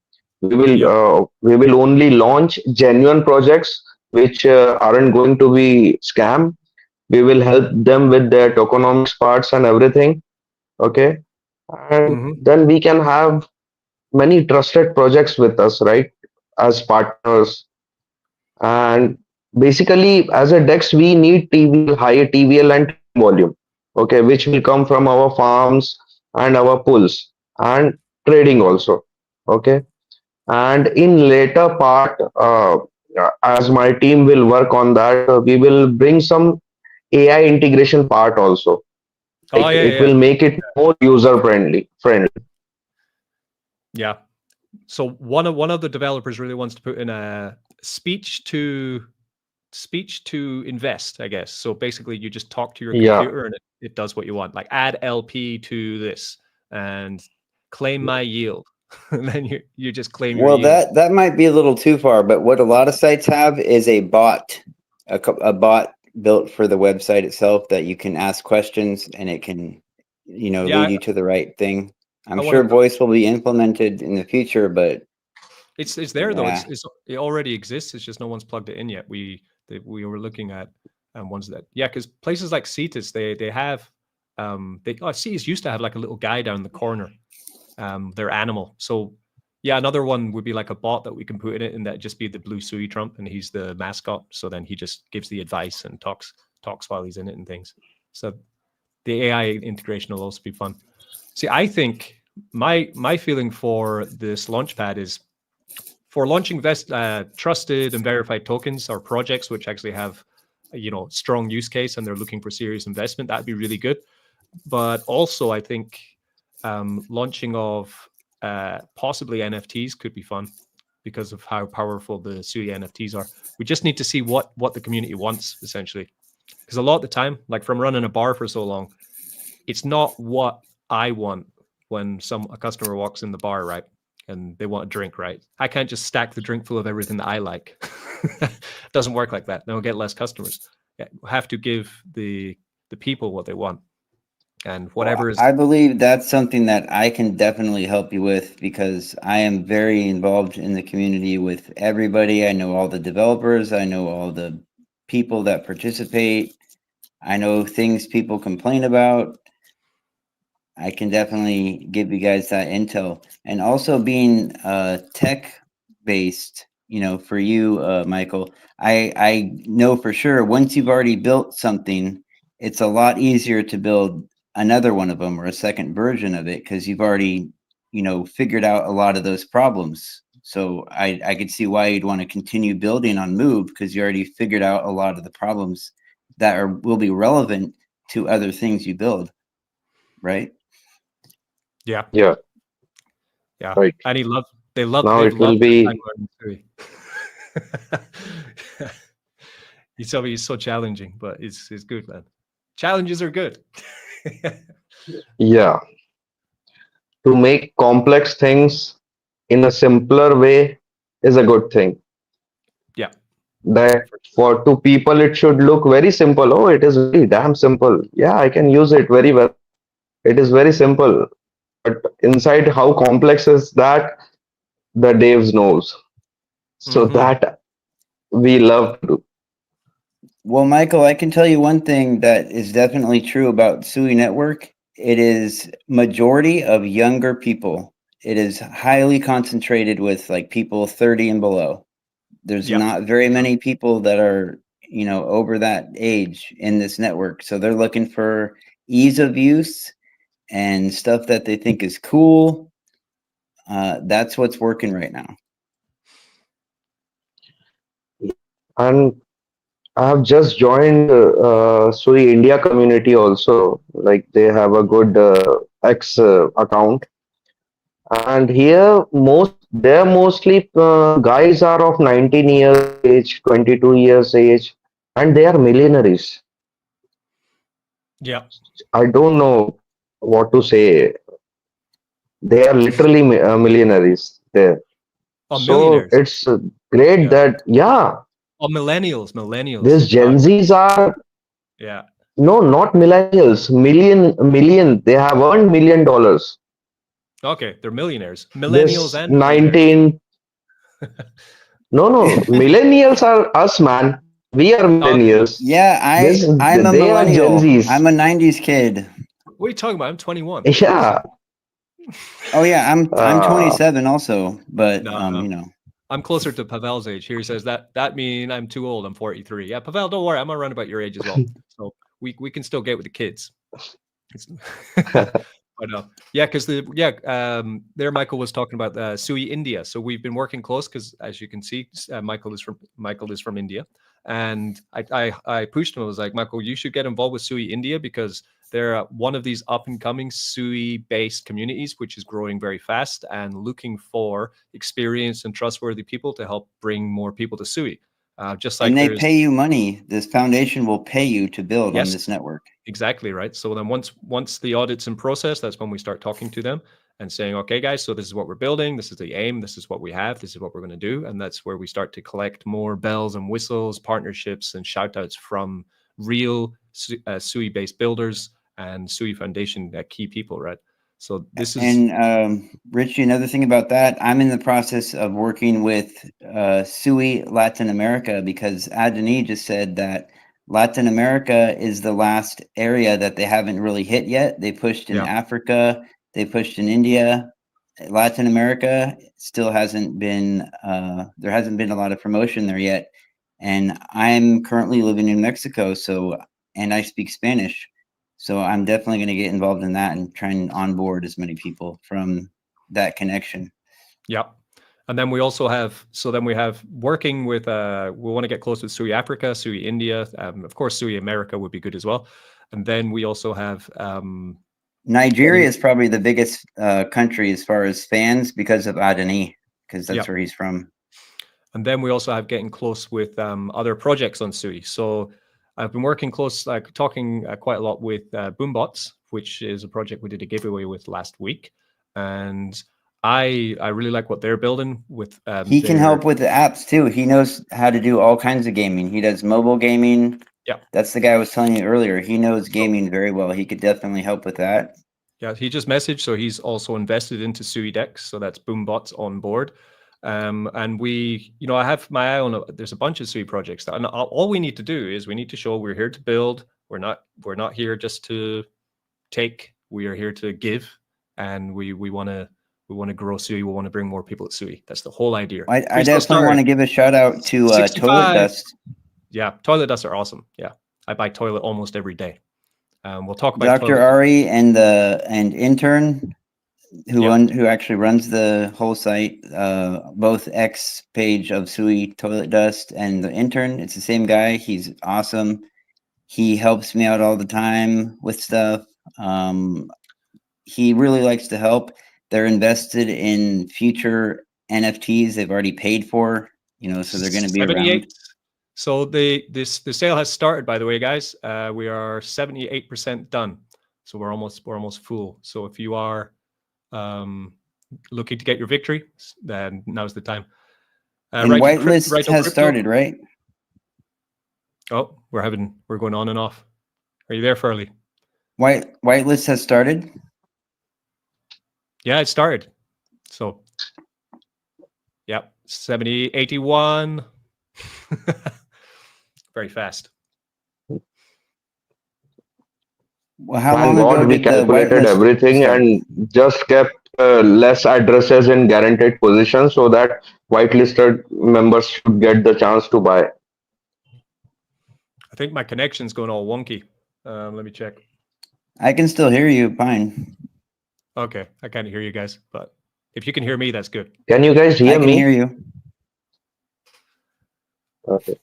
Yep. We will only launch genuine projects which aren't going to be scam. We will help them with their tokenomics parts and everything. Okay, and Hmm. then we can have many trusted projects with us, right, as partners. And basically, as a DEX, we need TVL, higher TVL and volume, okay, which will come from our farms and our pools and trading also. Okay, and in later part, as my team will work on that, we will bring some AI integration part also. Oh Like yeah, it yeah, will make it more user friendly. yeah. So one of the developers really wants to put in a speech to invest, I guess. So basically, you just talk to your Yeah, computer and it does what you want. Like add LP to this and claim my yield, and then you just claim your Well, yield. that might be a little too far, but what a lot of sites have is a bot, a bot built for the website itself that you can ask questions and it can, Yeah, lead you to the right thing. I'm I want sure to. voice will be implemented in the future, but It's there though. yeah. It already exists. It's just no one's plugged it in yet. We were looking at ones that, yeah, because places like Cetus, they have Cetus used to have like a little guy down in the corner, their animal. So yeah, another one would be like a bot that we can put in it, and that just be the blue Sui Trump, and he's the mascot. So then he just gives the advice and talks while he's in it and things. So the AI integration will also be fun. See, I think my feeling for this launchpad is for launching trusted and verified tokens or projects which actually have strong use case and they're looking for serious investment. That'd be really good. But also, I think launching of possibly NFTs could be fun because of how powerful the Sui NFTs are. We just need to see what the community wants, essentially. Because a lot of the time, like from running a bar for so long, it's not what I want when a customer walks in the bar, right? And they want a drink, right? I can't just stack the drink full of everything that I like. It doesn't work like that. Then we'll get less customers. Yeah, we'll have to give the people what they want. And whatever is I believe that's something that I can definitely help you with, because I am very involved in the community with everybody. I know all the developers. I know all the people that participate. I know things people complain about. I can definitely give you guys that intel. And also being tech based, for you, Michael, I know for sure once you've already built something, it's a lot easier to build another one of them or a second version of it because you've already, figured out a lot of those problems. So I could see why you'd want to continue building on Move because you already figured out a lot of the problems that will be relevant to other things you build, right? Yeah. Yeah. Yeah. Right. And Now they've it loved will their be. time learning Sui. He told me he's so challenging, but it's good, man. Challenges are good. Yeah. To make complex things in a simpler way is a good thing. Yeah. That for two people it should look very simple. Oh, it is very damn simple. Yeah, I can use it very well. It is very simple. But inside how complex is that, the devs knows. So Mm-hmm. that we love to do. Well, Michael, I can tell you one thing that is definitely true about Sui Network. It is majority of younger people. It is highly concentrated with like people 30 and below. There's Yeah. not very many people that are, over that age in this network. So they're looking for ease of use and stuff that they think is cool. That's what's working right now. And I have just joined Sui India community also. Like they have a good X account, and here they're mostly guys are of 19 years age, 22 years age, and they are millionaires. Yeah. I don't know what to say. They are literally millionaires there. Oh, So millionaires. it's great Yeah. that yeah, Oh, millennials. these Gen Zs are Yeah. no, not millennials, million. They have earned $1 million. Okay, they're millionaires. Millennials This and millionaires. 19, no, millennials are us, man. We are Okay. millennials. Yeah, This, I'm a they are Gen millennial. Zs. I'm a 90s kid. What are you talking about? I'm 21. Yeah. Oh yeah, I'm Uh, 27 also, but No. I'm closer to Pavel's age. Here he says that mean I'm too old. I'm 43. Yeah, Pavel, don't worry. I'm around about your age as well. So we can still get with the kids. But yeah, because there Michael was talking about Sui India. So we've been working close because as you can see, Michael is from India, and I pushed him. I was like, Michael, you should get involved with Sui India because they're one of these up and coming Sui based communities, which is growing very fast and looking for experienced and trustworthy people to help bring more people to Sui. Just like and they pay you money. This foundation will pay you to build on this network. Exactly right. So then once the audit's in process, that's when we start talking to them and saying, okay, guys, so this is what we're building. This is the aim. This is what we have. This is what we're going to do. And that's where we start to collect more bells and whistles, partnerships and shout outs from real Sui-based builders and Sui Foundation key people, right? So this is... And Richie, another thing about that, I'm in the process of working with Sui Latin America because Adani just said that Latin America is the last area that they haven't really hit yet. They pushed in Africa, they pushed in India. Latin America still hasn't been, there hasn't been a lot of promotion there yet. And I'm currently living in Mexico, and I speak Spanish. So I'm definitely going to get involved in that and try and onboard as many people from that connection. Yeah. And then we also have, working with, we want to get close with Sui Africa, Sui India. Of course, Sui America would be good as well. And then we also have... Nigeria is probably the biggest country as far as fans because of Adani, because that's where he's from. And then we also have getting close with other projects on Sui. So I've been working close, talking quite a lot with Boombots, which is a project we did a giveaway with last week. And I really like what they're building with. He can help with the apps too. He knows how to do all kinds of gaming. He does mobile gaming. Yeah. That's the guy I was telling you earlier. He knows gaming very well. He could definitely help with that. Yeah, he just messaged. So he's also invested into Suidex. So that's Boombots on board. And we, I have my eye on, there's a bunch of Sui projects and all we need to do is we need to show we're here to build. We're not here just to take, we are here to give. And we want to We want to grow Sui. We want to bring more people to Sui. That's the whole idea. I definitely want to give a shout out to Toilet Dust. Yeah, Toilet Dust are awesome. Yeah, I buy toilet almost every day. We'll talk about Dr. Ari and intern who actually runs the whole site, both X page of Sui Toilet Dust and the intern. It's the same guy. He's awesome. He helps me out all the time with stuff. He really likes to help. They're invested in future NFTs they've already paid for, so they're going to be 78. around. So the sale has started, by the way, guys. We are 78% done. So we're almost full. So if you are looking to get your victory, then now's the time. And Whitelist has started, right? Oh, we're going on and off. Are you there, Furley? Whitelist has started. Yeah, it started. So, yeah, 70, 81. Very fast. Well, how long ago we calculated everything and just kept less addresses in guaranteed positions so that whitelisted members should get the chance to buy. I think my connection's going all wonky. Let me check. I can still hear you fine. Okay, I can't hear you guys, but if you can hear me, that's good. Can you guys hear me? I can hear you. Okay.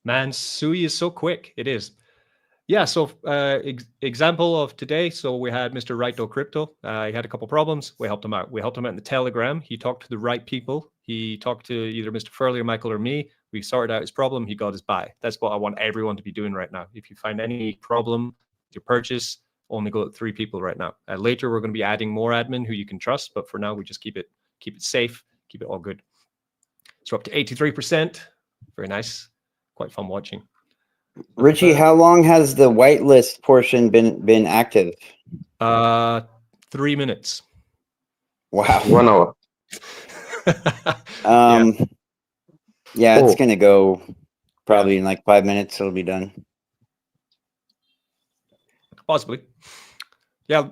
Man, Sui is so quick. It is. Yeah, so example of today. So we had Mr. Righto Crypto. He had a couple problems. We helped him out. We helped him out in the Telegram. He talked to the right people. He talked to either Mr. Furley or Michael or me. We sorted out his problem. He got his buy. That's what I want everyone to be doing right now. If you find any problem with your purchase, only go to 3 people right now. Later, we're going to be adding more admin who you can trust. But for now, we just keep it safe, keep it all good. So up to 83%. Very nice. Quite fun watching. Richie, how long has the whitelist portion been active? 3 minutes. Wow. 1 hour. Yeah, it's gonna go probably in like 5 minutes. It'll be done. Possibly. Yeah.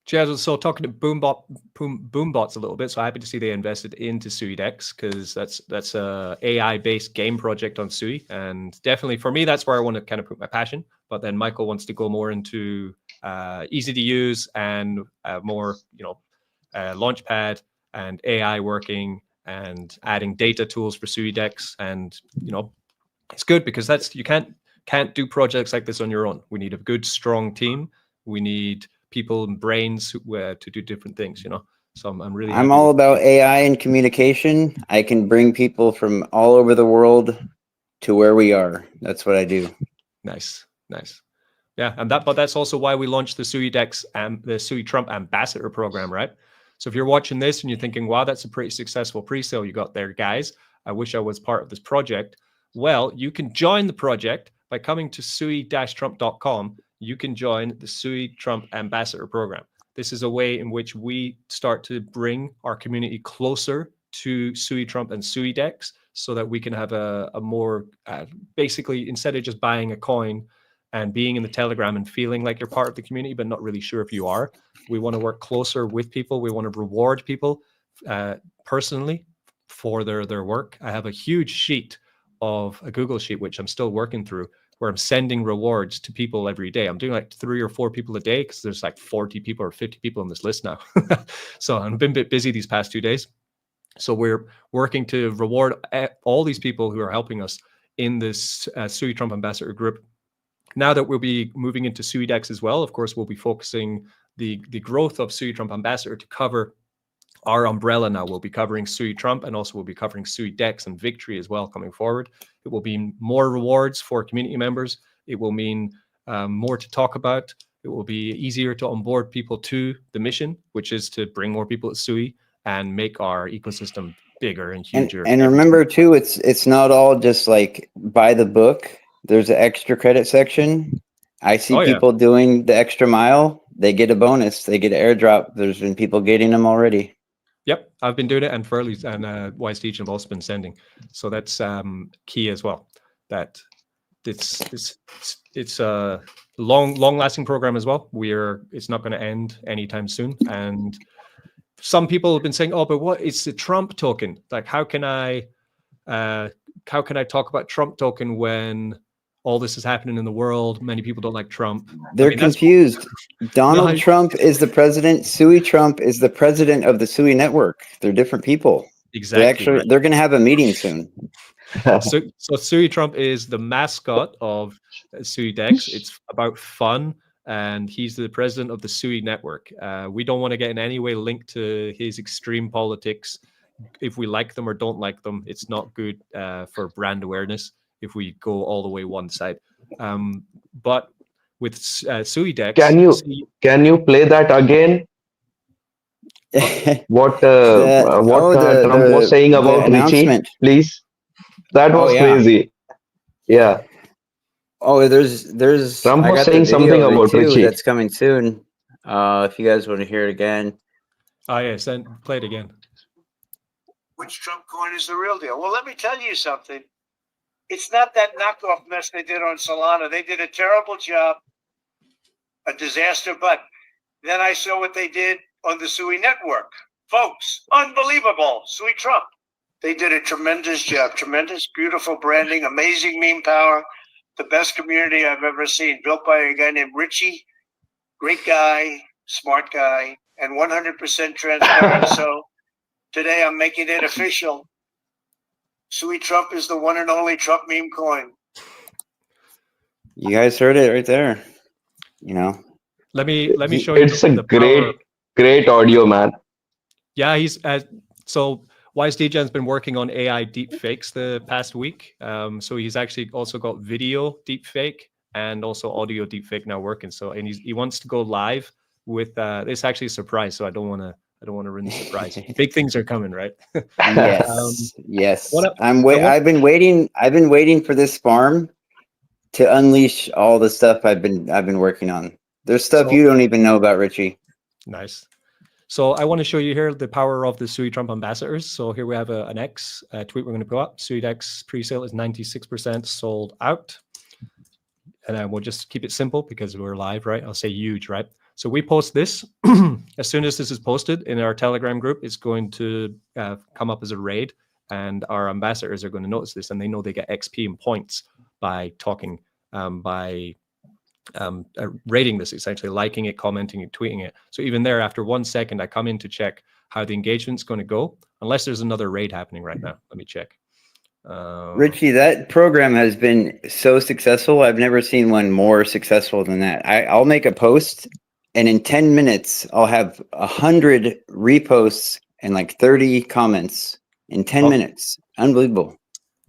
Cheers. So talking to Boombots a little bit. So happy to see they invested into Suidex because that's a AI-based game project on Sui, and definitely for me that's where I want to kind of put my passion. But then Michael wants to go more into easy to use and more Launchpad and AI working and adding data tools for Suidex, and it's good because you can't do projects like this on your own. We need a good strong team. We need people and brains to do different things, So I'm really happy. I'm all about AI and communication. I can bring people from all over the world to where we are. That's what I do. Nice. Yeah, but that's also why we launched the Suidex and the Sui Trump Ambassador program, right? So if you're watching this and you're thinking, wow, that's a pretty successful pre-sale you got there, guys. I wish I was part of this project. Well, you can join the project by coming to sui-trump.com. You can join the Sui Trump Ambassador program. This is a way in which we start to bring our community closer to Sui Trump and Suidex so that we can have a more, basically, instead of just buying a coin and being in the Telegram and feeling like you're part of the community, but not really sure if you are, we want to work closer with people. We want to reward people personally for their work. I have a huge sheet of a Google sheet, which I'm still working through, where I'm sending rewards to people every day. I'm doing like 3 or 4 people a day because there's like 40 people or 50 people on this list now. So I've been a bit busy these past 2 days. So we're working to reward all these people who are helping us in this Sui Trump Ambassador group. Now that we'll be moving into Suidex as well, of course, we'll be focusing the growth of Sui Trump Ambassador to cover our umbrella. Now we'll be covering Sui Trump, and also we'll be covering Suidex and Victory as well coming forward. It will be more rewards for community members. It will mean more to talk about. It will be easier to onboard people to the mission, which is to bring more people at Sui and make our ecosystem bigger and huger. And remember too, it's not all just like buy the book. There's an extra credit section. I see people doing the extra mile. They get a bonus. They get an airdrop. There's been people getting them already. Yep, I've been doing it, and Furley's and YSDG have also been sending. So that's key as well. That it's long-lasting program as well. It's not going to end anytime soon. And some people have been saying, "Oh, but what? It's the Trump token. Like, how can I talk about Trump token when all this is happening in the world? Many people don't like Trump." They're confused. Donald No, Trump is the president. Trump is the president of the Sui network. They're different people. exactly. They're going to have a meeting soon. So SuiTrump is the mascot of Suidex. It's about fun, and he's the president of the Sui network. We don't want to get in any way linked to his extreme politics. If we like them or don't like them, it's not good for brand awareness if we go all the way one side. But with Suidex, can you play that again? What Trump was saying about Richie, please? That was crazy. Yeah. Oh, there's Trump was saying something about Richie. That's coming soon. If you guys want to hear it again. Oh yes, then play it again. Which Trump coin is the real deal? Well, let me tell you something. It's not that knockoff mess they did on Solana. They did a terrible job, a disaster. But then I saw what they did on the Sui network. Folks, unbelievable. Sui Trump. They did a tremendous job. Tremendous, beautiful branding, amazing meme power. The best community I've ever seen. Built by a guy named Richie. Great guy, smart guy, and 100% transparent. So today I'm making it official. Sui Trump is the one and only Trump meme coin. You guys heard it right there. You know. Let me show you. It's a great audio, man. Yeah, he's so WiseDJ's been working on AI deepfakes the past week. So he's actually also got video deepfake and also audio deepfake now working. So and he wants to go live with it's actually a surprise. So I don't want to ruin the surprise. Big things are coming, right? Yes. Yes. I've been waiting for this farm to unleash all the stuff I've been working on. There's stuff you don't even know about, Richie. Nice. So I want to show you here the power of the Sui Trump ambassadors. So here we have an X tweet we're going to put up. Suidex pre-sale is 96% sold out. And then we'll just keep it simple because we're live, right? I'll say huge, right? So we post this. As soon as this is posted in our Telegram group, it's going to come up as a raid. And our ambassadors are going to notice this. And they know they get XP and points by talking, rating this, essentially liking it, commenting it, tweeting it. So even there, after 1 second, I come in to check how the engagement's going to go, unless there's another raid happening right now. Let me check. Richie, that program has been so successful. I've never seen one more successful than that. I'll make a post, and in 10 minutes, I'll have 100 reposts and like 30 comments in 10 minutes. Unbelievable.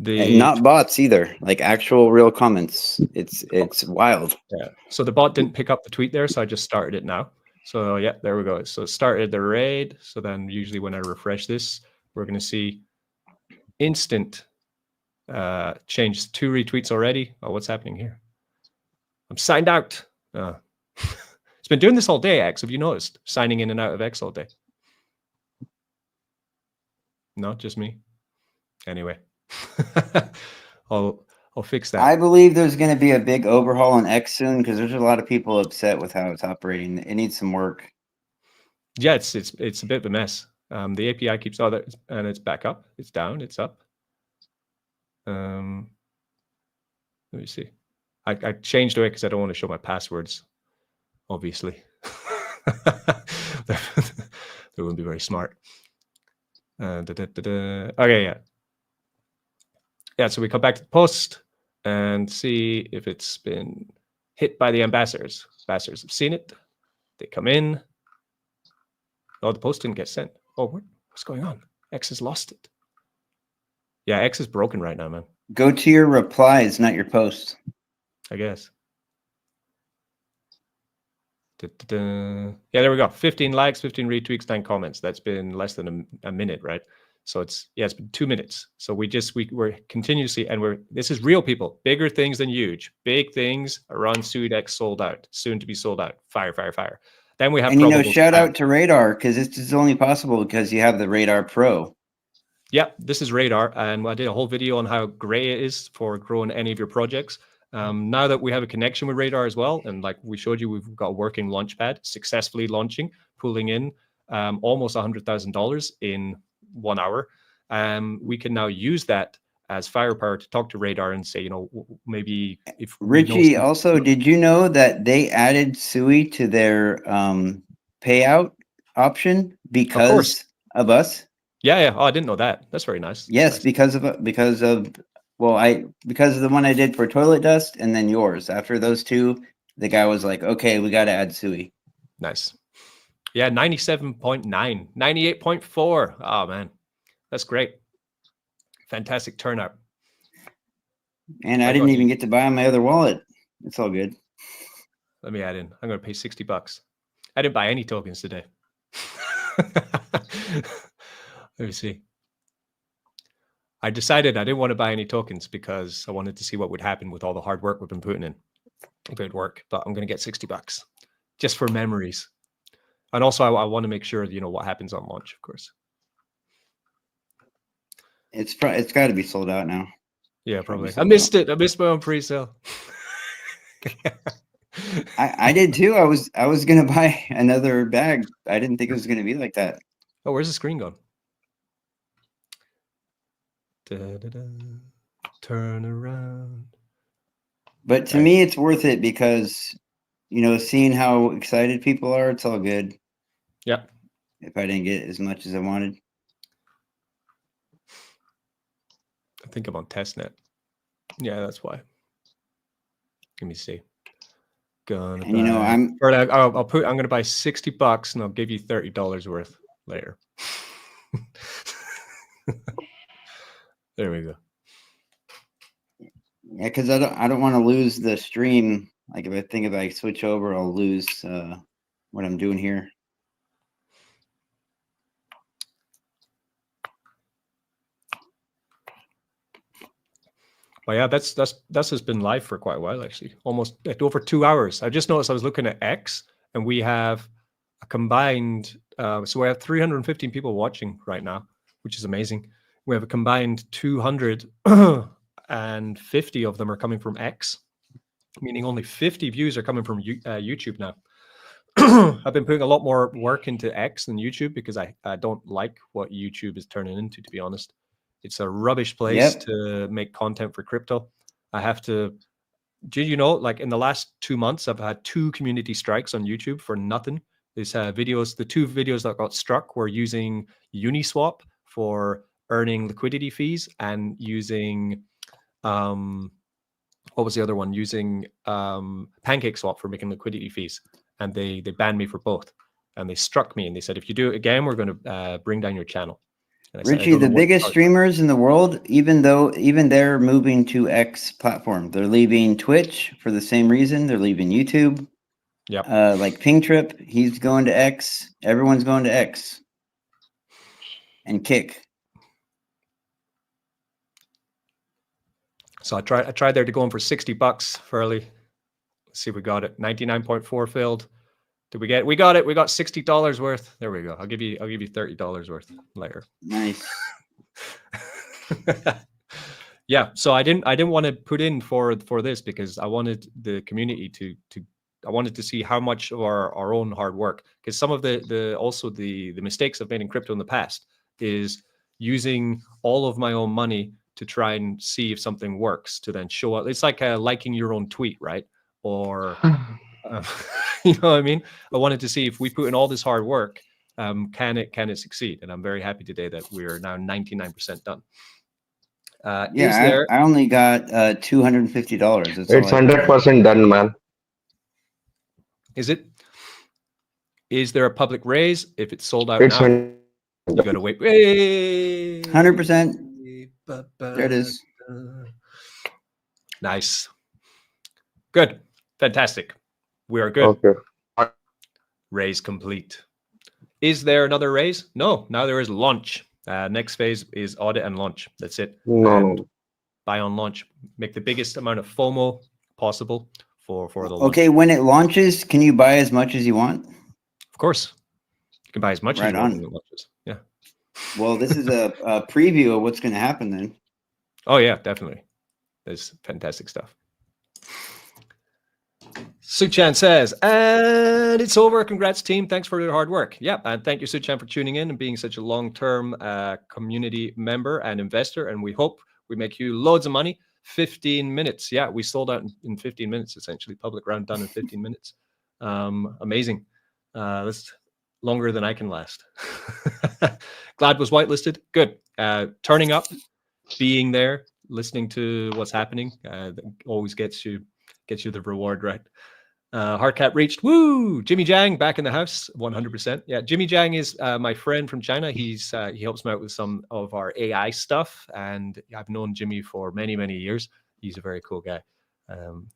And not bots either, like actual real comments. It's wild. Yeah. So the bot didn't pick up the tweet there, so I just started it now. So yeah, there we go. So it started the raid. So then usually when I refresh this, we're going to see instant change. 2 retweets already. Oh, what's happening here? I'm signed out. It's been doing this all day, X. Have you noticed? Signing in and out of X all day. No, just me. Anyway. I'll fix that. I believe there's going to be a big overhaul on X soon because there's a lot of people upset with how it's operating. It needs some work. Yeah, it's a bit of a mess. The API keeps and it's back up. It's down. It's up. Let me see. I changed it because I don't want to show my passwords. Obviously, they wouldn't be very smart. Okay, yeah. Yeah, so we come back to the post and see if it's been hit by the ambassadors. Ambassadors have seen it. They come in. Oh, the post didn't get sent. Oh, what's going on? X has lost it. Yeah, X is broken right now, man. Go to your replies, not your posts. I guess. Yeah, there we go. 15 likes, 15 retweets, 9 comments. That's been less than a minute, right? So it's been 2 minutes. So we're continuously, and this is real people, bigger things than huge, big things around Suidex sold out, soon to be sold out. Fire. Then we have, and shout out to Radar because this is only possible because you have the Radar Pro. Yeah, this is Radar, and I did a whole video on how great it is for growing any of your projects. Now that we have a connection with Radar as well, and like we showed you, we've got a working launchpad successfully launching, pulling in almost $100,000 in 1 hour. We can now use that as firepower to talk to Radar and say, maybe if Richie, also, did you know that they added Sui to their payout option because of us? Yeah. Oh, I didn't know that. That's very nice. Yes, nice. because of the one I did for toilet dust and then yours. After those two, the guy was like, okay, we got to add Sui. Nice. Yeah, 97.9, 98.4. Oh, man. That's great. Fantastic turnout. And I didn't even get to buy my other wallet. It's all good. Let me add in. I'm going to pay $60. I didn't buy any tokens today. Let me see. I decided I didn't want to buy any tokens because I wanted to see what would happen with all the hard work we've been putting in. If it would work, but I'm going to get $60 just for memories. And also, I want to make sure, what happens on launch, of course. It's got to be sold out now. Yeah, probably. I missed it. I missed my own pre-sale. I did too. I was gonna buy another bag. I didn't think it was gonna be like that. Oh, where's the screen gone? Turn around. But to me, it's worth it because, seeing how excited people are, it's all good. Yeah. If I didn't get as much as I wanted. I think I'm on Testnet. Yeah, that's why. Let me see. I'm going to buy $60 and I'll give you $30 worth later. There we go. Yeah, because I don't want to lose the stream. Like if I switch over, I'll lose what I'm doing here. Well, yeah, that's just been live for quite a while, actually. Almost over 2 hours. I just noticed I was looking at X, and we have a combined. So we have 315 people watching right now, which is amazing. We have a combined 250 of them are coming from X, meaning only 50 views are coming from YouTube now. I've been putting a lot more work into X than YouTube because I don't like what YouTube is turning into, to be honest. It's a rubbish place to make content for crypto. I have to, like in the last 2 months, I've had 2 community strikes on YouTube for nothing. These videos, the 2 videos that got struck were using Uniswap for earning liquidity fees and using, what was the other one? Using PancakeSwap for making liquidity fees. And they banned me for both. And they struck me and they said, if you do it again, we're going to bring down your channel. Richie, the biggest streamers in the world, even they're moving to X platform. They're leaving Twitch for the same reason. They're leaving YouTube. Yeah. Like Pingtrip, he's going to X. Everyone's going to X. And Kick. So I tried there to go in for $60 fairly. Let's see if we got it. 99.4 filled. Did we get it? We got it. We got $60 worth. There we go. I'll give you $30 worth later. Nice. Yeah. So I didn't want to put in for this because I wanted the community I wanted to see how much of our own hard work, because some of the mistakes I've made in crypto in the past is using all of my own money to try and see if something works to then show up. It's like liking your own tweet, right? Or you know what I mean? I wanted to see if we put in all this hard work, can it succeed? And I'm very happy today that we're now 99% done. I only got $250. It's 100% done, man. Is it? Is there a public raise? If it's sold out now, you gotta wait. 100%. There it is. Nice. Good. Fantastic. We are good. Okay. Raise complete. Is there another raise? No. Now there is launch. Next phase is audit and launch. That's it. No. Buy on launch. Make the biggest amount of FOMO possible for the launch. Okay, when it launches, can you buy as much as you want? Of course. You can buy as much as you want when it launches. Yeah. Well, this is a preview of what's going to happen then. Oh, yeah, definitely. There's fantastic stuff. Suchan says, and it's over. Congrats, team. Thanks for your hard work. Yeah, and thank you, Suchan, for tuning in and being such a long-term community member and investor. And we hope we make you loads of money. 15 minutes. Yeah, we sold out in 15 minutes, essentially. Public round done in 15 minutes. Amazing. That's longer than I can last. Glad was whitelisted. Good. Turning up, being there, listening to what's happening, always gets you the reward, right? Hardcat reached. Woo! Jimmy Jang back in the house, 100%. Yeah, Jimmy Jang is my friend from China. He helps me out with some of our AI stuff, and I've known Jimmy for many, many years. He's a very cool guy.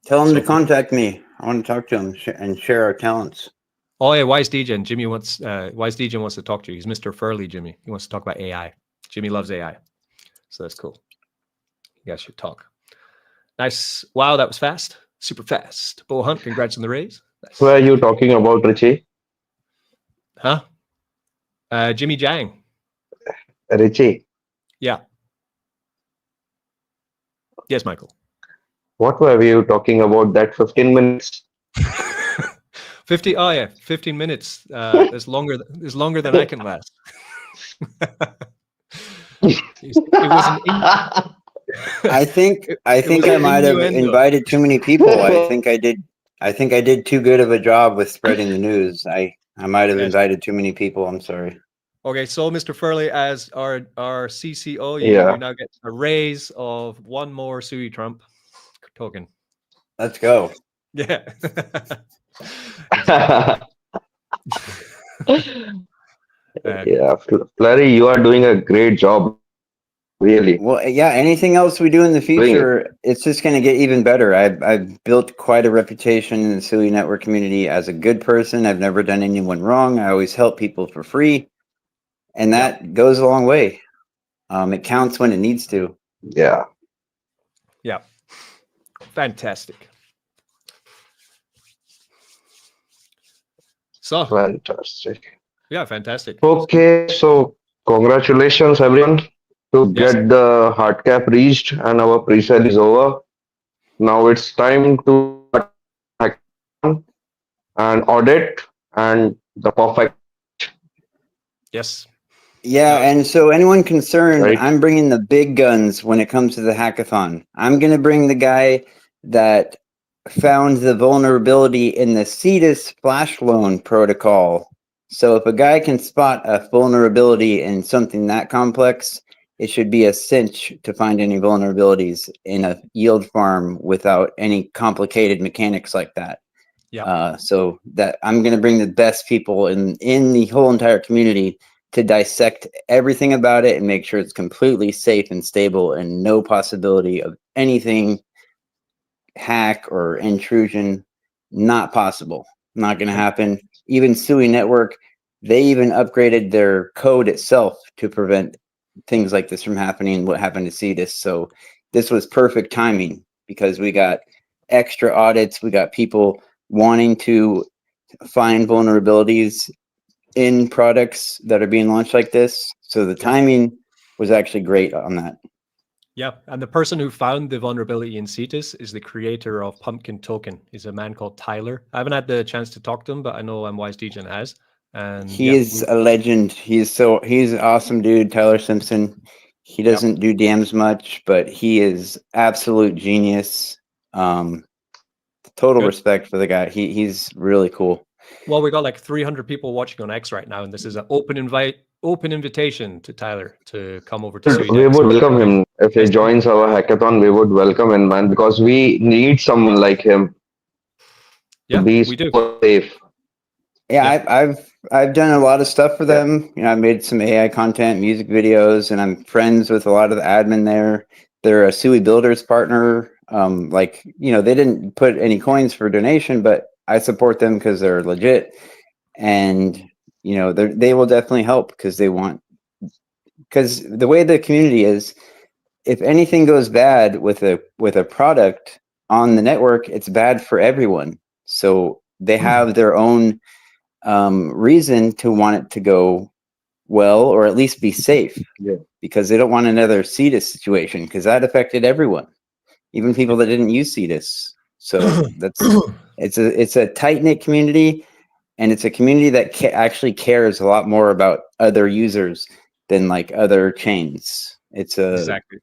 Tell him to contact me. I want to talk to him and share our talents. Oh yeah, Wise DJ. Jimmy wants Wise DJ wants to talk to you. He's Mr. Furley, Jimmy. He wants to talk about AI. Jimmy loves AI, so that's cool. You guys should talk. Nice. Wow, that was fast. Super fast. Bo Hunt, congrats on the raise. Nice. Who are you talking about, Richie? Huh? Jimmy Jang. Richie. Yeah. Yes, Michael. What were you talking about that 15 minutes? 50. Oh yeah, 15 minutes. Is longer than I can last. It was an I think I might have invited too many people. I think I did too good of a job with spreading the news. I might have invited too many people. I'm sorry. Okay, so Mr. Furley, as our CCO, you now get a raise of one more Sui Trump token. Let's go. Yeah. Yeah, Flurry, you are doing a great job. Really. Well, yeah. Anything else we do in the future, it's just going to get even better. I've built quite a reputation in the Sui network community as a good person. I've never done anyone wrong. I always help people for free, and that goes a long way. It counts when it needs to. Yeah. Yeah. Fantastic. So fantastic. Yeah, fantastic. Okay, so congratulations everyone to get the hard cap reached and our pre-sale is over. Now it's time to and audit and the perfect. Yes. Yeah, and so anyone concerned, Right. I'm bringing the big guns when it comes to the hackathon. I'm going to bring the guy that found the vulnerability in the Suidex flash loan protocol. So if a guy can spot a vulnerability in something that complex, it should be a cinch to find any vulnerabilities in a yield farm without any complicated mechanics like that. Yeah. So that I'm going to bring the best people in the whole entire community to dissect everything about it and make sure it's completely safe and stable and no possibility of anything hack or intrusion. Not possible. Not going to happen. Even Sui Network, they even upgraded their code itself to prevent things like this from happening. What happened to Suidex? So this was perfect timing because we got extra audits. We got people wanting to find vulnerabilities in products that are being launched like this. So the timing was actually great on that. Yeah, and the person who found the vulnerability in Suidex is the creator of Pumpkin Token. He's a man called Tyler. I haven't had the chance to talk to him, but I know Wise DJ has. And he is a legend. He's an awesome dude, Tyler Simpson. He doesn't do DMs much, but he is absolute genius. Total respect for the guy. He's really cool. Well, we got like 300 people watching on X right now, and this is an open invitation to Tyler to come over to Suidex. We would welcome him if he joins our hackathon. We would welcome him, man, because we need someone like him to be safe. Yeah, I've done a lot of stuff for them. You know, I made some AI content, music videos, and I'm friends with a lot of the admin there. They're a Sui Builders partner. Like, you know, they didn't put any coins for donation, but I support them because they're legit, and you know, they will definitely help because they want. Because the way the community is, if anything goes bad with a product on the network, it's bad for everyone. So they have their own reason to want it to go well, or at least be safe, because they don't want another Suidex situation, because that affected everyone, even people that didn't use Suidex. So it's a tight knit community, and it's a community that actually cares a lot more about other users than like other chains. It's a Exactly.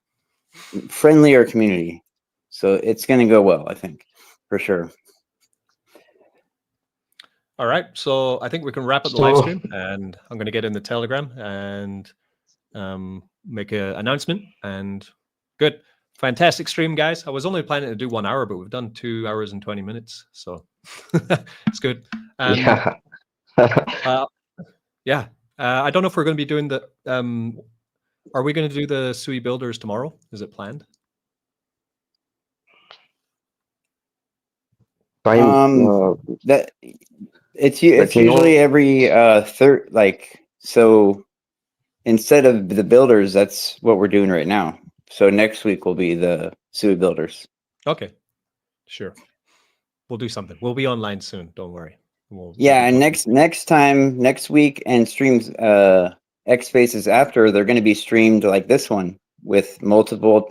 friendlier community, so it's going to go well, I think, for sure. All right, so I think we can wrap up the live stream, and I'm going to get in the Telegram and make an announcement. And good, fantastic stream, guys. I was only planning to do 1 hour, but we've done 2 hours and 20 minutes, so it's good. Yeah. Yeah. I don't know if we're going to be doing the. Are we going to do the Sui builders tomorrow? Is it planned? That it's usually every third, like, so instead of the builders, that's what we're doing right now. So next week will be the Sui builders. Okay, sure. We'll do something. We'll be online soon. Don't worry. And next week and streams X Spaces after, they're going to be streamed like this one with multiple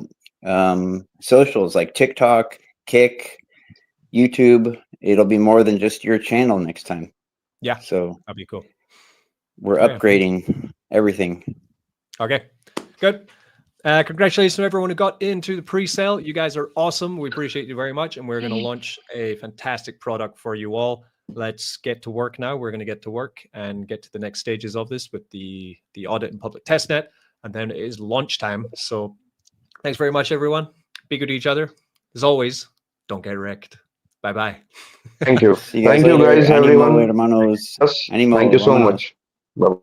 socials like TikTok, Kick, YouTube. It'll be more than just your channel next time. Yeah, so that'd be cool. We're upgrading everything. Okay, good. Congratulations to everyone who got into the pre-sale. You guys are awesome. We appreciate you very much, and we're going to launch a fantastic product for you all. Let's get to work now. We're going to get to work and get to the next stages of this with the audit and public testnet, and then it is launch time. So thanks very much, everyone. Be good to each other. As always, don't get wrecked. Bye-bye. Thank you. Thank you, guys, everyone. Hermanos. Thank you so much. Bye.